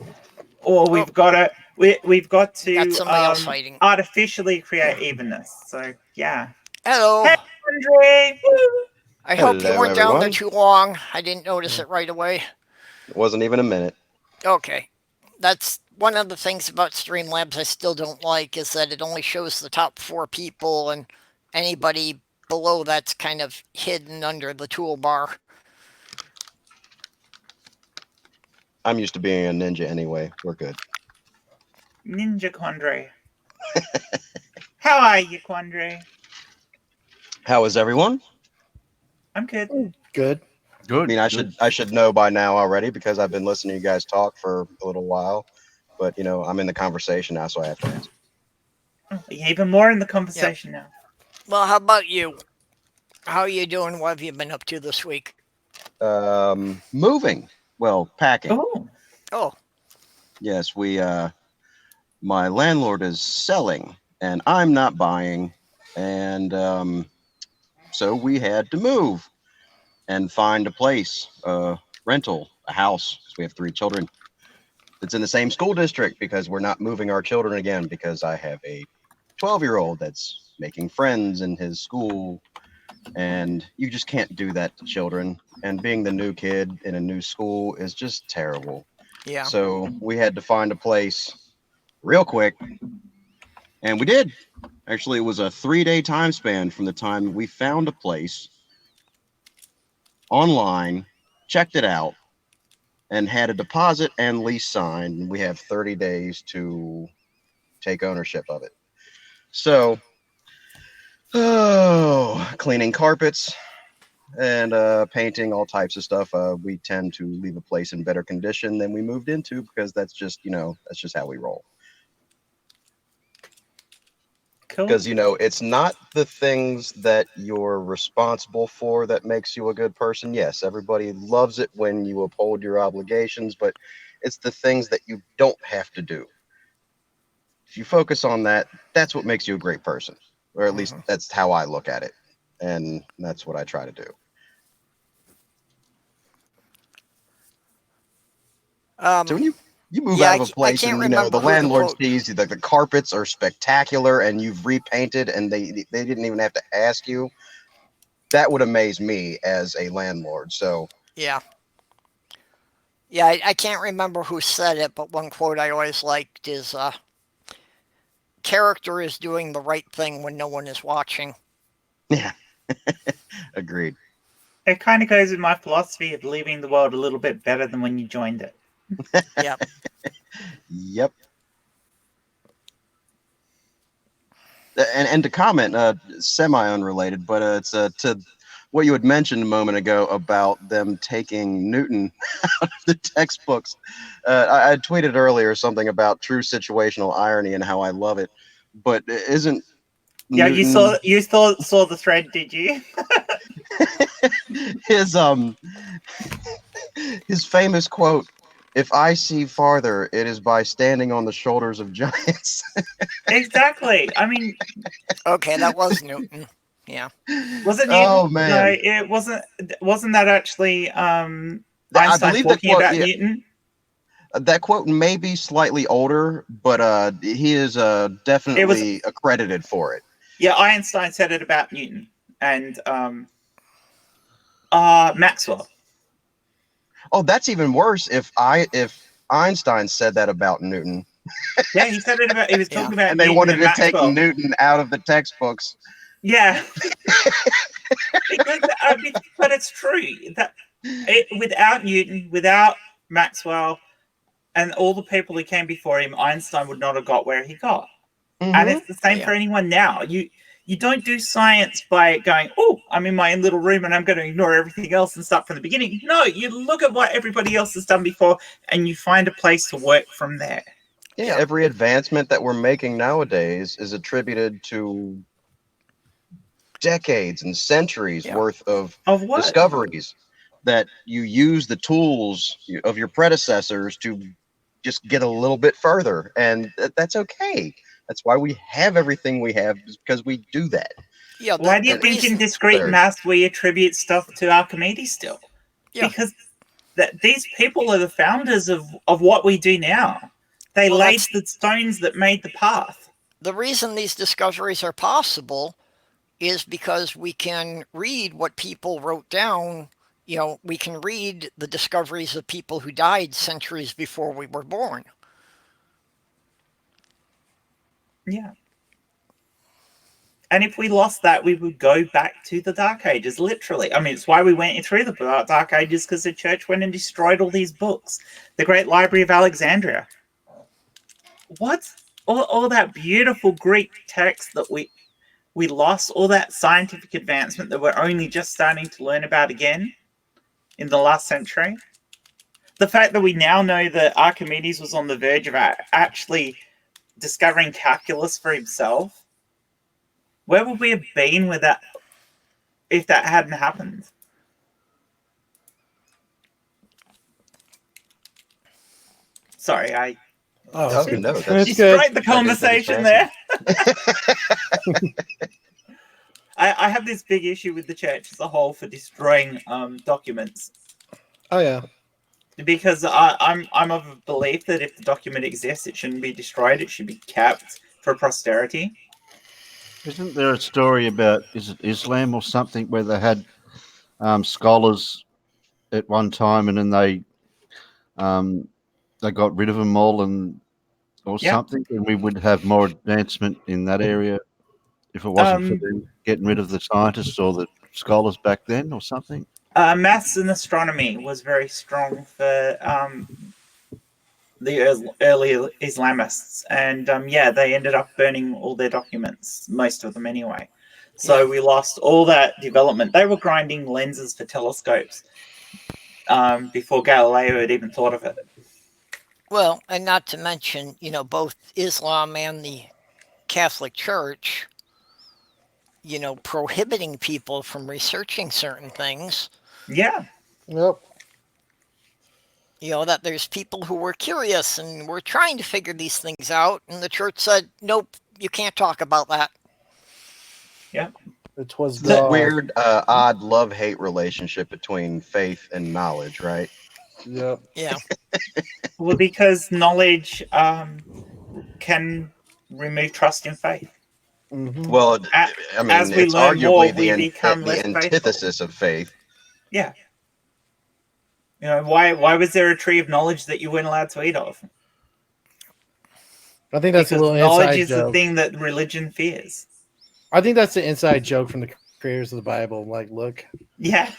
Oh, we've got got to somebody else hiding. artificially create evenness. So yeah. Hello. Hey, Andre. Woo! I hope you Hello, weren't down there everyone. too long. I didn't notice it right away. It wasn't even a minute. Okay. That's one of the things about Streamlabs I still don't like is that it only shows the top 4 people and anybody below that's kind of hidden under the toolbar. I'm used to being a ninja anyway. We're good. Ninja Quandre. How are you, Quandre? How is everyone? I'm good. Good. Good. I mean, I should know by now already because I've been listening to you guys talk for a little while. But I'm in the conversation now, so I have to ask. Oh, even more in the conversation now. Well, how about you? How are you doing? What have you been up to this week? Moving. Well, packing. Oh, Oh, Yes, my landlord is selling, and I'm not buying, and so we had to move and find a place, rental, a house, because we have 3 children. That's in the same school district because we're not moving our children again because I have a 12-year-old that's making friends in his school, and you just can't do that to children. And being the new kid in a new school is just terrible. yeah. So we had to find a place real quick, and we did. Actually, it was a 3-day time span from the time we found a place online, checked it out, and had a deposit and lease signed. We have 30 days to take ownership of it. So, cleaning carpets and painting, all types of stuff. We tend to leave a place in better condition than we moved into because that's just how we roll. cool. Because it's not the things that you're responsible for that makes you a good person. Yes, everybody loves it when you uphold your obligations, but it's the things that you don't have to do. If you focus on that, that's what makes you a great person, or at least that's how I look at it, and that's what I try to do. So when you move Yeah, out of a I place can't and remember the who the landlord quote. sees the carpets are spectacular and you've repainted and they didn't even have to ask you, that would amaze me as a landlord. So Yeah. Yeah, I can't remember who said it, but one quote I always liked is character is doing the right thing when no one is watching. yeah, agreed. It kind of goes with my philosophy of leaving the world a little bit better than when you joined it. Yeah. Yep. And to comment, semi unrelated, but it's to what you had mentioned a moment ago about them taking Newton out of the textbooks. I tweeted earlier something about true situational irony and how I love it, but isn't Yeah, Newton you saw the thread, did you? his famous quote, "If I see farther, it is by standing on the shoulders of giants." Exactly. I mean, Okay, that was Newton. Yeah. was it Newton? Oh No, man, it wasn't. Wasn't that actually I Einstein believe that talking quote. about Yeah, Newton? that quote may be slightly older, but he is It was. definitely accredited for it. Yeah, Einstein said it about Newton, and Maxwell. Oh, that's even worse. If Einstein said that about Newton, Yeah, he said it about. He was talking about and they Newton wanted and to take Maxwell. Newton out of the textbooks. Yeah, because but it's true that without Newton, without Maxwell, and all the people who came before him, Einstein would not have got where he got. And it's the same for anyone now. You don't do science by going, oh, I'm in my own little room and I'm going to ignore everything else and start from the beginning. No, you look at what everybody else has done before and you find a place to work from there. Yeah, every advancement that we're making nowadays is attributed to decades and centuries worth of what? discoveries that you use the tools of your predecessors to just get a little bit further, and that's okay. That's why we have everything we have, is because we do that. Yeah. Why do you think in discrete math we attribute stuff to Archimedes still? Yeah. Because these people are the founders of what we do now. They laid the stones that made the path. The reason these discoveries are possible is because we can read what people wrote down. You know, we can read the discoveries of people who died centuries before we were born. Yeah. And if we lost that, we would go back to the Dark Ages, literally. I mean, it's why we went through the Dark Ages, because the church went and destroyed all these books. The Great Library of Alexandria. What? All that beautiful Greek text that we lost, all that scientific advancement that we're only just starting to learn about again in the last century. The fact that we now know that Archimedes was on the verge of actually discovering calculus for himself. Where would we have been with that if that hadn't happened? Sorry, I destroyed the conversation there. I have this big issue with the church as a whole for destroying documents. Oh yeah. Because I'm of a belief that if the document exists, it shouldn't be destroyed. It should be kept for posterity. Isn't there a story about, is it Islam or something, where they had scholars at one time and then they got rid of them all or something, and we would have more advancement in that area if it wasn't for them getting rid of the scientists or the scholars back then or something? Maths and astronomy was very strong for the early Islamists, and they ended up burning all their documents, most of them anyway. So we lost all that development. They were grinding lenses for telescopes before Galileo had even thought of it. Well, and not to mention, you know, both Islam and the Catholic Church, you know, prohibiting people from researching certain things. Yeah. Yep. You know, that there's people who were curious and were trying to figure these things out, and the church said, nope, you can't talk about that. Yeah. It was that weird, odd love-hate relationship between faith and knowledge, right? Yep. Yeah. Well, because knowledge can remove trust in faith. Mm-hmm. Well, I mean, as we it's learn arguably more, the we become less antithesis of faith. Yeah. You know, why was there a tree of knowledge that you weren't allowed to eat of? I think that's because a little knowledge inside is joke. the thing that religion fears. I think that's the inside joke from the creators of the Bible. Like, look. Yeah.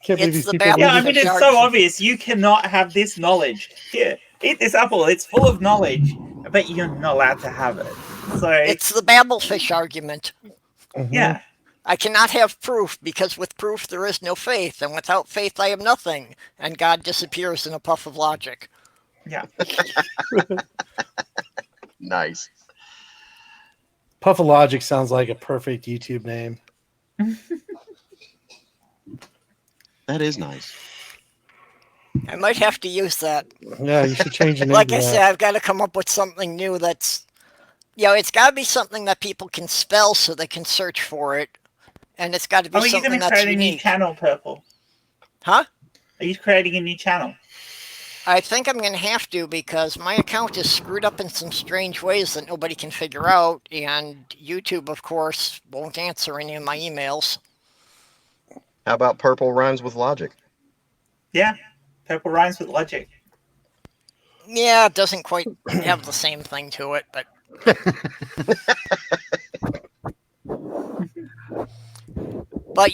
Can't believe these people. Yeah, I mean, it's so obvious. You cannot have this knowledge. Here, eat this apple. It's full of knowledge, but you're not allowed to have it. So it's the Babelfish argument. Mm-hmm. Yeah. I cannot have proof, because with proof there is no faith, and without faith I am nothing, and God disappears in a puff of logic. Yeah. Nice. Puff of Logic sounds like a perfect YouTube name. That is nice. I might have to use that. Yeah, you should change your name. Like I said, I've got to come up with something new that's, you know, it's got to be something that people can spell so they can search for it. And it's got to be something that's unique. Are you going to create a new channel, Purple? Huh? Are you creating a new channel? I think I'm going to have to, because my account is screwed up in some strange ways that nobody can figure out. And YouTube, of course, won't answer any of my emails. How about purple rhymes with logic? Yeah, purple rhymes with logic. Yeah, it doesn't quite have the same thing to it, but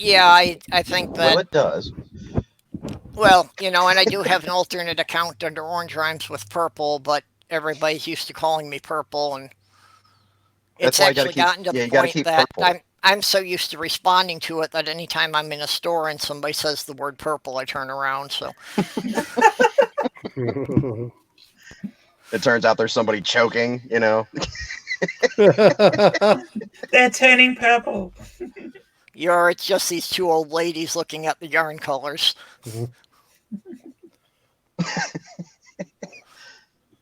yeah, I think Well, that, it does. well, and I do have an alternate account under Orange Rhymes with Purple, but everybody's used to calling me Purple, and That's it's why you got to actually keep. gotten to the Yeah, you got to point keep that purple. I'm so used to responding to it that anytime I'm in a store and somebody says the word purple, I turn around. So It turns out there's somebody choking. They're turning purple. it's just these two old ladies looking at the yarn colors.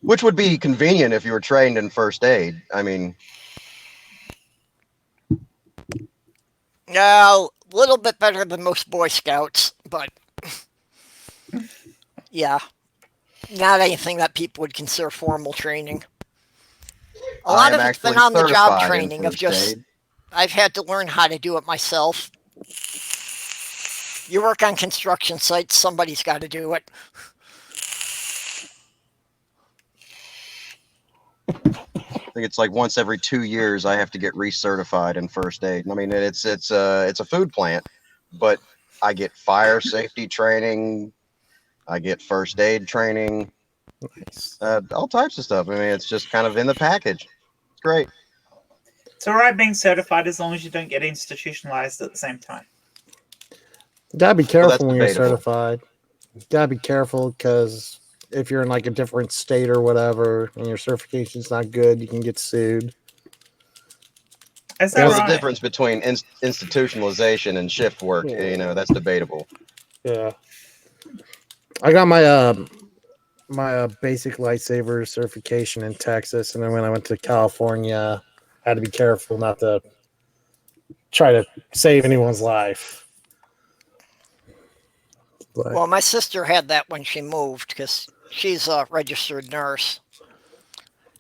Which would be convenient if you were trained in first aid. I mean, A little bit better than most Boy Scouts, but yeah, not anything that people would consider formal training. A I lot am of it's been actually on the job certified in training of first just, aid. I've had to learn how to do it myself. You work on construction sites, somebody's got to do it. I think it's like once every 2 years I have to get recertified in first aid. I mean, it's a food plant, but I get fire safety training, I get first aid training, Nice. all types of stuff. I mean, it's just kind of in the package. It's great. It's all right being certified as long as you don't get institutionalized at the same time. Gotta be Well, careful that's when you're debatable. certified. Gotta be careful because if you're in like a different state or whatever and your certification's not good, you can get sued. Is that Well, the right? difference between institutionalization and shift work, that's debatable. Yeah. I got my basic lightsaber certification in Texas, and then when I went to California, I had to be careful not to try to save anyone's life. But Well, my sister had that when she moved because she's a registered nurse.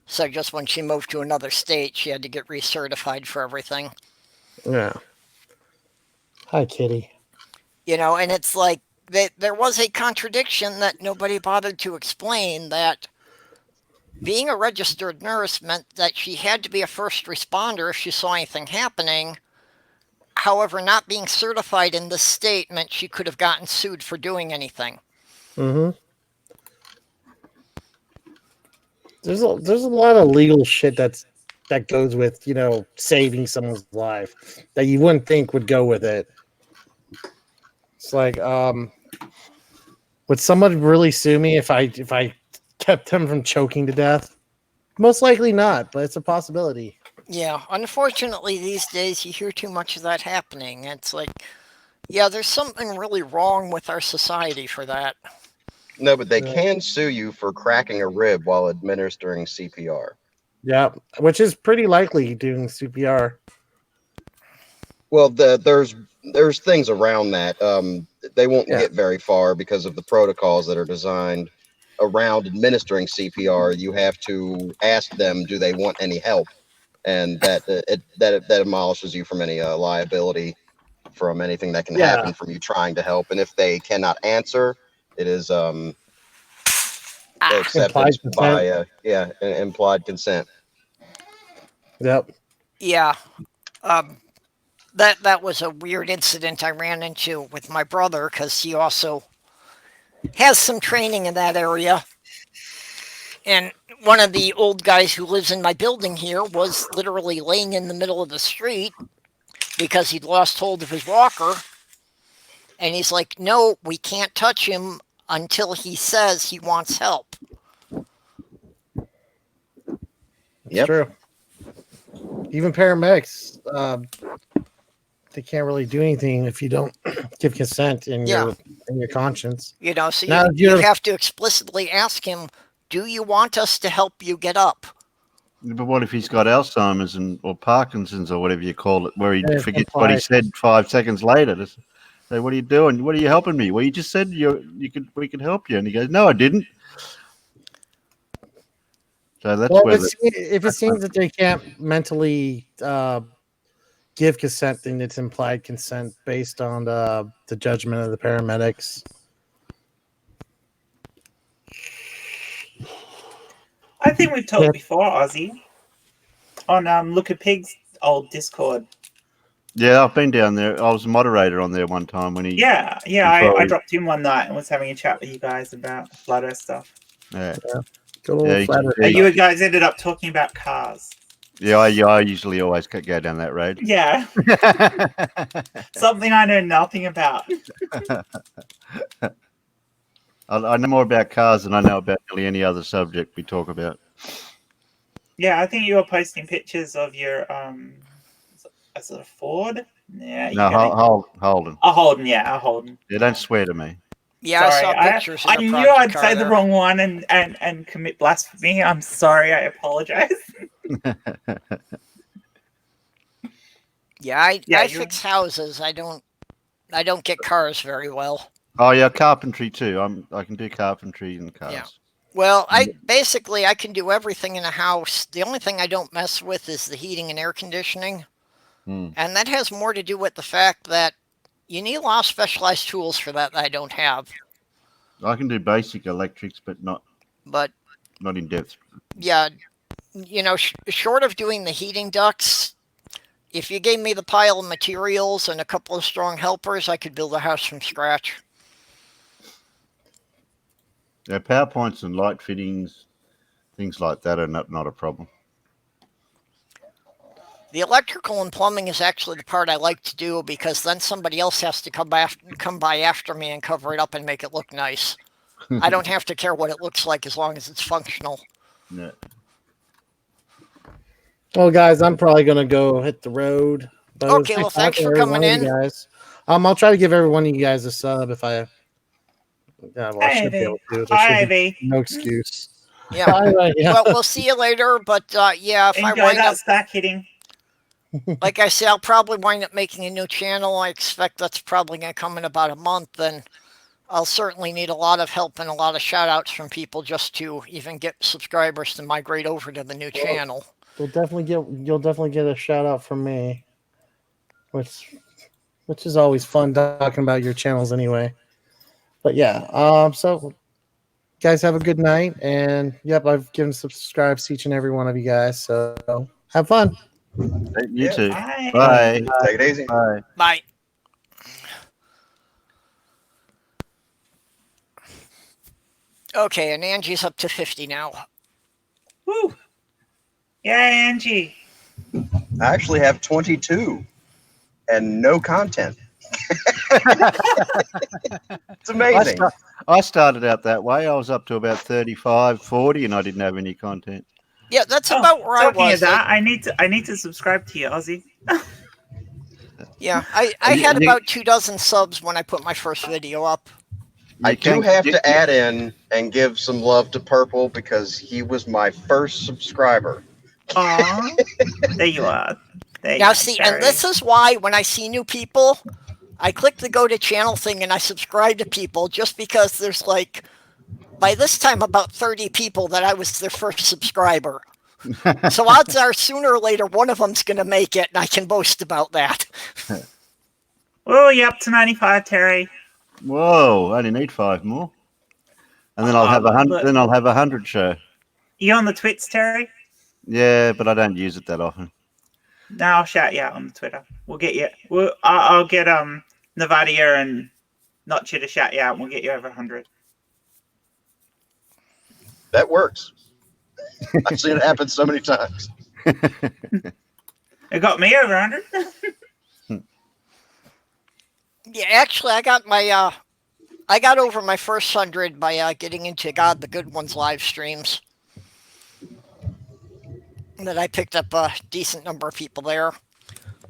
So just when she moved to another state, she had to get recertified for everything. yeah. Hi, Kitty. And it's like there was a contradiction that nobody bothered to explain, that being a registered nurse meant that she had to be a first responder if she saw anything happening. However, not being certified in this state meant she could have gotten sued for doing anything. Mm-hmm. There's a lot of legal shit that goes with saving someone's life that you wouldn't think would go with it. It's like would someone really sue me if I kept them from choking to death? Most likely not, but it's a possibility. Yeah, unfortunately, these days you hear too much of that happening. It's like, yeah, there's something really wrong with our society for that. No, but they Yeah. can sue you for cracking a rib while administering CPR. Yeah, which is pretty likely doing CPR. Well, there's things around that. They won't Yeah. get very far because of the protocols that are designed around administering CPR. You have to ask them, do they want any help, and that demolishes you from any liability from anything that can Yeah. happen from you trying to help. And if they cannot answer, it is Ah, acceptance Implied consent. by implied consent. Yep. yeah. Um, that was a weird incident I ran into with my brother because he also has some training in that area. And one of the old guys who lives in my building here was literally laying in the middle of the street because he'd lost hold of his walker. And he's like, no, we can't touch him until he says he wants help. It's Yep. true. Even paramedics, they can't really do anything if you don't give consent in Yeah. your conscience. So Now, you have to explicitly ask him, do you want us to help you get up? But what if he's got Alzheimer's or Parkinson's or whatever you call it, where he Yeah, it's forgets what he implied. said 5 seconds later? To say, what are you doing? What are you helping me? Well, you just said we could help you, and he goes, no, I didn't. So that's Well, where if it seems that they can't mentally give consent, then it's implied consent based on the judgment of the paramedics. I think we've talked Yeah. before, Ozzy, on Look at Pig's old Discord. Yeah, I've been down there. I was a moderator on there one time when he. Yeah, Before I we- dropped in one night and was having a chat with you guys about flat Earth stuff. Yeah, Good old Yeah, flat Earth. yeah, You guys ended up talking about cars. yeah. I usually always go down that road. Yeah, something I know nothing about. I know more about cars than I know about nearly any other subject we talk about. Yeah, I think you were posting pictures of your is it a Ford? Yeah, No, Holden. a Holden. Yeah, a Holden. Yeah, don't swear to me. Yeah, I Sorry, saw pictures of I the knew project I'd car say the there. wrong one and commit blasphemy. I'm sorry. I apologize. Yeah, I Yeah, fix houses. I don't get cars very well. Oh yeah, carpentry too. I can do carpentry in cars. Yeah. Well, I can do everything in a house. The only thing I don't mess with is the heating and air conditioning. Hmm. And that has more to do with the fact that you need a lot of specialized tools for that I don't have. I can do basic electrics, but not But in depth. yeah, short of doing the heating ducts, if you gave me the pile of materials and a couple of strong helpers, I could build a house from scratch. Yeah, PowerPoints and light fittings, things like that are not a problem. The electrical and plumbing is actually the part I like to do because then somebody else has to come by after me and cover it up and make it look nice. I don't have to care what it looks like as long as it's functional. Yeah. Well, guys, I'm probably gonna go hit the road. But it was Okay, nice well, thanks talking for to every coming one of in. you guys. I'll try to give every one of you guys a sub if I. Yeah, well, I should be able to. There Hi, should be Ivy. no excuse. Yeah. All right, yeah. Well, we'll see you later. But yeah, if I Enjoy wind that up, stack hitting. like I said, I'll probably wind up making a new channel. I expect that's probably going to come in about a month. And I'll certainly need a lot of help and a lot of shout outs from people just to even get subscribers to migrate over to the new channel. You'll definitely get a shout out from me, which is always fun talking about your channels anyway. But yeah, so guys have a good night, and yep, I've given subscribes to each and every one of you guys. So have fun. You too. Bye. Bye. Take it easy. Bye. Bye. Okay, and Angie's up to 50 now. Woo. Yeah, Angie. I actually have 22 and no content. It's amazing. I started out that way. I was up to about 35, 40, and I didn't have any content. Yeah, that's about where I Talking was. of that, I need to subscribe to you, Ozzy. Yeah, I had about 24 subs when I put my first video up. I do have to add in and give some love to Purple because he was my first subscriber. Aw. There you are. There you Now are, see, Terry. and this is why when I see new people, I click the go to channel thing and I subscribe to people just because there's like, by this time, about 30 people that I was their first subscriber. So odds are sooner or later one of them's going to make it and I can boast about that. Oh, you're up to 95, Terry. Whoa! I only need 5 more, and then I'll have 100. look. Then I'll have 100 show. You on the twits, Terry? Yeah, but I don't use it that often. No, I'll shout you out on the Twitter. We'll get you. I'll get Navadia and Notcha to shout you out. And we'll get you over 100. That works. I've seen it happen so many times. It got me over 100. Yeah, actually, I got over my first 100 by getting into God the Good Ones live streams. That I picked up a decent number of people there.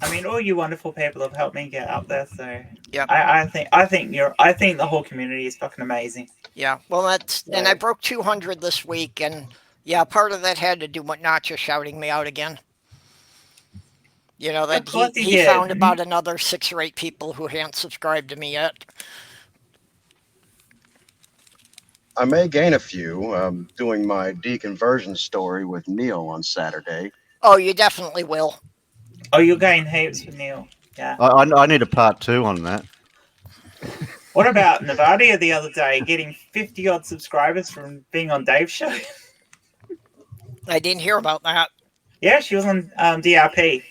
I mean, all you wonderful people have helped me get up there. So yeah, I think the whole community is fucking amazing. Yeah, well, and I broke 200 this week, and yeah, part of that had to do with not just shouting me out again. You know, that he found about another 6 or 8 people who hadn't subscribed to me yet. I may gain a few. Doing my deconversion story with Neil on Saturday. Oh, you definitely will. Oh, you're getting heaps with Neil. Yeah. I need a part 2 on that. What about Navadia the other day getting 50 odd subscribers from being on Dave's show? I didn't hear about that. Yeah, she was on DRP.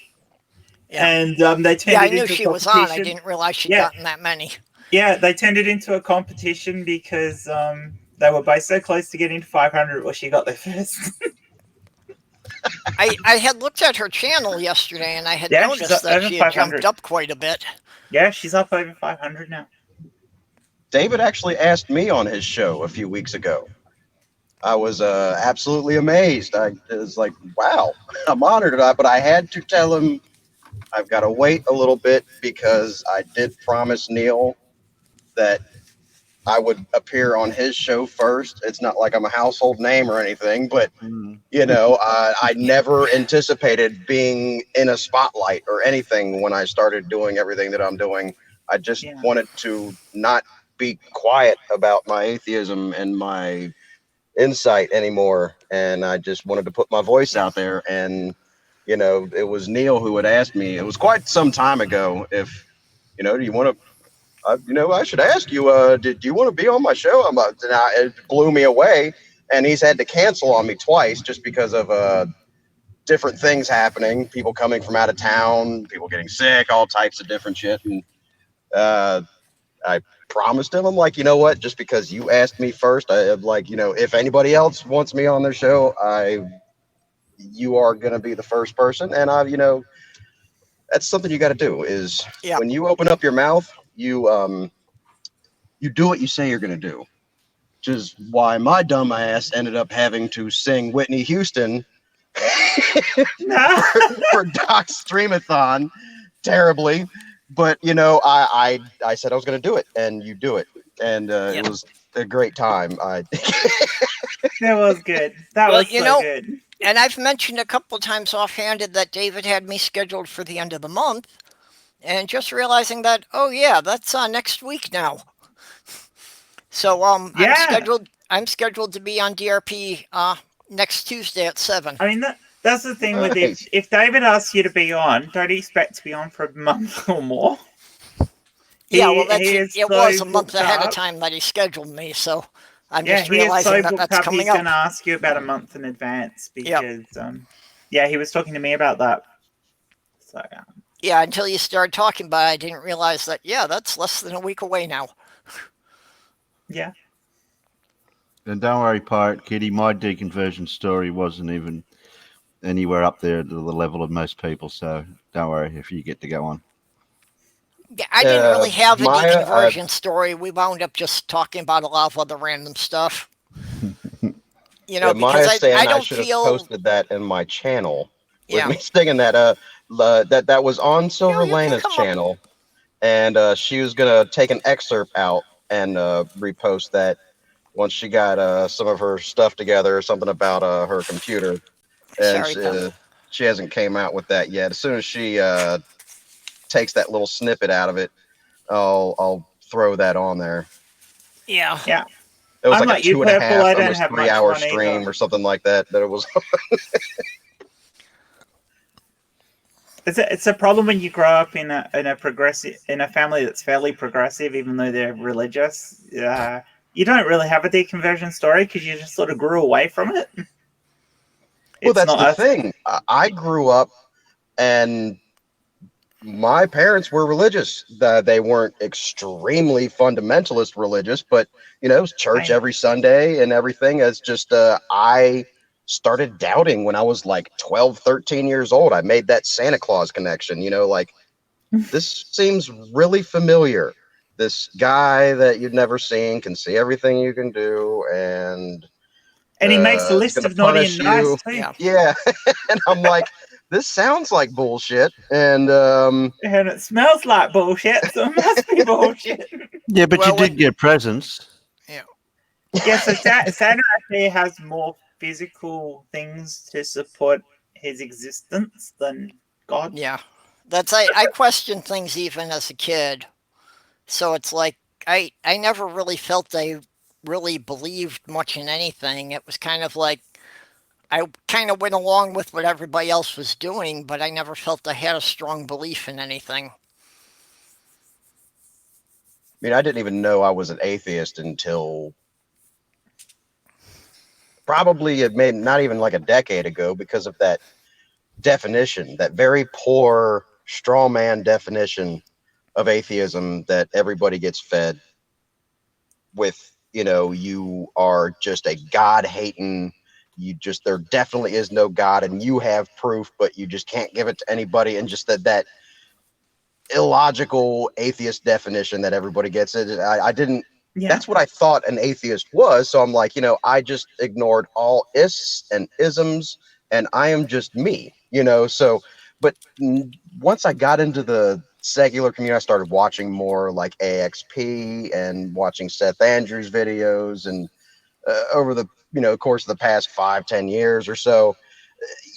Yeah. And they turned Yeah, I it knew into she a was on. I competition. didn't realize she'd Yeah. gotten that many. Yeah, they turned it into a competition because they were both so close to getting to 500. Well, she got there first. I had looked at her channel yesterday and I had Yeah, she's noticed that over she had 500. jumped up quite a bit. Yeah, she's up over 500 now. David actually asked me on his show a few weeks ago. I was absolutely amazed. I was like, wow, I'm honored. But I had to tell him I've got to wait a little bit because I did promise Neil that I would appear on his show first. It's not like I'm a household name or anything, but Mm. I never anticipated being in a spotlight or anything when I started doing everything that I'm doing. I just Yeah. wanted to not be quiet about my atheism and my insight anymore. And I just wanted to put my voice out there. And, it was Neil who had asked me, it was quite some time ago, if, do you want to, I should ask you, did you want to be on my show? It blew me away. And he's had to cancel on me twice just because of different things happening, people coming from out of town, people getting sick, all types of different shit. And I promised him, I'm like, you know what? Just because you asked me first, I'm like, if anybody else wants me on their show, you are going to be the first person. And that's something you got to do is Yeah. when you open up your mouth, you do what you say you're going to do. Which is why my dumb ass ended up having to sing Whitney Houston No. for Doc's Streamathon terribly. But I said I was going to do it, and you do it, and Yeah. it was a great time. That was good. That Well, was so good. And I've mentioned a couple times offhanded that David had me scheduled for the end of the month, and just realizing that, oh yeah, that's next week now. So Yeah. I'm scheduled to be on DRP next Tuesday at 7. I mean, that's the thing with Nice. if David asks you to be on, don't expect to be on for a month or more. Yeah, well, it was a month booked ahead of up. time that he scheduled me, so I'm Yeah, just he is realizing so that booked that's up. He's coming going to up. ask you about a month in advance because, yeah, he was talking to me about that. So, Yeah, until you started talking about it, I didn't realize that, yeah, that's less than a week away now. yeah. And don't worry, Pirate Kitty, my deconversion story wasn't even anywhere up there to the level of most people. So don't worry if you get to go on. Yeah, I didn't really have a Maya, deconversion story. We wound up just talking about a lot of other random stuff. Because Maya's saying I I don't should have feel. posted that in my channel with Yeah. me singing that. That was on Silver You can Lena's come up. channel, and she was gonna take an excerpt out and repost that once she got some of her stuff together or something about her computer, and Sorry, pal. she hasn't came out with that yet. As soon as she takes that little snippet out of it, I'll throw that on there. Yeah. Yeah. It was I'm like a like you, 2.5, Purple. I don't almost have 3 much hour fun stream either. or something like that. That it was. It's a problem when you grow up in a family that's fairly progressive, even though they're religious. You don't really have a deconversion story because you just sort of grew away from it. Well, that's not the a- thing. I grew up and my parents were religious. They weren't extremely fundamentalist religious, but it was church every Sunday and everything. It's just I started doubting when I was like 12, 13 years old. I made that Santa Claus connection, like this seems really familiar. This guy that you'd never seen can see everything you can do and he makes a it's list going to of naughty punish and nice you. too. Yeah. Yeah. And I'm like, this sounds like bullshit. And And it smells like bullshit, so it must be bullshit. Yeah, but Well, you did get presents. Yeah. Yeah, so Santa actually has more physical things to support his existence than God. Yeah. I questioned things even as a kid. So it's like I never really felt I really believed much in anything. It was kind of like I kind of went along with what everybody else was doing, but I never felt I had a strong belief in anything. I mean, I didn't even know I was an atheist until probably it made not even like a decade ago because of that definition, that very poor straw man definition of atheism that everybody gets fed with. You are just a God hating, there definitely is no God and you have proof, but you just can't give it to anybody. And just that illogical atheist definition that everybody gets it. I didn't, Yeah. that's what I thought an atheist was. So I'm like, I just ignored all ists and isms and I am just me, so, but once I got into the secular community, I started watching more like AXP and watching Seth Andrews videos. And over the, course of the past 5-10 years or so,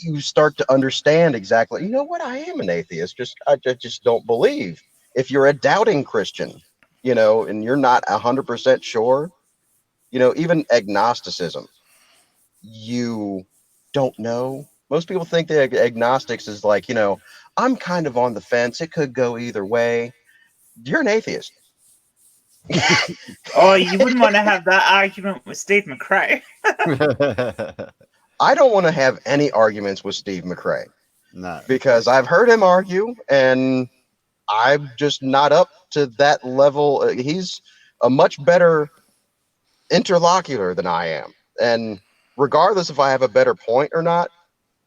you start to understand exactly, what, I am an atheist. I just don't believe. If you're a doubting Christian, and you're not 100% sure, even agnosticism, you don't know. Most people think that agnostics is like, I'm kind of on the fence. It could go either way. You're an atheist. Oh, you wouldn't want to have that argument with Steve McRae. I don't want to have any arguments with Steve McRae No. because I've heard him argue and I'm just not up to that level. He's a much better interlocutor than I am. And regardless if I have a better point or not,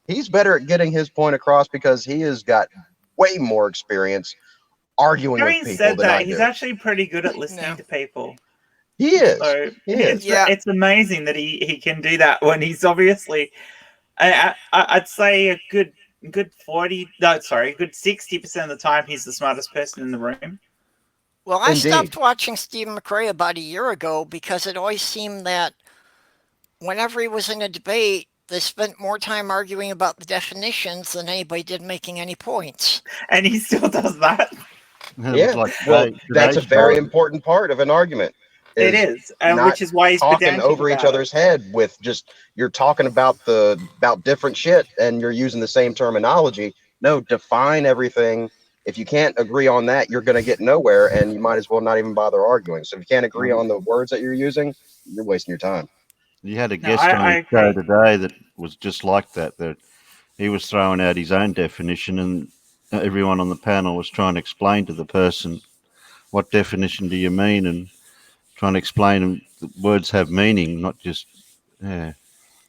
he's better at getting his point across because he has got way more experience arguing with Having people said than that, I he's do. actually pretty good at listening Yeah. to people. He is. So He is. Yeah. it's amazing that he can do that when he's obviously, I'd say a good 60% of the time he's the smartest person in the room. Well, I Indeed. stopped watching Steve McRae about a year ago because it always seemed that whenever he was in a debate, they spent more time arguing about the definitions than anybody did making any points. And he still does that. It Yeah. was like Well, that's a today's very show. important part of an argument. It is, Not which is why he's talking pedantic over each about it. other's head with just, you're talking about different shit and you're using the same terminology. No, define everything. If you can't agree on that, you're going to get nowhere and you might as well not even bother arguing. So if you can't agree on the words that you're using, you're wasting your time. You had a No, guest on I his show agree. today that was just like that. That he was throwing out his own definition, and everyone on the panel was trying to explain to the person, what definition do you mean, and trying to explain them that words have meaning, not just yeah.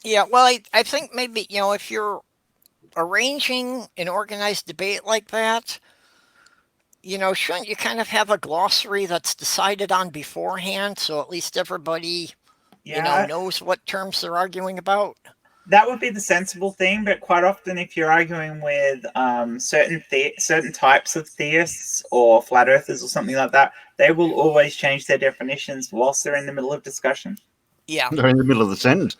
Yeah, well, I think maybe, if you're arranging an organized debate like that, shouldn't you kind of have a glossary that's decided on beforehand so at least everybody, Yeah, knows what terms they're arguing about? that would be the sensible thing. But quite often, if you're arguing with certain types of theists or flat earthers or something like that, they will always change their definitions whilst they're in the middle of discussion. Yeah. They're in the middle of the sentence.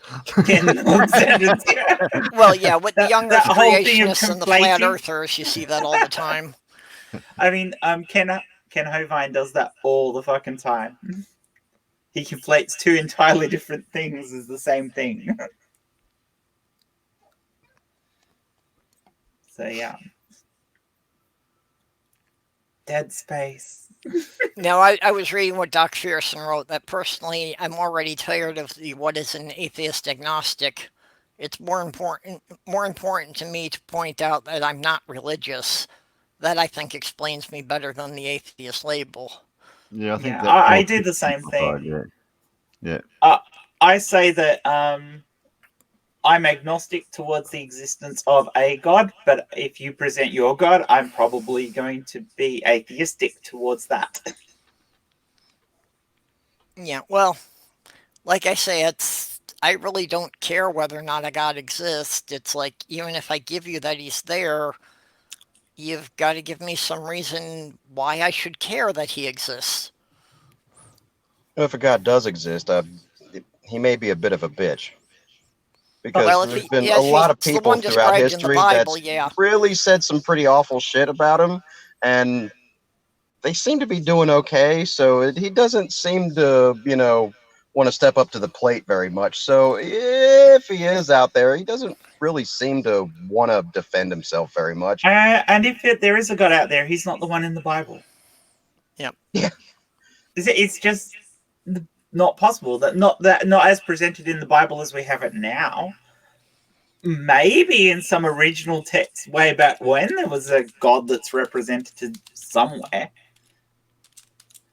In the middle of the sentence, yeah. Well, yeah, with the young that earth whole thing of creationists and the flat conflating. earthers, you see that all the time. I mean, Ken Hovine does that all the fucking time. He conflates two entirely different things as the same thing. So yeah. Dead Space. Now, I was reading what Doc Fearson wrote that personally, I'm already tired of the what is an atheist agnostic. It's more important to me to point out that I'm not religious. That I think explains me better than the atheist label. Yeah, I think Yeah, that I helps do it the same simplified, thing. Yeah. I say that I'm agnostic towards the existence of a god, but if you present your god, I'm probably going to be atheistic towards that. Yeah, well, like I say, I really don't care whether or not a god exists. It's like, even if I give you that he's there, you've got to give me some reason why I should care that he exists. If a God does exist, he may be a bit of a bitch. Because Well, there's been a if lot of he's the people one throughout described in the history Bible, that's yeah. really said some pretty awful shit about him, and they seem to be doing okay. So he doesn't seem to, want to step up to the plate very much. So if he is out there, he doesn't really seem to want to defend himself very much. And if there is a God out there, he's not the one in the Bible. Yep. Yeah. It's just not possible. Not as presented in the Bible as we have it now. Maybe in some original text way back when there was a God that's represented somewhere.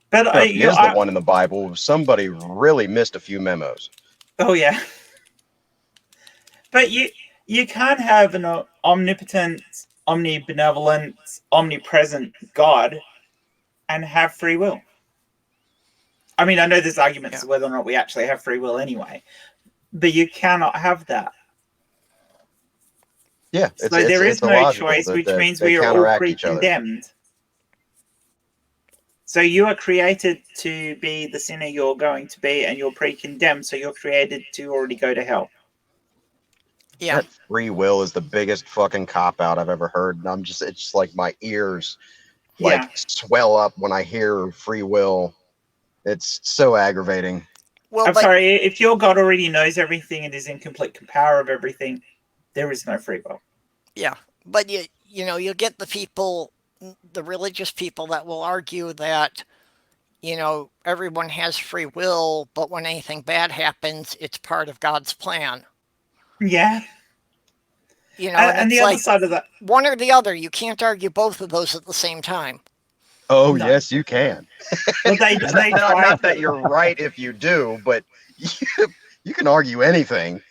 But If he is the one in the Bible, somebody really missed a few memos. Oh yeah. But you can't have an omnipotent, omnibenevolent, omnipresent God and have free will. I mean, I know there's arguments as whether or not we actually have free will anyway, but you cannot have that. Yeah, so there is no choice, which means we are all pre-condemned. So you are created to be the sinner you're going to be, and you're pre-condemned, so you're created to already go to hell. Yeah. That free will is the biggest fucking cop-out I've ever heard. And it's just like my ears swell up when I hear free will. It's so aggravating. Well, I'm sorry, if your God already knows everything and is in complete power of everything, there is no free will. Yeah, but you get the people, the religious people that will argue that, everyone has free will, but when anything bad happens, it's part of God's plan. Yeah. And the other side of that, one or the other. You can't argue both of those at the same time. Oh, no. Yes, you can. Well, they not that you're right if you do, but you can argue anything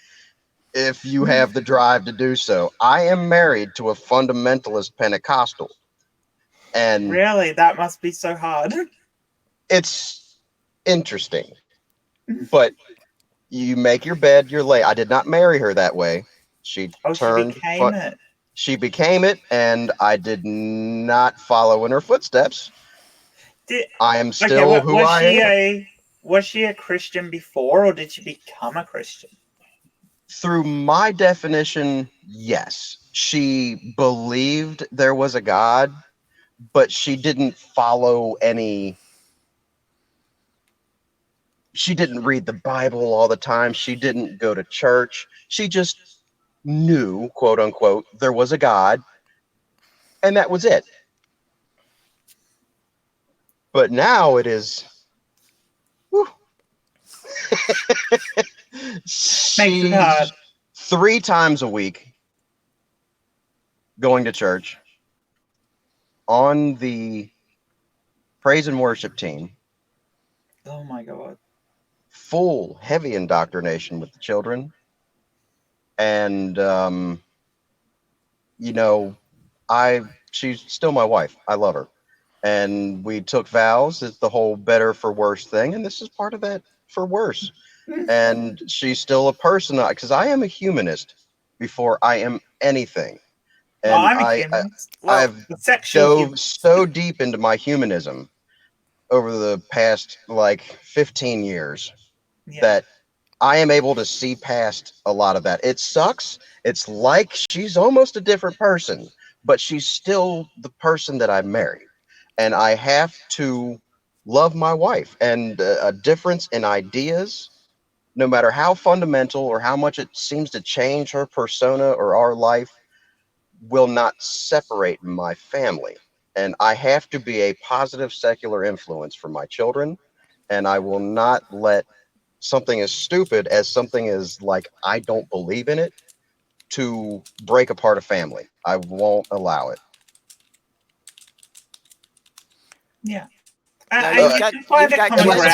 if you have the drive to do so. I am married to a fundamentalist Pentecostal. And really, that must be so hard. It's interesting. But you make your bed, you're lay. I did not marry her that way. She became it. She became it, and I did not follow in her footsteps. I am still who I am. Was she a Christian before, or did she become a Christian? Through my definition, yes. She believed there was a God, but she didn't follow any. She didn't read the Bible all the time. She didn't go to church. She just knew, quote unquote, there was a God, and that was it. But now it is. She's 3 times a week going to church, on the praise and worship team. Oh my God. Full heavy indoctrination with the children. And she's still my wife. I love her. And we took vows. It's the whole better for worse thing, and this is part of that for worse. And she's still a person, because I am a humanist before I am anything. And I'm a humanist. I've dove so deep into my humanism over the past 15 years that I am able to see past a lot of that. It sucks. It's like she's almost a different person, but she's still the person that I married. And I have to love my wife. And a difference in ideas, no matter how fundamental or how much it seems to change her persona or our life, will not separate my family. And I have to be a positive secular influence for my children. And I will not let something as stupid as something as I don't believe in it to break apart a family. I won't allow it. Yeah. Unless, of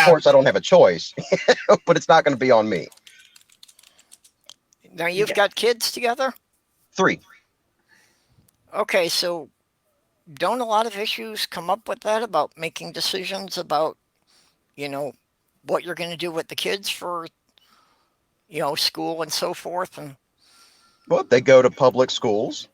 course, I don't have a choice, but it's not going to be on me. Now, you've got kids together? 3. Okay, so don't a lot of issues come up with that about making decisions about, what you're going to do with the kids for, school and so forth? Well, they go to public schools.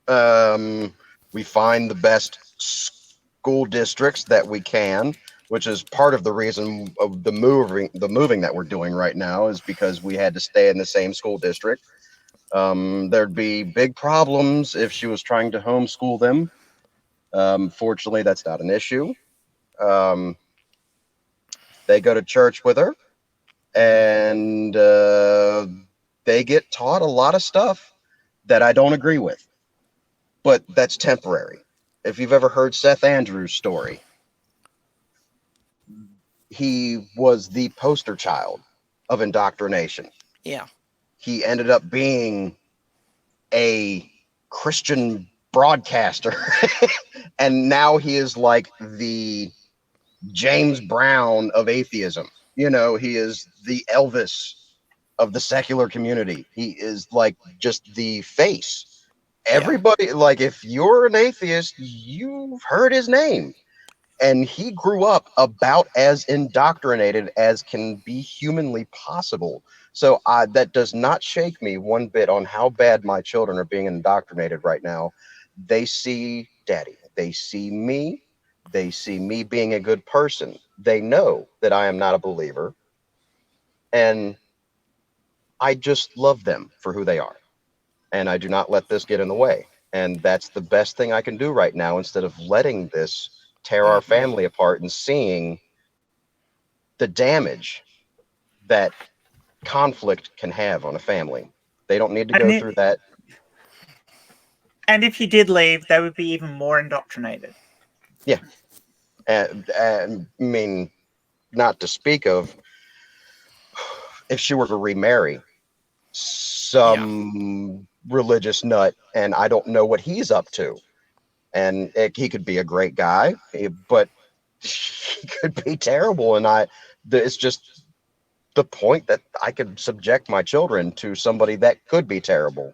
We find the best school districts that we can, which is part of the reason of the moving that we're doing right now, is because we had to stay in the same school district. There'd be big problems if she was trying to homeschool them. Fortunately, that's not an issue. They go to church with her. and they get taught a lot of stuff that I don't agree with, but that's temporary. If you've ever heard Seth Andrews' story, he was the poster child of indoctrination. Yeah. He ended up being a Christian broadcaster, and now he is like the James Brown of atheism. You know, he is the Elvis of the secular community. He is like just the face. Yeah. Everybody, like, if you're an atheist, you've heard his name. And he grew up about as indoctrinated as can be humanly possible. So that does not shake me one bit on how bad my children are being indoctrinated right now. They see daddy, they see me, they see me being a good person. They know that I am not a believer, and I just love them for who they are. And I do not let this get in the way. And that's the best thing I can do right now, instead of letting this tear our Mhm. family apart and seeing the damage that conflict can have on a family. They don't need to go through that. And if you did leave, they would be even more indoctrinated. Yeah. And I mean, not to speak of if she were to remarry some religious nut, and I don't know what he's up to. And he could be a great guy, but he could be terrible. And it's just the point that I could subject my children to somebody that could be terrible.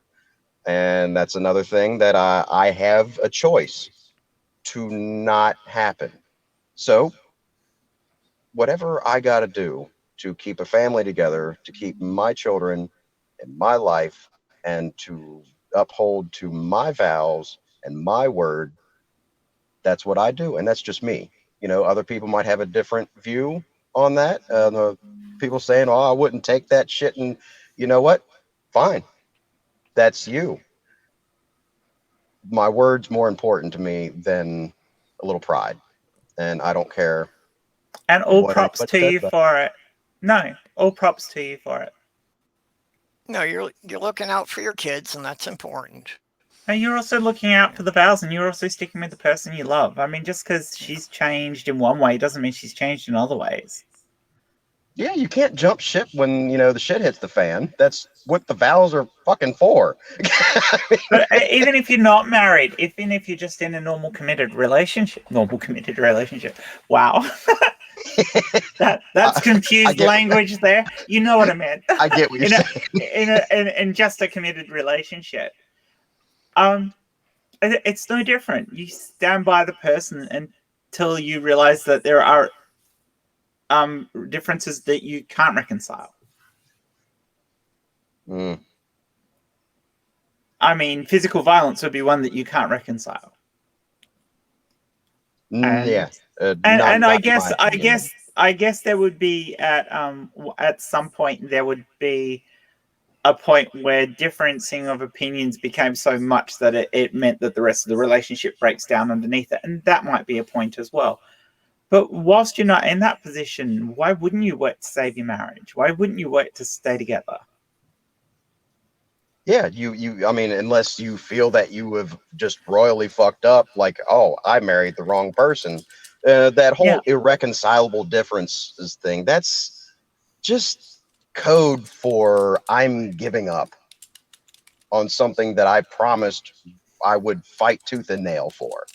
And that's another thing that I have a choice to not happen. So whatever I got to do to keep a family together, to keep my children in my life, and to uphold to my vows and my word, that's what I do. And that's just me. You know, other people might have a different view on that. The people saying, oh, I wouldn't take that shit. And you know what? Fine. That's you. My word's more important to me than a little pride. And I don't care And all what props anybody to says you about for it. No, all props to you for it. No, you're looking out for your kids, and that's important. And you're also looking out for the vows, and you're also sticking with the person you love. I mean, just because she's changed in one way doesn't mean she's changed in other ways. Yeah, you can't jump ship when, the shit hits the fan. That's what the vows are fucking for. But even if you're not married, even if you're just in a normal committed relationship, wow, that's I confused get language there. You know what I meant. I get what you're in a, saying. in just a committed relationship, it's no different. You stand by the person until you realize that there are differences that you can't reconcile. Mm. I mean, physical violence would be one that you can't reconcile. Yeah, And not in my opinion. I guess there would be at some point there would be a point where differencing of opinions became so much that it meant that the rest of the relationship breaks down underneath it, and that might be a point as well. But whilst you're not in that position, why wouldn't you wait to save your marriage? Why wouldn't you wait to stay together? Yeah, I mean, unless you feel that you have just royally fucked up, like, oh, I married the wrong person. That Yeah. whole irreconcilable differences thing, that's just code for I'm giving up on something that I promised I would fight tooth and nail for.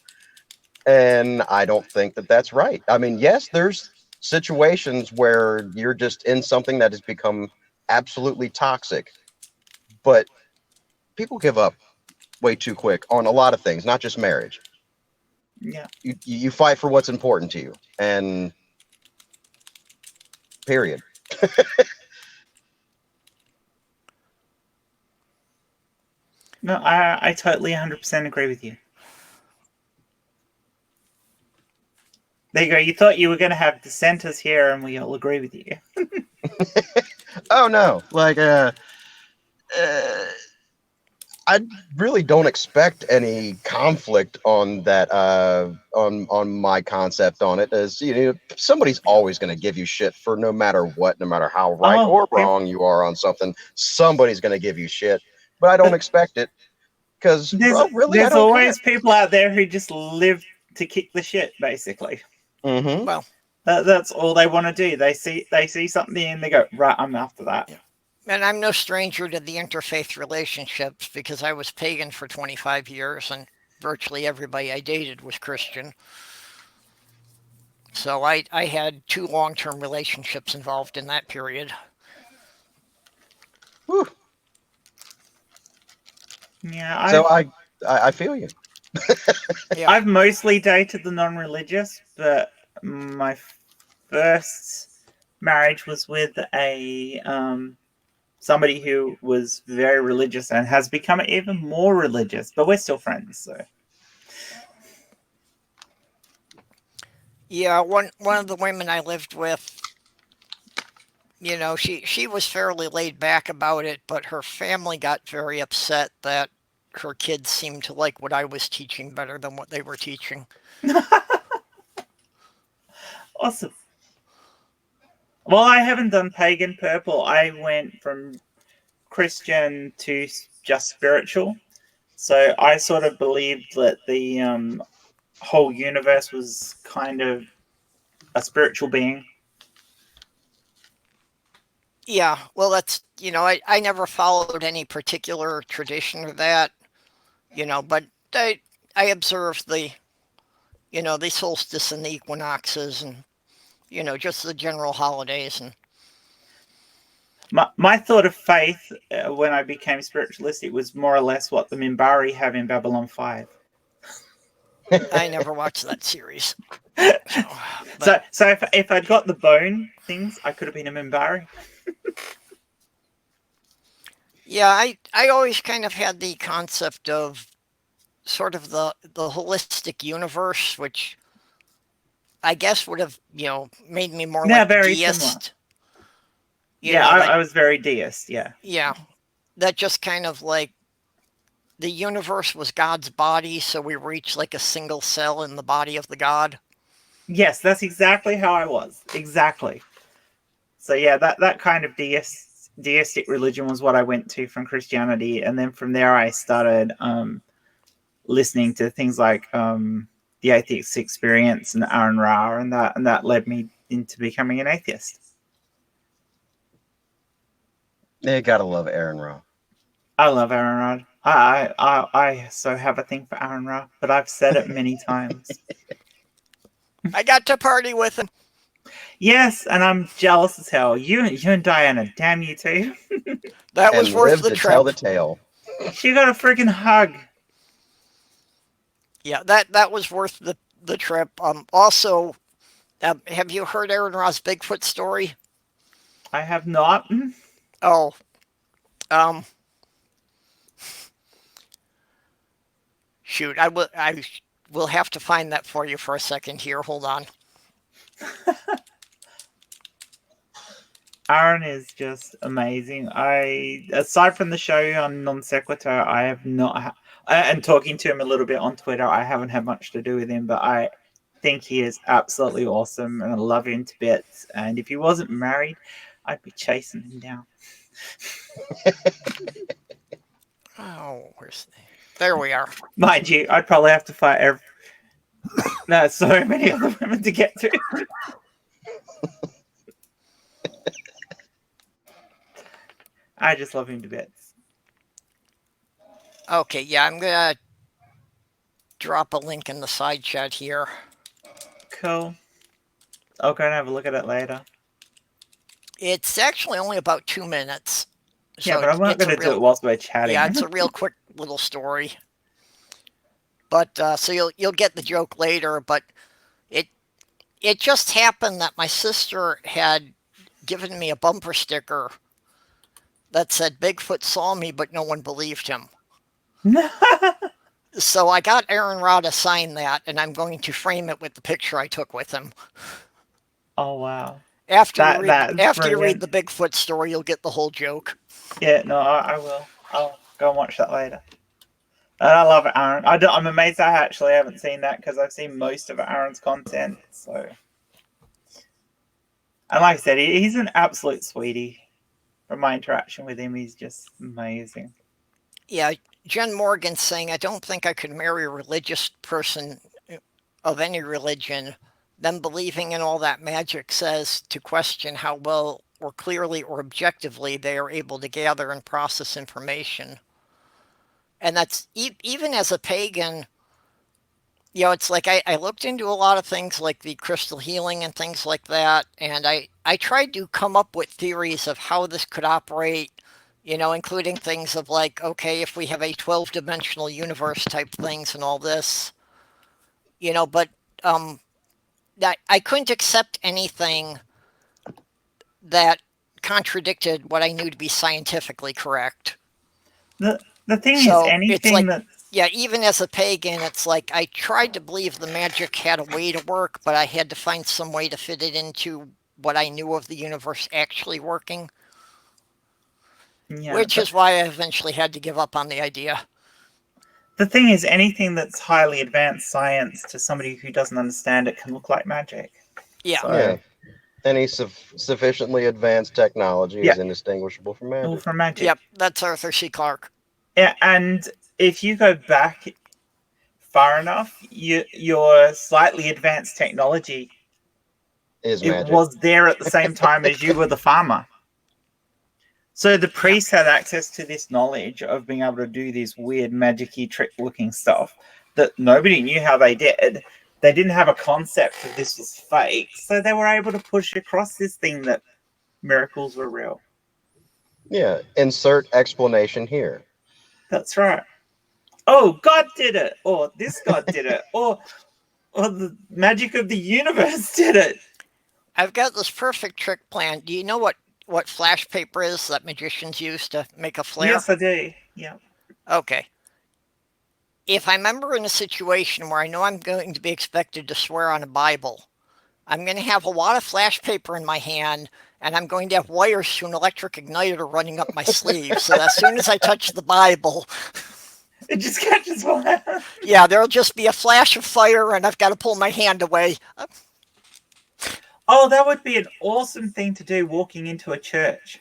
And I don't think that that's right. I mean, yes, there's situations where you're just in something that has become absolutely toxic, but people give up way too quick on a lot of things, not just marriage. Yeah. You fight for what's important to you, and period. No, I totally 100% agree with you. There you go. You thought you were going to have dissenters here, and we all agree with you. Oh no, like I really don't expect any conflict on that on my concept on it. As you know, somebody's always going to give you shit for no matter what, no matter how right Oh, or peop- wrong you are on something. Somebody's going to give you shit, but I don't But expect it because, well, really, I there's don't care. always people out there who just live to kick the shit, basically. Mm-hmm. Well, That's all they want to do. They see something and they go, right, I'm after that. yeah. And I'm no stranger to the interfaith relationships because I was pagan for 25 years and virtually everybody I dated was Christian. So I had 2 long-term relationships involved in that period. Whew. Yeah, So I feel you. Yeah. I've mostly dated the non-religious, but my first marriage was with a somebody who was very religious and has become even more religious, but we're still friends. So Yeah, one of the women I lived with, she was fairly laid back about it, but her family got very upset that her kids seemed to like what I was teaching better than what they were teaching. awesome. Well, I haven't done pagan purple. I went from Christian to just spiritual. So I sort of believed that the whole universe was kind of a spiritual being. Yeah, well, I never followed any particular tradition or that, but I observed the solstice and the equinoxes and, just the general holidays. And My thought of faith when I became spiritualistic was more or less what the Minbari have in Babylon 5. I never watched that series. So, but So if I'd got the bone things, I could have been a Minbari. yeah, I always kind of had the concept of sort of the holistic universe, which I guess would have, made me more Yeah, like a very similar. deist. Yeah, That I was very deist. Yeah. yeah, that just kind of like the universe was God's body, so we were each like a single cell in the body of the God. Yes, that's exactly how I was. Exactly. So yeah, that kind of deistic religion was what I went to from Christianity, and then from there I started listening to things like the Atheist Experience and Aaron Ra, and that led me into becoming an atheist. You gotta love Aaron Ra. I love Aaron Ra. I so have a thing for Aaron Ra, but I've said it many times. I got to party with him. Yes, and I'm jealous as hell. You and Diana, damn you two. That And was worth live the to tell trip. the tale. She got a freaking hug. Yeah, that was worth the trip. Also, have you heard Aaron Ra's Bigfoot story? I have not. Oh, um, shoot, I will have to find that for you for a second here. Hold on. Aaron is just amazing. I, aside from the show on Non Sequitur, I have not, and talking to him a little bit on Twitter, I haven't had much to do with him, but I think he is absolutely awesome and I love him to bits. And if he wasn't married, I'd be chasing him down. Oh, there we are. Mind you, I'd probably have to fight so many other women to get to. I just love him to bits. Okay, yeah, I'm gonna drop a link in the side chat here. Cool. I'll go and have a look at it later. It's actually only about 2 minutes. So Yeah, but I'm not it's going to do it whilst we're chatting. Yeah, it's a real quick little story. But so you'll get the joke later. But it just happened that my sister had given me a bumper sticker that said Bigfoot saw me, but no one believed him. So I got Aaron Ra to sign that, and I'm going to frame it with the picture I took with him. Oh wow! After you read Brilliant. the Bigfoot story, you'll get the whole joke. Yeah, no, I will. I'll Go and watch that later. And I love Aaron. I'm amazed I actually haven't seen that because I've seen most of Aaron's content. So, and like I said, he's an absolute sweetie. From my interaction with him, he's just amazing. Yeah, Jen Morgan saying, I don't think I could marry a religious person of any religion. Them believing in all that magic says to question how well or clearly or objectively they are able to gather and process information. And that's even as a pagan, it's like I looked into a lot of things like the crystal healing and things like that, and I tried to come up with theories of how this could operate, including things of like, okay, if we have a 12-dimensional universe type things and all this, but that I couldn't accept anything that contradicted what I knew to be scientifically correct. The thing is, So it's anything like, that yeah, even as a pagan, it's like I tried to believe the magic had a way to work, but I had to find some way to fit it into what I knew of the universe actually working, yeah, which is why I eventually had to give up on the idea. the thing is, anything that's highly advanced science to somebody who doesn't understand it can look like magic. Yeah. So, Yeah. Any sufficiently advanced technology Yeah. is indistinguishable from all magic. from magic. Yep, that's Arthur C. Clarke. Yeah, and if you go back far enough, your slightly advanced technology Is it magic. was there at the same time as you were the farmer. So the priests had access to this knowledge of being able to do this weird magic-y trick-looking stuff that nobody knew how they did. They didn't have a concept of this was fake, so they were able to push across this thing that miracles were real. Yeah. Insert explanation here. That's right. Oh, God did it, or this God did it, or the magic of the universe did it. I've got this perfect trick plan. Do you know what flash paper is that magicians use to make a flare? Yes, I do. Yeah. Okay. If I'm ever in a situation where I know I'm going to be expected to swear on a Bible, I'm going to have a wad of flash paper in my hand, and I'm going to have wires to an electric igniter running up my sleeve, so that as soon as I touch the Bible, it just catches fire. Yeah, there'll just be a flash of fire, and I've got to pull my hand away. Oh, that would be an awesome thing to do walking into a church.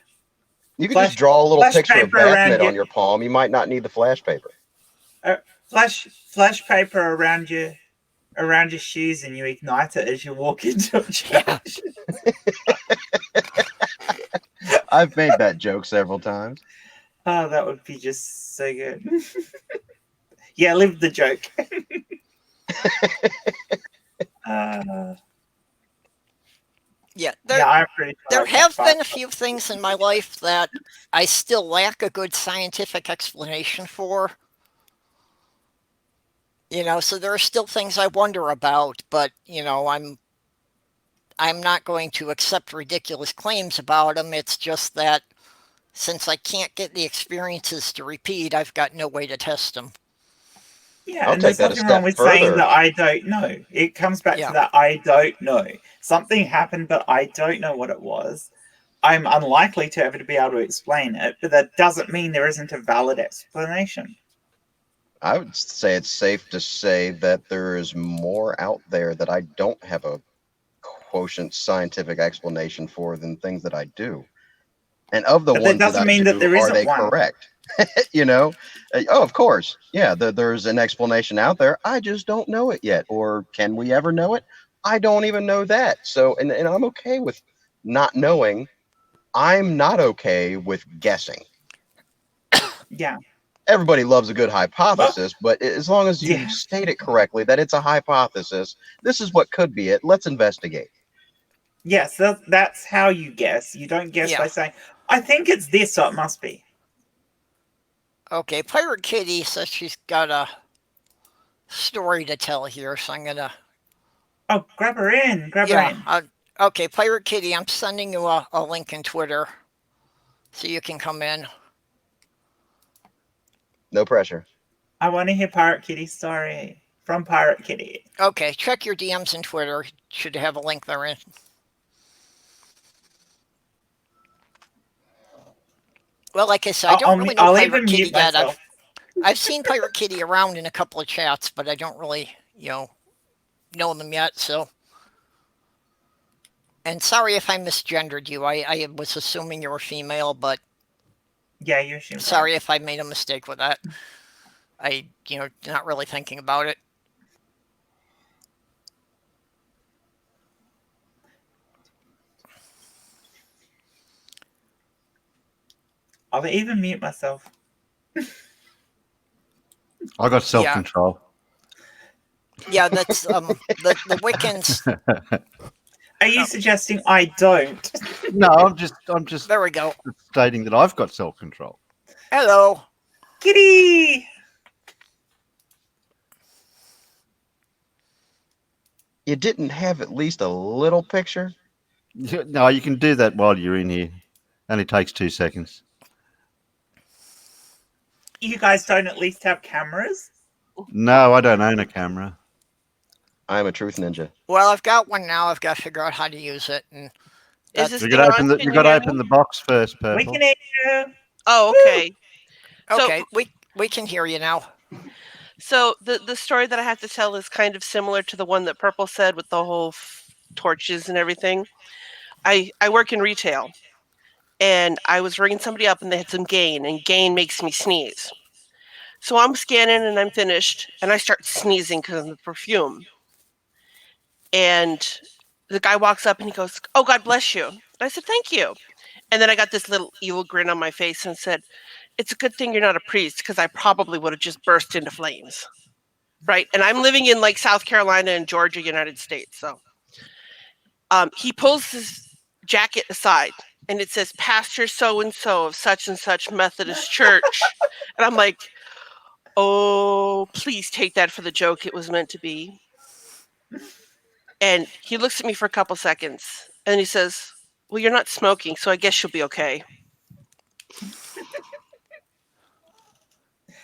You could just draw a little flash picture of paper around Batman you. on your palm. You might not need the flash paper. Flash paper around your shoes, and you ignite it as you walk into a church. I've made that joke several times. Oh, that would be just so good. Yeah, live the joke. Yeah, I'm pretty sure there I have got been a few things in my life that I still lack a good scientific explanation for. So there are still things I wonder about, but I'm not going to accept ridiculous claims about them. It's just that since I can't get the experiences to repeat, I've got no way to test them. Yeah, I'll and take there's that a nothing wrong step with saying further. that I don't know. It comes back Yeah. to that I don't know. Something happened, but I don't know what it was. I'm unlikely to ever be able to explain it, but that doesn't mean there isn't a valid explanation. I would say it's safe to say that there is more out there that I don't have a quotient scientific explanation for than things that I do. And of the But that ones that doesn't I mean that do, there are isn't they one. correct? Oh, of course. Yeah, there's an explanation out there. I just don't know it yet. Or can we ever know it? I don't even know that. So, and I'm okay with not knowing. I'm not okay with guessing. Yeah. Everybody loves a good hypothesis, but as long as you Yeah. state it correctly that it's a hypothesis, this is what could be it. Let's investigate. Yes, that's how you guess. You don't guess by saying, I think it's this, so it must be. Okay, Pirate Kitty says she's got a story to tell here, so I'm gonna. Oh, grab her in. Grab her in. Okay, Pirate Kitty, I'm sending you a link in Twitter so you can come in. No pressure. I want to hear Pirate Kitty's story from Pirate Kitty. Okay, check your DMs in Twitter. Should have a link therein. Well, like I said, I don't really know I'll Pirate even Kitty mute yet. myself. I've seen Pirate Kitty around in a couple of chats, but I don't really, know them yet. So, and sorry if I misgendered you. I was assuming you were female, but Yeah, you should. sorry if I made a mistake with that. I, not really thinking about it. I'll even mute myself. I got self-control. Yeah, that's the Wiccans. Are you suggesting I don't? No, I'm just There we go. stating that I've got self-control. Hello. Kitty! You didn't have at least a little picture? No, you can do that while you're in here. Only takes 2 seconds. You guys don't at least have cameras? No, I don't own a camera. I'm a truth ninja. Well, I've got one now. I've got to figure out how to use it. And Is this You thing got to on? open the Can you got to hear open me? the box first, We Purple. can hear you. Oh, okay. So- okay, we can hear you now. So the story that I have to tell is kind of similar to the one that Purple said with the whole torches and everything. I work in retail, and I was ringing somebody up, and they had some Gain, and Gain makes me sneeze. So I'm scanning, and I'm finished, and I start sneezing because of the perfume. And the guy walks up, and he goes, "Oh, God bless you." And I said, "Thank you." And then I got this little evil grin on my face and said, "It's a good thing you're not a priest, because I probably would have just burst into flames." Right. And I'm living in like South Carolina and Georgia, United States. So he pulls his jacket aside, and it says Pastor so and so of such and such Methodist Church. And I'm like, oh, please take that for the joke it was meant to be. And he looks at me for a couple seconds, and he says, "Well, you're not smoking, so I guess you'll be okay."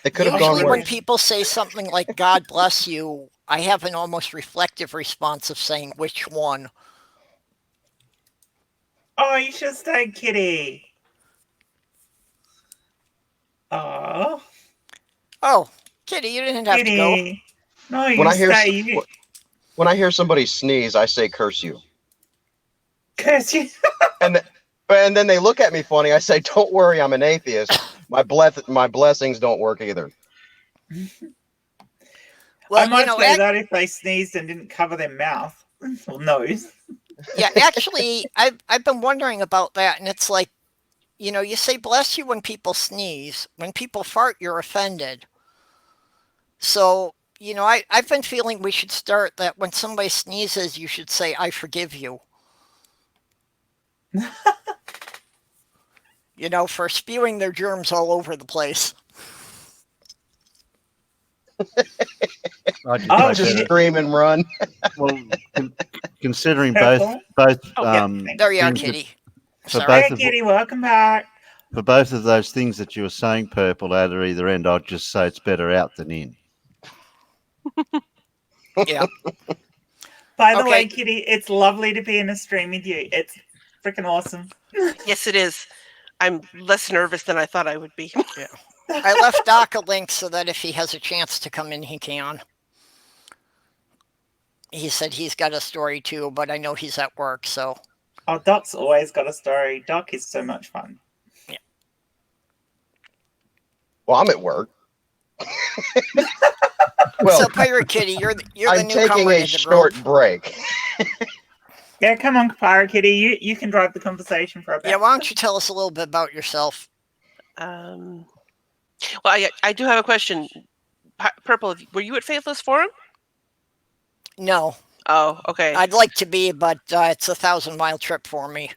It could have gone Usually, when worse. people say something like "God bless you," I have an almost reflective response of saying, "Which one?" Oh, you should stay, Kitty. Oh, Oh, Kitty, you didn't have to go. Kitty. No, you When I hear stay. You when I hear somebody sneeze, I say curse you. curse you. And then they look at me funny. I say, "Don't worry, I'm an atheist. My blessings don't work either." Well, I might say that if they sneezed and didn't cover their mouth or nose. yeah, actually, I've been wondering about that, and it's like, you say "bless you" when people sneeze. When people fart, you're offended. So, I've been feeling we should start that when somebody sneezes, you should say "I forgive you." For spewing their germs all over the place. I just Oh, say Just better. scream and run. Well, considering Purple? both Oh, yeah, There you are, things that- Kitty. for Sorry. both Hey, of Kitty, welcome back. for both of those things that you were saying, Purple, out of either end, I'd just say it's better out than in. Yeah. By the Okay. way, Kitty, it's lovely to be in a stream with you. It's freaking awesome. Yes, it is. I'm less nervous than I thought I would be. I left Doc a link so that if he has a chance to come in, he can. He said he's got a story too, but I know he's at work, so. Oh, Doc's always got a story. Doc is so much fun. Well, I'm at work. Well, So, Pirate Kitty, you're the I'm taking newcomer a to the short group. break. Yeah, come on, Pirate Kitty. You can drive the conversation for a bit. Yeah, why don't you tell us a little bit about yourself? Well, I do have a question. Purple, were you at Faithless Forum? No, Oh, okay. I'd like to be, but it's a 1,000-mile trip for me.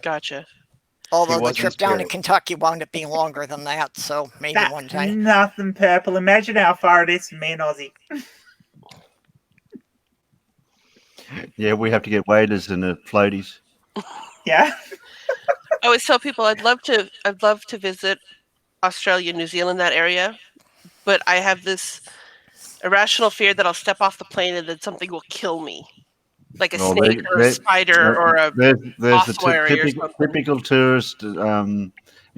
Gotcha. Although the wasn't trip down to scared. Kentucky wound up being longer than that, so maybe That's one time. nothing, Purple. Imagine how far it is from me and Aussie. Yeah, we have to get waders and floaties. Yeah. I always tell people I'd love to visit Australia, New Zealand, that area, but I have this irrational fear that I'll step off the plane and then something will kill me, like a Well, snake or a spider or a there's a ossuary or something. typical tourist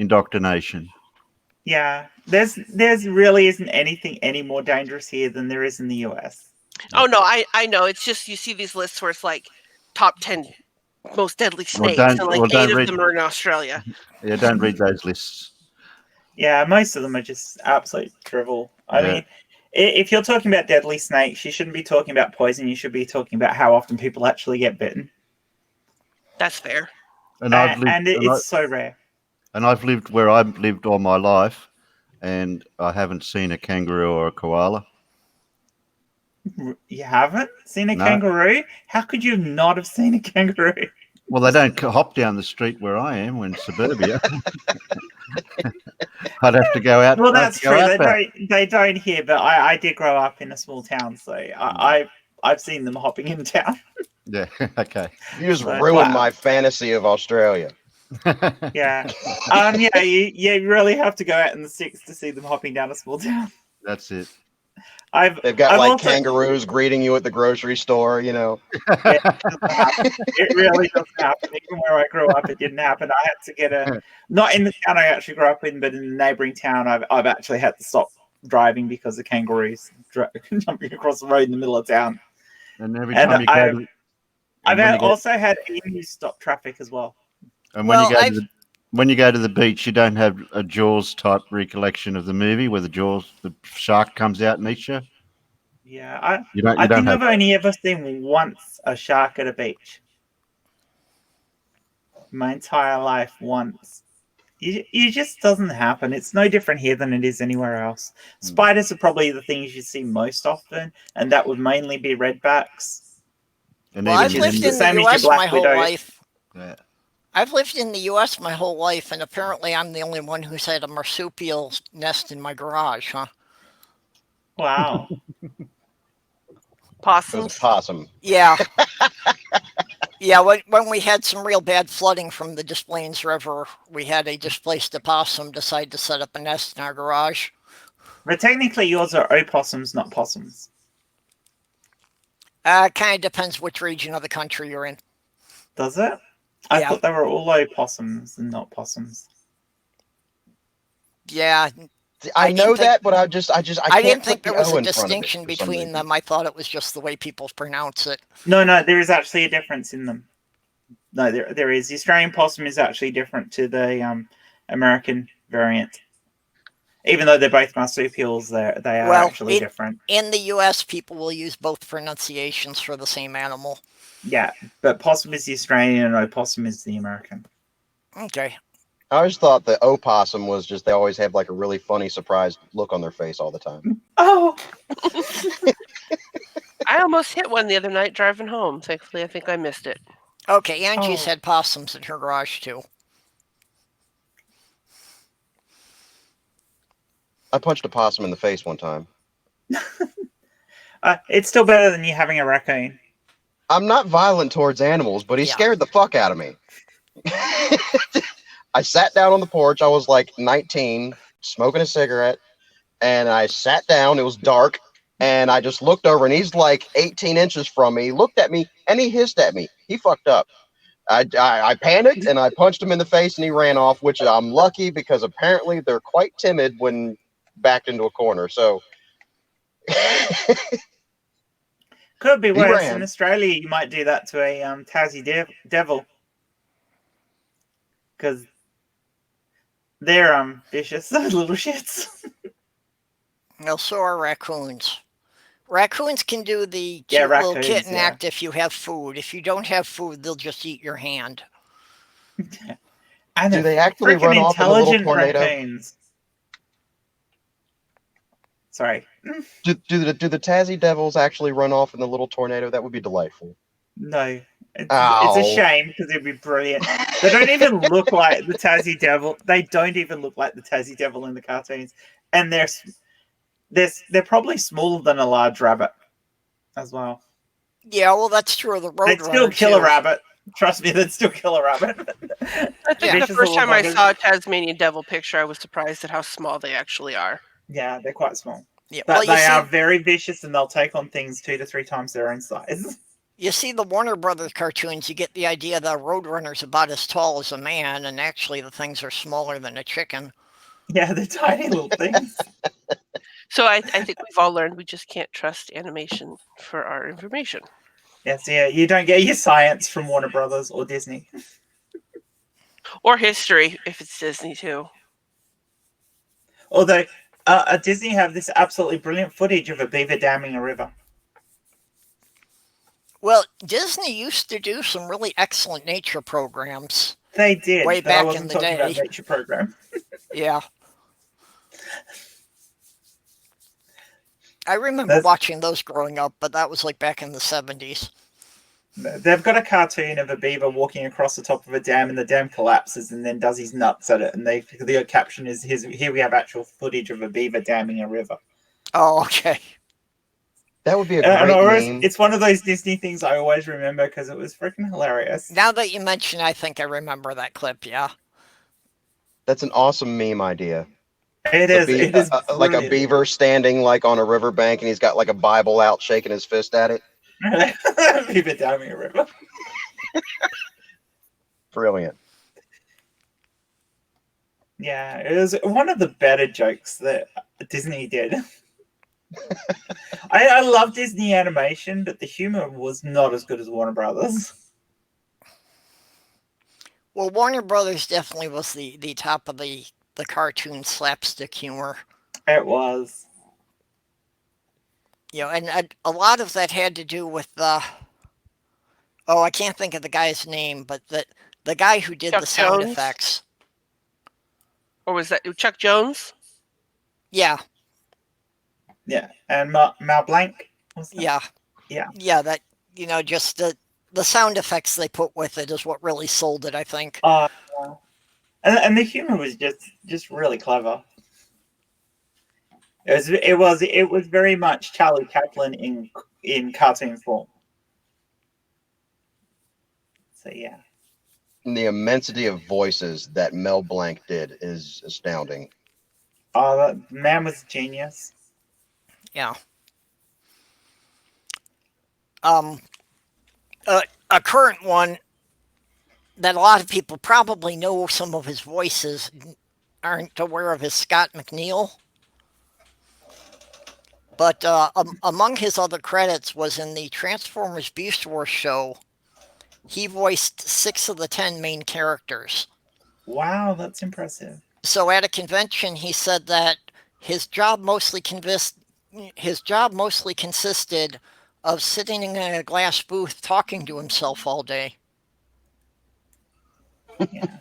indoctrination. Yeah, there's really isn't anything any more dangerous here than there is in the US. Oh no, I know. It's just you see these lists where it's like top 10 most deadly Well, snakes, and like 8 don't of read. them are in Australia. Yeah, don't read those lists. Yeah, most of them are just absolute drivel. I Yeah. mean, if you're talking about deadly snakes, you shouldn't be talking about poison. You should be talking about how often people actually get bitten, That's fair. And I've lived, and it's so rare. and I've lived where I've lived all my life, and I haven't seen a kangaroo or a koala. You haven't seen a No. kangaroo? How could you not have seen a kangaroo? Well, they don't hop down the street where I am in suburbia. I'd have to go out. Well, I'd have that's to go true. out back. They don't here, but I did grow up in a small town, so I've seen them hopping in town. Yeah. Okay. You just So, ruined wow. my fantasy of Australia. Yeah. Yeah, you really have to go out in the sticks to see them hopping down a small town. That's it. They've got I've like also- kangaroos greeting you at the grocery store, you know. Yeah, it really doesn't happen. Even where I grew up, it didn't happen. I had to get not in the town I actually grew up in, but in the neighbouring town, I've actually had to stop driving because of kangaroos jumping across the road in the middle of town. And every And time you go to, I've also had emus stop traffic as well. and when you Well, go to when you go to the beach, you don't have a Jaws type recollection of the movie where the shark comes out and eats you. Yeah, I I think I've only ever seen once a shark at a beach. My entire life, once. It just doesn't happen. It's no different here than it is anywhere else. Spiders are probably the things you see most often, and that would mainly be redbacks. And Well, I've even lived then- in same the as your U.S. black my whole widows. life. Yeah. I've lived in the U.S. my whole life, and apparently I'm the only one who's had a marsupial nest in my garage, huh? Wow. It was a Possums. possum. Yeah. Yeah, when we had some real bad flooding from the Des Plaines River, we had a displaced opossum decide to set up a nest in our garage. But technically, yours are opossums, not possums. Kind of depends which region of the country you're in. Does it? I Yeah. thought they were all opossums and not possums. Yeah, I didn't know think- that, but I can't didn't think put the there was O a in front of it distinction for some between reason. them. I thought it was just the way people pronounce it. No, there is actually a difference in them. No, there is. The Australian possum is actually different to the American variant. Even though they're both marsupials, they are Well, actually different. In the U.S., people will use both pronunciations for the same animal. Yeah, but possum is the Australian and opossum is the American. Okay. I always thought the opossum was just they always have like a really funny, surprised look on their face all the time. Oh, I almost hit one the other night driving home. Thankfully, I think I missed it. Okay, Angie's Oh. had possums in her garage too. I punched a possum in the face one time. it's still better than you having a raccoon. I'm not violent towards animals, but he Yeah. scared the fuck out of me. I sat down on the porch. I was like 19, smoking a cigarette, and I sat down. It was dark, and I just looked over, and he's like 18 inches from me. He looked at me, and he hissed at me. He fucked up. I panicked, and I punched him in the face, and he ran off, which I'm lucky because apparently they're quite timid when backed into a corner. So Could be He worse. ran. In Australia, you might do that to a Tassie devil. Because they're vicious, those little shits. Well, so are raccoons. Raccoons can do the Yeah, cute little raccoons, kitten yeah. act if you have food. If you don't have food, they'll just eat your hand. And do they're they actually freaking run off in a little intelligent tornado? raccoons. Sorry. Do the Tassie Devils actually run off in the little tornado? That would be delightful. No. It's Ow. a shame because it'd be brilliant. They don't even look like the Tassie Devil. They don't even look like the Tassie Devil in the cartoons. And they're probably smaller than a large rabbit as well. Yeah, well, that's true of the They'd roadrunner still kill a too. rabbit. Trust me, they'd still kill a rabbit. I think Vicious the first little time I buggers. saw a Tasmanian devil picture, I was surprised at how small they actually are. Yeah, they're quite small. Yeah, But well, you they see, are very vicious and they'll take on things 2 to 3 times their own size. You see the Warner Brothers cartoons, you get the idea that Roadrunner's about as tall as a man, and actually the things are smaller than a chicken. Yeah, the tiny little things. So I think we've all learned we just can't trust animation for our information. Yes, yeah, you don't get your science from Warner Brothers or Disney. Or history, if it's Disney too. Although Disney have this absolutely brilliant footage of a beaver damming a river. Well, Disney used to do some really excellent nature programs. They did, Way but I back in wasn't the talking about day. nature program. Yeah. I remember watching those growing up, but that was like back in the 70s. They've got a cartoon of a beaver walking across the top of a dam, and the dam collapses, and then does his nuts at it. And the caption is here we have actual footage of a beaver damming a river. Oh, okay. That would be a And great name. it's one of those Disney things I always remember because it was freaking hilarious. Now that you mention, I think I remember that clip. Yeah. That's an awesome meme idea. It is Like a beaver standing like on a riverbank, and he's got like a Bible out, shaking his fist at it. Beaver damming a river. Brilliant. Yeah, it was one of the better jokes that Disney did. I love Disney animation, but the humor was not as good as Warner Brothers. Well, Warner Brothers definitely was the top of the cartoon slapstick humor. It was. You know, and a lot of that had to do with I can't think of the guy's name, but the guy who did Chuck the sound Jones? effects. Or was that Chuck Jones? Yeah, Yeah, and Mal Blanc. Was that? yeah, Yeah. yeah. That just the sound effects they put with it is what really sold it, I think. And the humor was just really clever. It was very much Charlie Chaplin in cartoon form. So yeah. And the immensity of voices that Mel Blanc did is astounding. Oh, that man was a genius. Yeah. A current one that a lot of people probably know some of his voices, aren't aware of, is Scott McNeil. But among his other credits was in the Transformers Beast Wars show. He voiced 6 of the 10 main characters. Wow, that's impressive. So at a convention, he said that his job mostly consisted of sitting in a glass booth talking to himself all day. Yeah.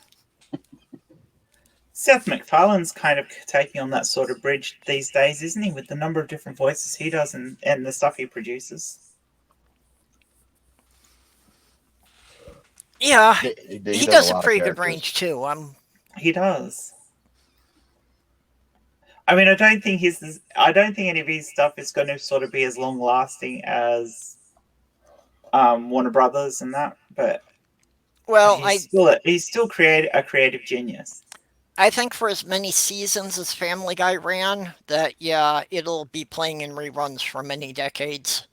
Seth MacFarlane's kind of taking on that sort of bridge these days, isn't he? With the number of different voices he does and the stuff he produces. Yeah, He he does does a a lot of pretty good characters. range too. He does. I mean, I don't think any of his stuff is going to sort of be as long lasting as Warner Brothers and that, but Well, he's still a creative genius. I think for as many seasons as Family Guy ran, that yeah, it'll be playing in reruns for many decades.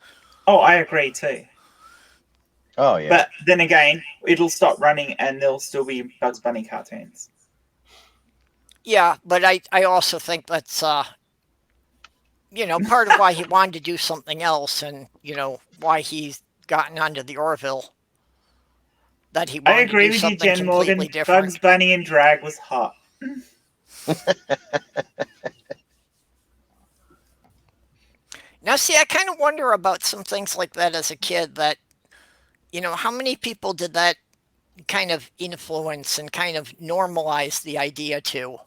Oh, I agree too. Oh yeah. But then again, it'll stop running and there'll still be Bugs Bunny cartoons. Yeah, but I also think that's part of why he wanted to do something else, and why he's gotten onto the Orville. That he I wanted agree to do with you, something Jen completely Morgan. different. Bugs Bunny and drag was hot. Now, see, I kind of wonder about some things like that as a kid. That how many people did that kind of influence and kind of normalize the idea to?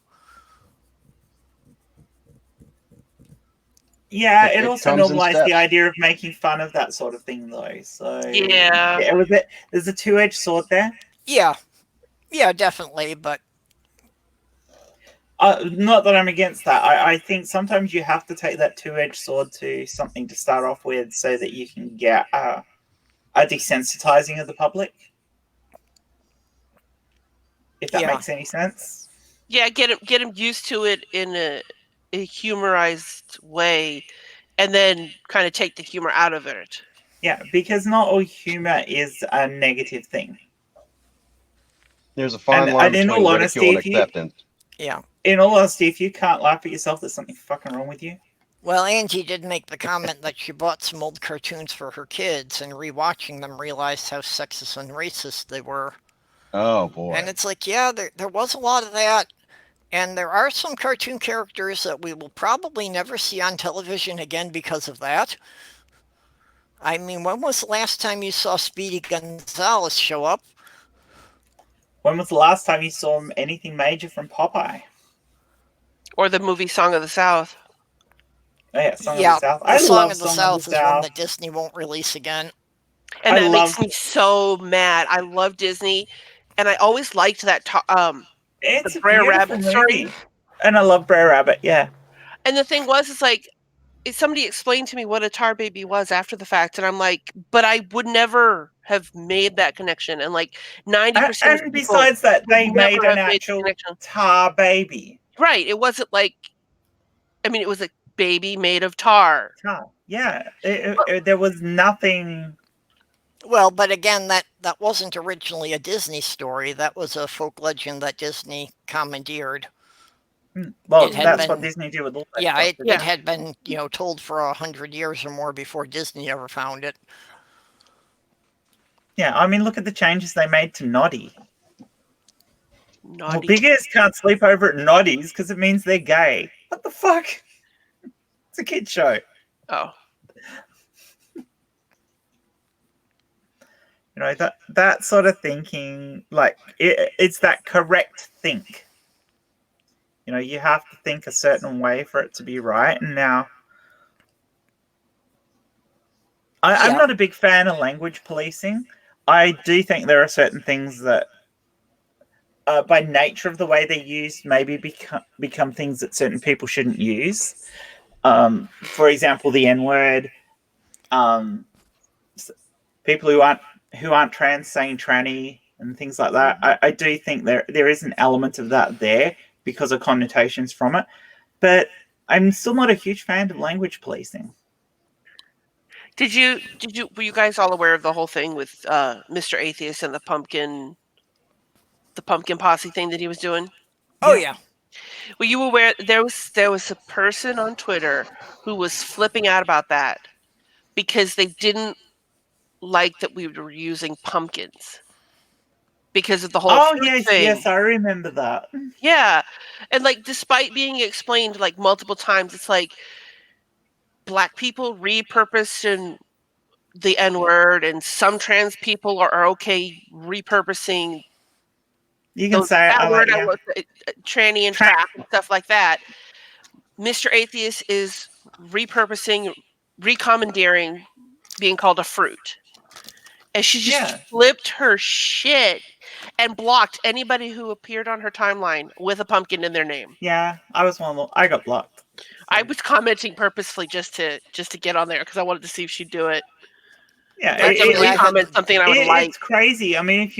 Yeah, It it also comes in normalized the steps. idea of making fun of that sort of thing, though. So Yeah. there's a two-edged sword there. Yeah, definitely. But Not that I'm against that. I think sometimes you have to take that two-edged sword to something to start off with, so that you can get a desensitizing of the public. If that Yeah. makes any sense. Yeah, get him used to it in a humorized way, and then kind of take the humor out of it. Yeah, because not all humor is a negative thing. There's a fine And- line and in between all ridicule honesty, and if you- acceptance. Yeah. In all honesty, if you can't laugh at yourself, there's something fucking wrong with you. Well, Angie did make the comment that she bought some old cartoons for her kids, and rewatching them realized how sexist and racist they were. Oh boy. And it's like, yeah, there was a lot of that. And there are some cartoon characters that we will probably never see on television again because of that. I mean, when was the last time you saw Speedy Gonzales show up? When was the last time you saw anything major from Popeye? Or the movie Song of the South. Oh, yeah, Song of Yeah, the South. the I Song love of the Song South of the is one South. that Disney won't release again. And I that love- makes me so mad. I love Disney, and I always liked that It's the a Brer beautiful Rabbit movie. story. And I love Brer Rabbit, yeah. And the thing was, it's like somebody explained to me what a tar baby was after the fact, and I'm like, but I would never have made that connection. And like 90% of And people besides that, they would made never an have made the actual connection. tar baby. Right. It wasn't like, I mean, it was a baby made of tar. Tar. Yeah. There was nothing. Well, but again, that wasn't originally a Disney story. That was a folk legend that Disney commandeered. Well, It had that's what been- Disney do with all that Yeah, stuff. it had been, told for 100 years or more before Disney ever found it. Yeah, I mean, look at the changes they made to Noddy. Naughty. Well, big ears can't sleep over at Noddy's because it means they're gay. What the fuck? It's a kid show. Oh. That sort of thinking, like it's that correct think. You have to think a certain way for it to be right. And now, I'm Yeah. not a big fan of language policing. I do think there are certain things that, by nature of the way they're used, maybe become things that certain people shouldn't use. For example, the N-word. People who aren't trans saying tranny and things like that. I do think there is an element of that there because of connotations from it. But I'm still not a huge fan of language policing. Were you guys all aware of the whole thing with Mr. Atheist and the pumpkin posse thing that he was doing? Oh, yeah. Were you aware there was a person on Twitter who was flipping out about that because they didn't like that we were using pumpkins because of the whole Oh, fruit thing. yes, I remember that. Yeah. And like despite being explained like multiple times, it's like black people repurposed and the N-word, and some trans people are okay repurposing You can say it. that I word, like, tranny and trap and stuff like that. Mr. Atheist is recommandeering being called a fruit. And she just Yeah. flipped her shit and blocked anybody who appeared on her timeline with a pumpkin in their name. Yeah, I was one of the. I got blocked. I was commenting purposefully just to get on there because I wanted to see if she'd do it. Yeah, Or somebody comment something I would like. It's crazy. I mean, if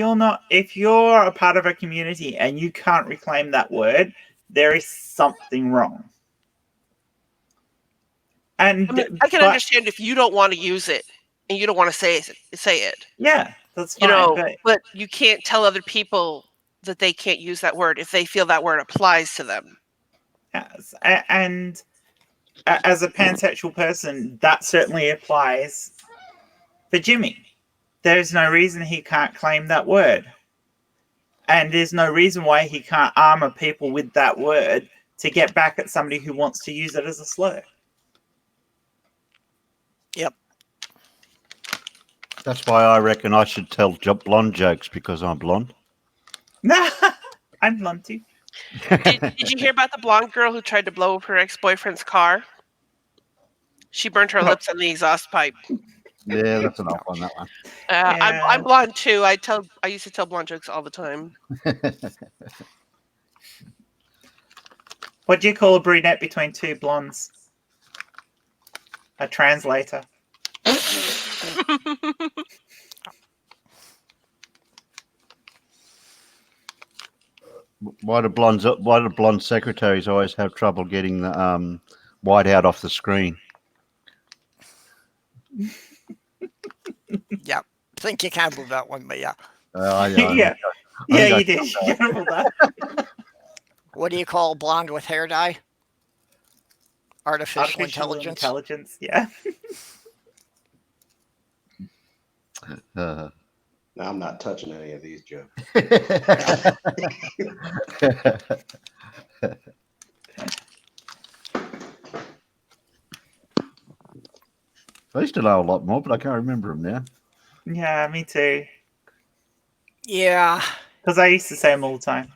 you're a part of a community and you can't reclaim that word, there is something wrong. And I mean, I can understand if you don't want to use it and you don't want to say it. Yeah, that's fine. But you can't tell other people that they can't use that word if they feel that word applies to them. Yes, and as a pansexual person, that certainly applies for Jimmy. There's no reason he can't claim that word. And there's no reason why he can't armor people with that word to get back at somebody who wants to use it as a slur. Yep. That's why I reckon I should tell blonde jokes because I'm blonde. Nah, I'm blonde too. Did you hear about the blonde girl who tried to blow up her ex-boyfriend's car? She burnt her lips on the exhaust pipe. Yeah, that's enough on that one. Yeah. I'm blonde too. I used to tell blonde jokes all the time. What do you call a brunette between two blondes? A translator. Why do blonde secretaries always have trouble getting the white out off the screen? think you canceled that one, but yeah. Yeah, think I you did. You canceled that. What do you call blonde with hair dye? Artificial intelligence. Yeah. Uh, No, I'm not touching any of these jokes. I used to know a lot more, but I can't remember them now. Yeah, me too. Yeah. Because I used to say them all the time.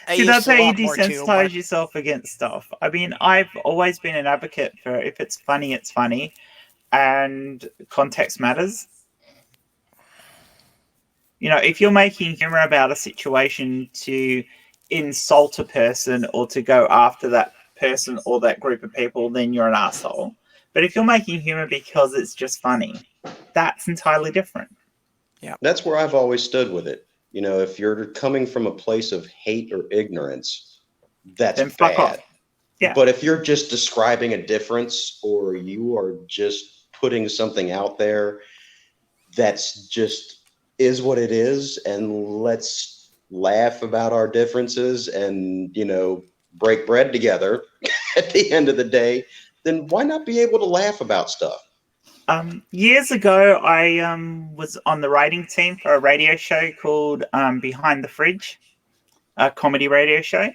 I See, used that's to how a you lot more too, desensitize but yourself against stuff. I mean, I've always been an advocate for if it's funny, it's funny, and context matters. You know, if you're making humor about a situation to insult a person or to go after that person or that group of people, then you're an asshole. But if you're making humor because it's just funny, that's entirely different. That's where I've always stood with it. You know, if you're coming from a place of hate or ignorance, that's Then fuck off. bad. Yeah. But if you're just describing a difference or you are just putting something out there that's just is what it is, and let's laugh about our differences and, you know, break bread together at the end of the day, then why not be able to laugh about stuff? Years ago, I was on the writing team for a radio show called Behind the Fridge, a comedy radio show,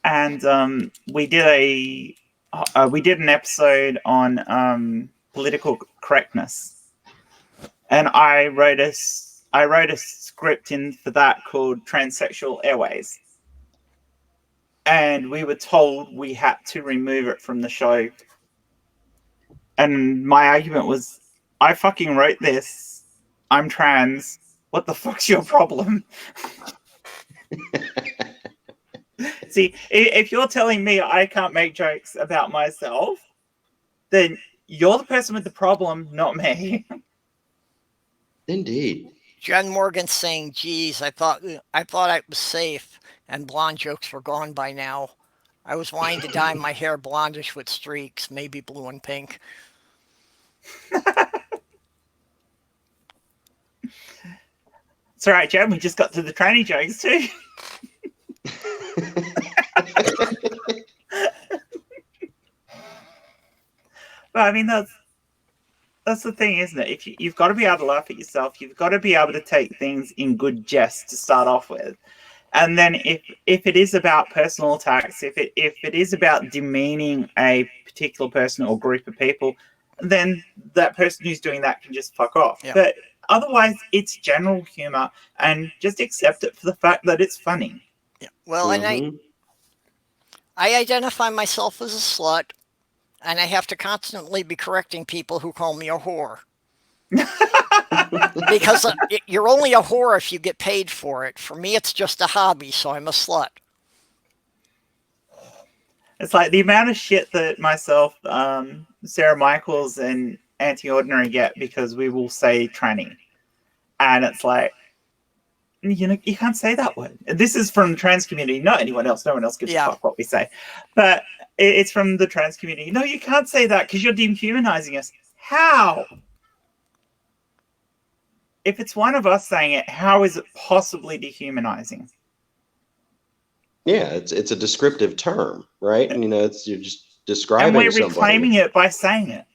and we did an episode on political correctness, and I wrote a script in for that called Transsexual Airways, and we were told we had to remove it from the show. And my argument was, I fucking wrote this. I'm trans. What the fuck's your problem? See, if you're telling me I can't make jokes about myself, then you're the person with the problem, not me. Indeed. Jen Morgan's saying, geez, I thought I was safe and blonde jokes were gone by now. I was wanting to dye my hair blondish with streaks, maybe blue and pink. It's all right, Jen. We just got to the tranny jokes too. But I mean, that's the thing, isn't it? If you've got to be able to laugh at yourself, you've got to be able to take things in good jest to start off with. And then if it is about personal attacks, if it is about demeaning a particular person or group of people, then that person who's doing that can just fuck off. Yeah. But otherwise, it's general humor, and just accept it for the fact that it's funny. Yeah. Well, and I identify myself as a slut, and I have to constantly be correcting people who call me a whore. Because you're only a whore if you get paid for it. For me, it's just a hobby, so I'm a slut. It's like the amount of shit that myself, Sarah Michaels, and Anti Ordinary get because we will say tranny. And it's like, you know, you can't say that word. This is from the trans community, not anyone else. No one else gives a fuck what we say. But it's from the trans community. No, you can't say that because you're dehumanizing us. How? If it's one of us saying it, how is it possibly dehumanizing? Yeah, it's a descriptive term, right? And, you know, you're just describing and we're somebody. reclaiming it by saying it.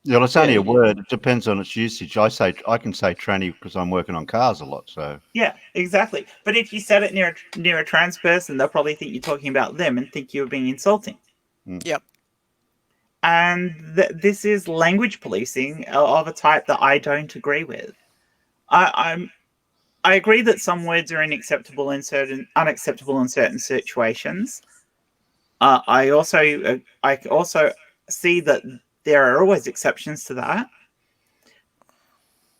Yeah, well, it's only a word. It depends on its usage. I can say tranny because I'm working on cars a lot. So yeah, exactly. But if you said it near a trans person, they'll probably think you're talking about them and think you're being insulting. Yep. And this is language policing of a type that I don't agree with. I agree that some words are unacceptable in certain situations. I also see that there are always exceptions to that,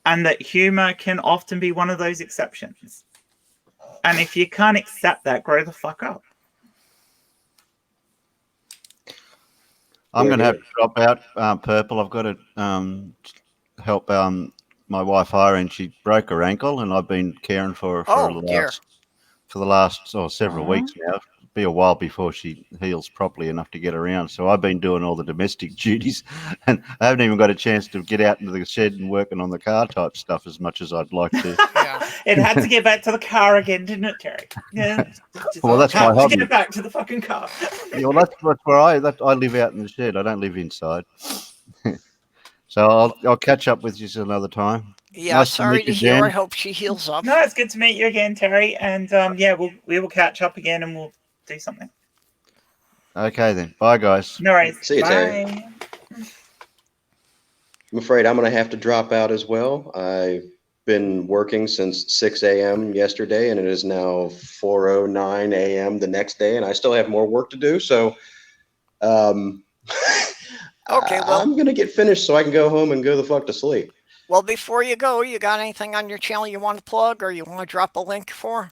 and that humor can often be one of those exceptions. And if you can't accept that, grow the fuck up. I'm going to have to drop out, Purple. I've got to help my wife Irene. She broke her ankle, and I've been caring for her for the last for the last several Aw. weeks now. It'll be a while before she heals properly enough to get around. So I've been doing all the domestic duties, and I haven't even got a chance to get out into the shed and working on the car type stuff as much as I'd like to. Yeah. It had to get back to the car again, didn't it, Terry? Yeah. Just Well, that's my had to hobby. get back to the fucking car. Yeah, well, that's where I live out in the shed. I don't live inside. So I'll catch up with you another time. Yeah, Nice to sorry meet to you, hear. Jan. I hope she heals up. No, it's good to meet you again, Terry. And yeah, we will catch up again and we'll do something. Okay then. Bye, guys. No worries. See you, Terry. Bye. I'm afraid I'm going to have to drop out as well. I've been working since 6 a.m. yesterday, and it is now 4:09 a.m. the next day, and I still have more work to do. So, Okay, well- I'm going to get finished so I can go home and go the fuck to sleep. Well, before you go, you got anything on your channel you want to plug or you want to drop a link for?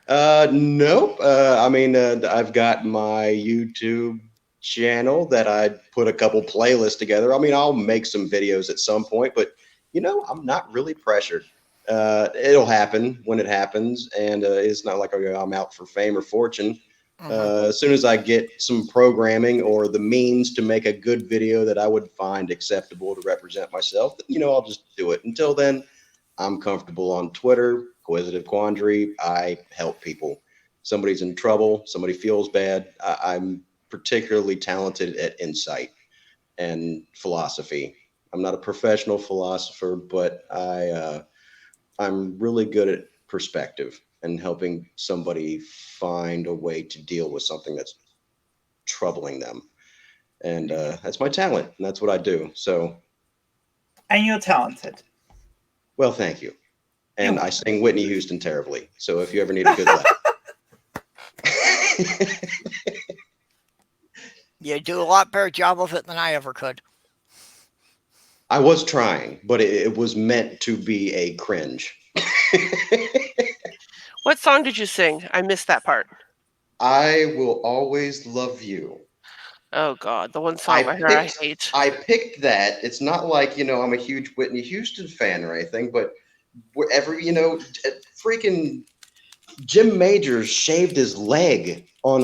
Nope. I mean, I've got my YouTube channel that I put a couple playlists together. I mean, I'll make some videos at some point, but I'm not really pressured. It'll happen when it happens, and it's not like I'm out for fame or fortune. As soon as I get some programming or the means to make a good video that I would find acceptable to represent myself, I'll just do it. Until then, I'm comfortable on Twitter, Quizzitive Quandary. I help people. Somebody's in trouble, somebody feels bad. I'm particularly talented at insight and philosophy. I'm not a professional philosopher, but I'm really good at perspective and helping somebody find a way to deal with something that's troubling them. And that's my talent, and that's what I do. So, And you're talented. well, thank you. And I sing Whitney Houston terribly. So if you ever need a good laugh. You do a lot better job of it than I ever could. I was trying, but it was meant to be a cringe. What song did you sing? I missed that part. I Will Always Love You. Oh God, the one song by her I hate. I picked that. It's not like, I'm a huge Whitney Houston fan or anything, but wherever, freaking Jim Majors shaved his leg on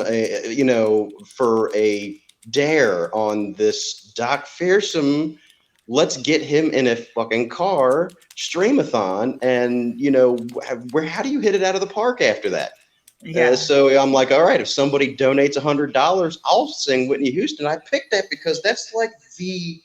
for a dare on this Doc Fearsome, let's get him in a fucking car streamathon. And, how do you hit it out of the park after that? Yeah. So I'm like, all right, if somebody donates $100, I'll sing Whitney Houston. I picked that because that's like the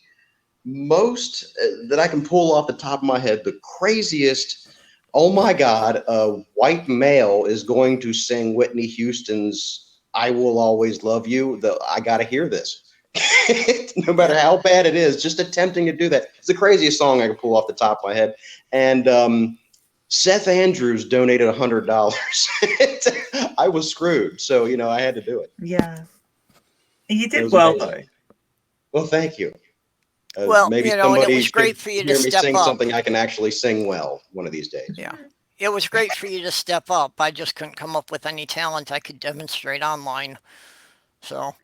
most that I can pull off the top of my head, the craziest. Oh my God, a white male is going to sing Whitney Houston's I Will Always Love You. I got to hear this. No matter how bad it is, just attempting to do that. It's the craziest song I can pull off the top of my head. And Seth Andrews donated $100. I was screwed. So, I had to do it. Yeah. You It did was well, amazing. though. Well, thank you. Well, maybe and it somebody was great should for you to hear me step sing up. something I can actually sing well one of these days. Yeah. It was great for you to step up. I just couldn't come up with any talent I could demonstrate online. So.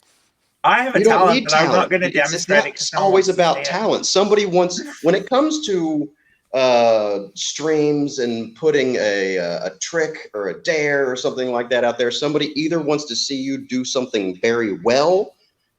I have a You don't talent, need but I'm not talent. going to It's demonstrate not it. 'cause no one always wants to about see it. talent. Somebody wants, when it comes to streams and putting a trick or a dare or something like that out there, somebody either wants to see you do something very well,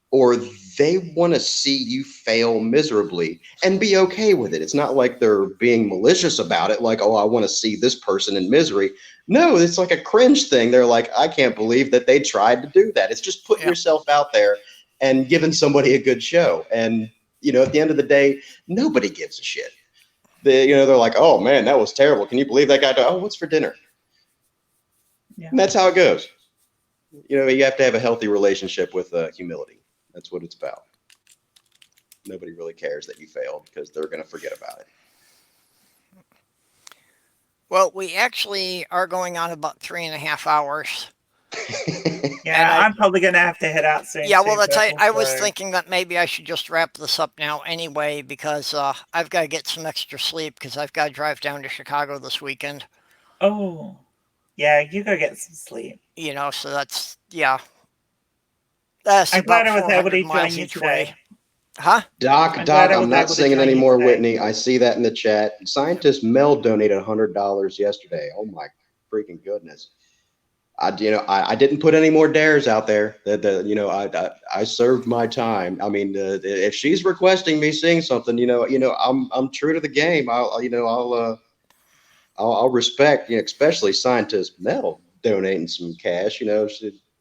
or they want to see you fail miserably and be okay with it. It's not like they're being malicious about it, like, oh, I want to see this person in misery. No, it's like a cringe thing. They're like, I can't believe that they tried to do that. It's just putting yourself out there and giving somebody a good show. And, at the end of the day, nobody gives a shit. They're like, oh man, that was terrible. Can you believe that guy? Oh, what's for dinner? Yeah. And that's how it goes. You have to have a healthy relationship with humility. That's what it's about. Nobody really cares that you failed because they're going to forget about it. Well, we actually are going on about 3.5 hours. Yeah, I'm probably going to have to head out soon. Yeah, well, too, I was so- thinking that maybe I should just wrap this up now anyway, because I've got to get some extra sleep because I've got to drive down to Chicago this weekend. Oh, yeah, you go get some sleep. So that's, yeah. That's I'm glad about I was able 400 to miles join you each today. way. Huh? Doc, I'm glad I was I'm not able to singing join you anymore, today. Whitney. I see that in the chat. Scientist Mel donated $100 yesterday. Oh my freaking goodness. I didn't put any more dares out there. I served my time. I mean, if she's requesting me sing something, I'm true to the game. I'll respect, especially Scientist Mel donating some cash.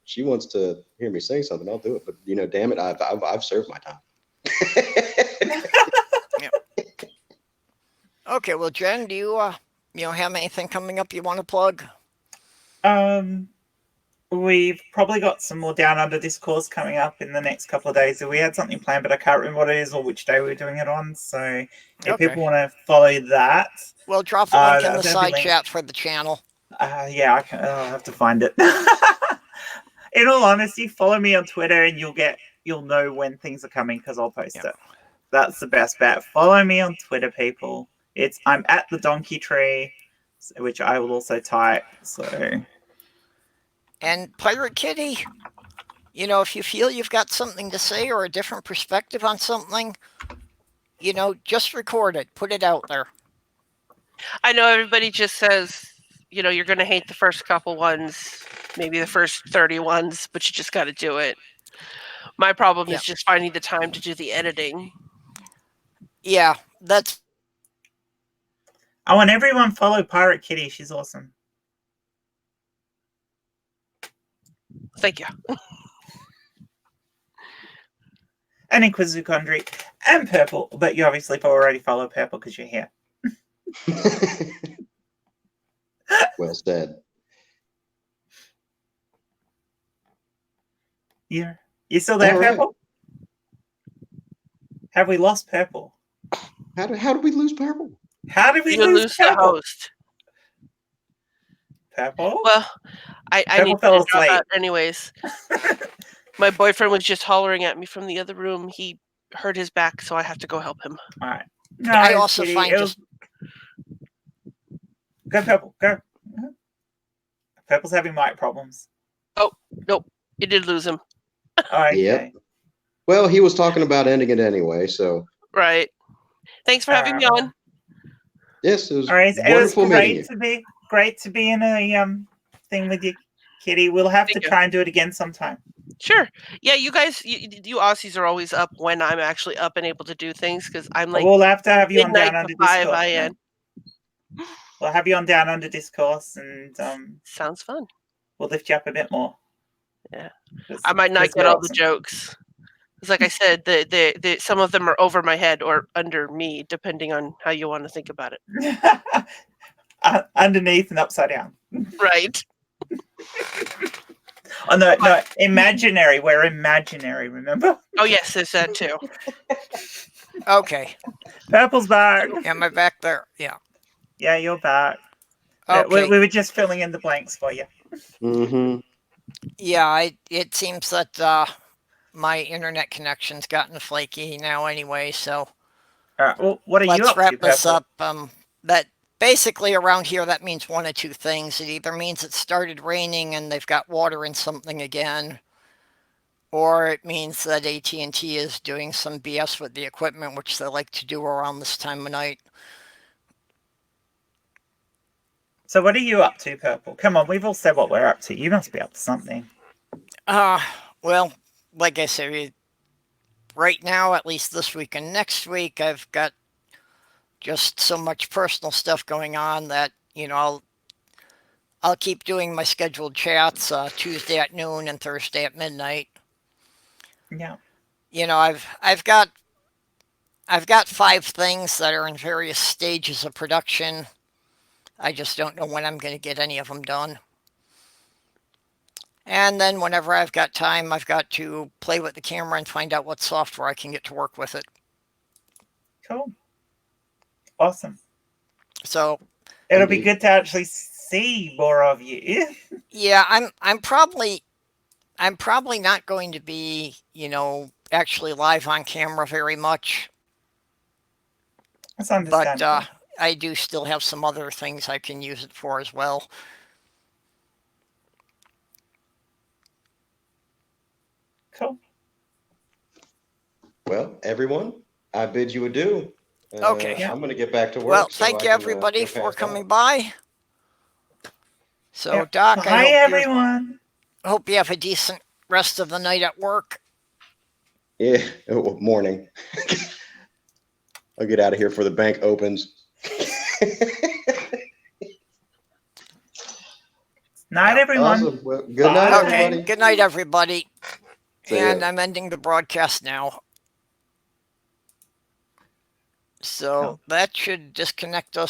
She wants to hear me sing something, I'll do it. But damn it, I've served my time. Okay, well, Jen, do you have anything coming up you want to plug? We've probably got some more Down Under discourse coming up in the next couple of days. We had something planned, but I can't remember what it is or which day we're doing it on. So if people want to follow that, we'll drop a link in the there'll be side links. chat for the channel. Yeah, I'll have to find it. In all honesty, follow me on Twitter and you'll know when things are coming because I'll post it. That's the best bet. Follow me on Twitter, people. I'm at the Donkey Tree, which I will also type. So. And Pirate Kitty, if you feel you've got something to say or a different perspective on something, just record it, put it out there. I know everybody just says, you're going to hate the first couple ones, maybe the first 30 ones, but you just got to do it. My problem is just finding the time to do the editing. Yeah, that's. I want everyone follow Pirate Kitty. She's awesome. Thank you. And Inquisitor and Purple, but you obviously already follow Purple because you're here. Well said. You still there, All right. Purple? Have we lost Purple? How did we lose Purple? How did we You lose lose the Purple? host. Purple? Well, I need fell to drop asleep. out anyways. My boyfriend was just hollering at me from the other room. He hurt his back, so I have to go help him. All right. No, I also Kitty, find just. Go Purple, go. Purple's having mic problems. Oh, nope. You did lose him. Okay. Yep. Well, he was talking about ending it anyway, so. Right. Thanks for having me on. Yes, it was All right. wonderful It was great to be in a thing with you, Kitty. We'll have to try and do it again sometime. Sure. Yeah, you guys, you Aussies are always up when I'm actually up and able to do things because I'm like. We'll have to have you on midnight Down Under to 5 Discourse. IN. We'll have you on Down Under Discourse, and sounds fun. We'll lift you up a bit more. Yeah, I might not get all the jokes. Because, like I said, the some of them are over my head or under me, depending on how you want to think about it. Underneath and upside down. Right. Oh no, imaginary. We're imaginary. Remember? Oh yes, there's that too. Okay. Purple's back. Am I back there? Yeah. Yeah, you're back. Okay. We were just filling in the blanks for you. Mm-hmm. Yeah, it seems that my internet connection's gotten flaky now anyway, so. All right. Well, what are you up to, Let's wrap this Purple? up. That basically around here that means one of two things. It either means it started raining and they've got water in something again, or it means that AT&T is doing some BS with the equipment, which they like to do around this time of night. So what are you up to, Purple? Come on, we've all said what we're up to. You must be up to something. Well, like I said, right now, at least this week and next week, I've got just so much personal stuff going on that, I'll keep doing my scheduled chats Tuesday at noon and Thursday at midnight. Yeah. I've got 5 things that are in various stages of production. I just don't know when I'm going to get any of them done. And then whenever I've got time, I've got to play with the camera and find out what software I can get to work with it. Cool. Awesome. So it'll be good to actually see more of you. Yeah, I'm probably not going to be, actually live on camera very much. That's understandable. But I do still have some other things I can use it for as well. Cool. Well, everyone, I bid you adieu. Okay. I'm going to get back to work. Well, so thank I you can, everybody go for pass coming out. by. So, Yep. Doc, Bye, everyone. hope you have a decent rest of the night at work. Yeah. Oh, morning. I'll get out of here before the bank opens. Night, Yeah. everyone. Awesome. Well, good night, Bye. Okay, everybody. good night, everybody. See ya. And I'm ending the broadcast now. So that should disconnect us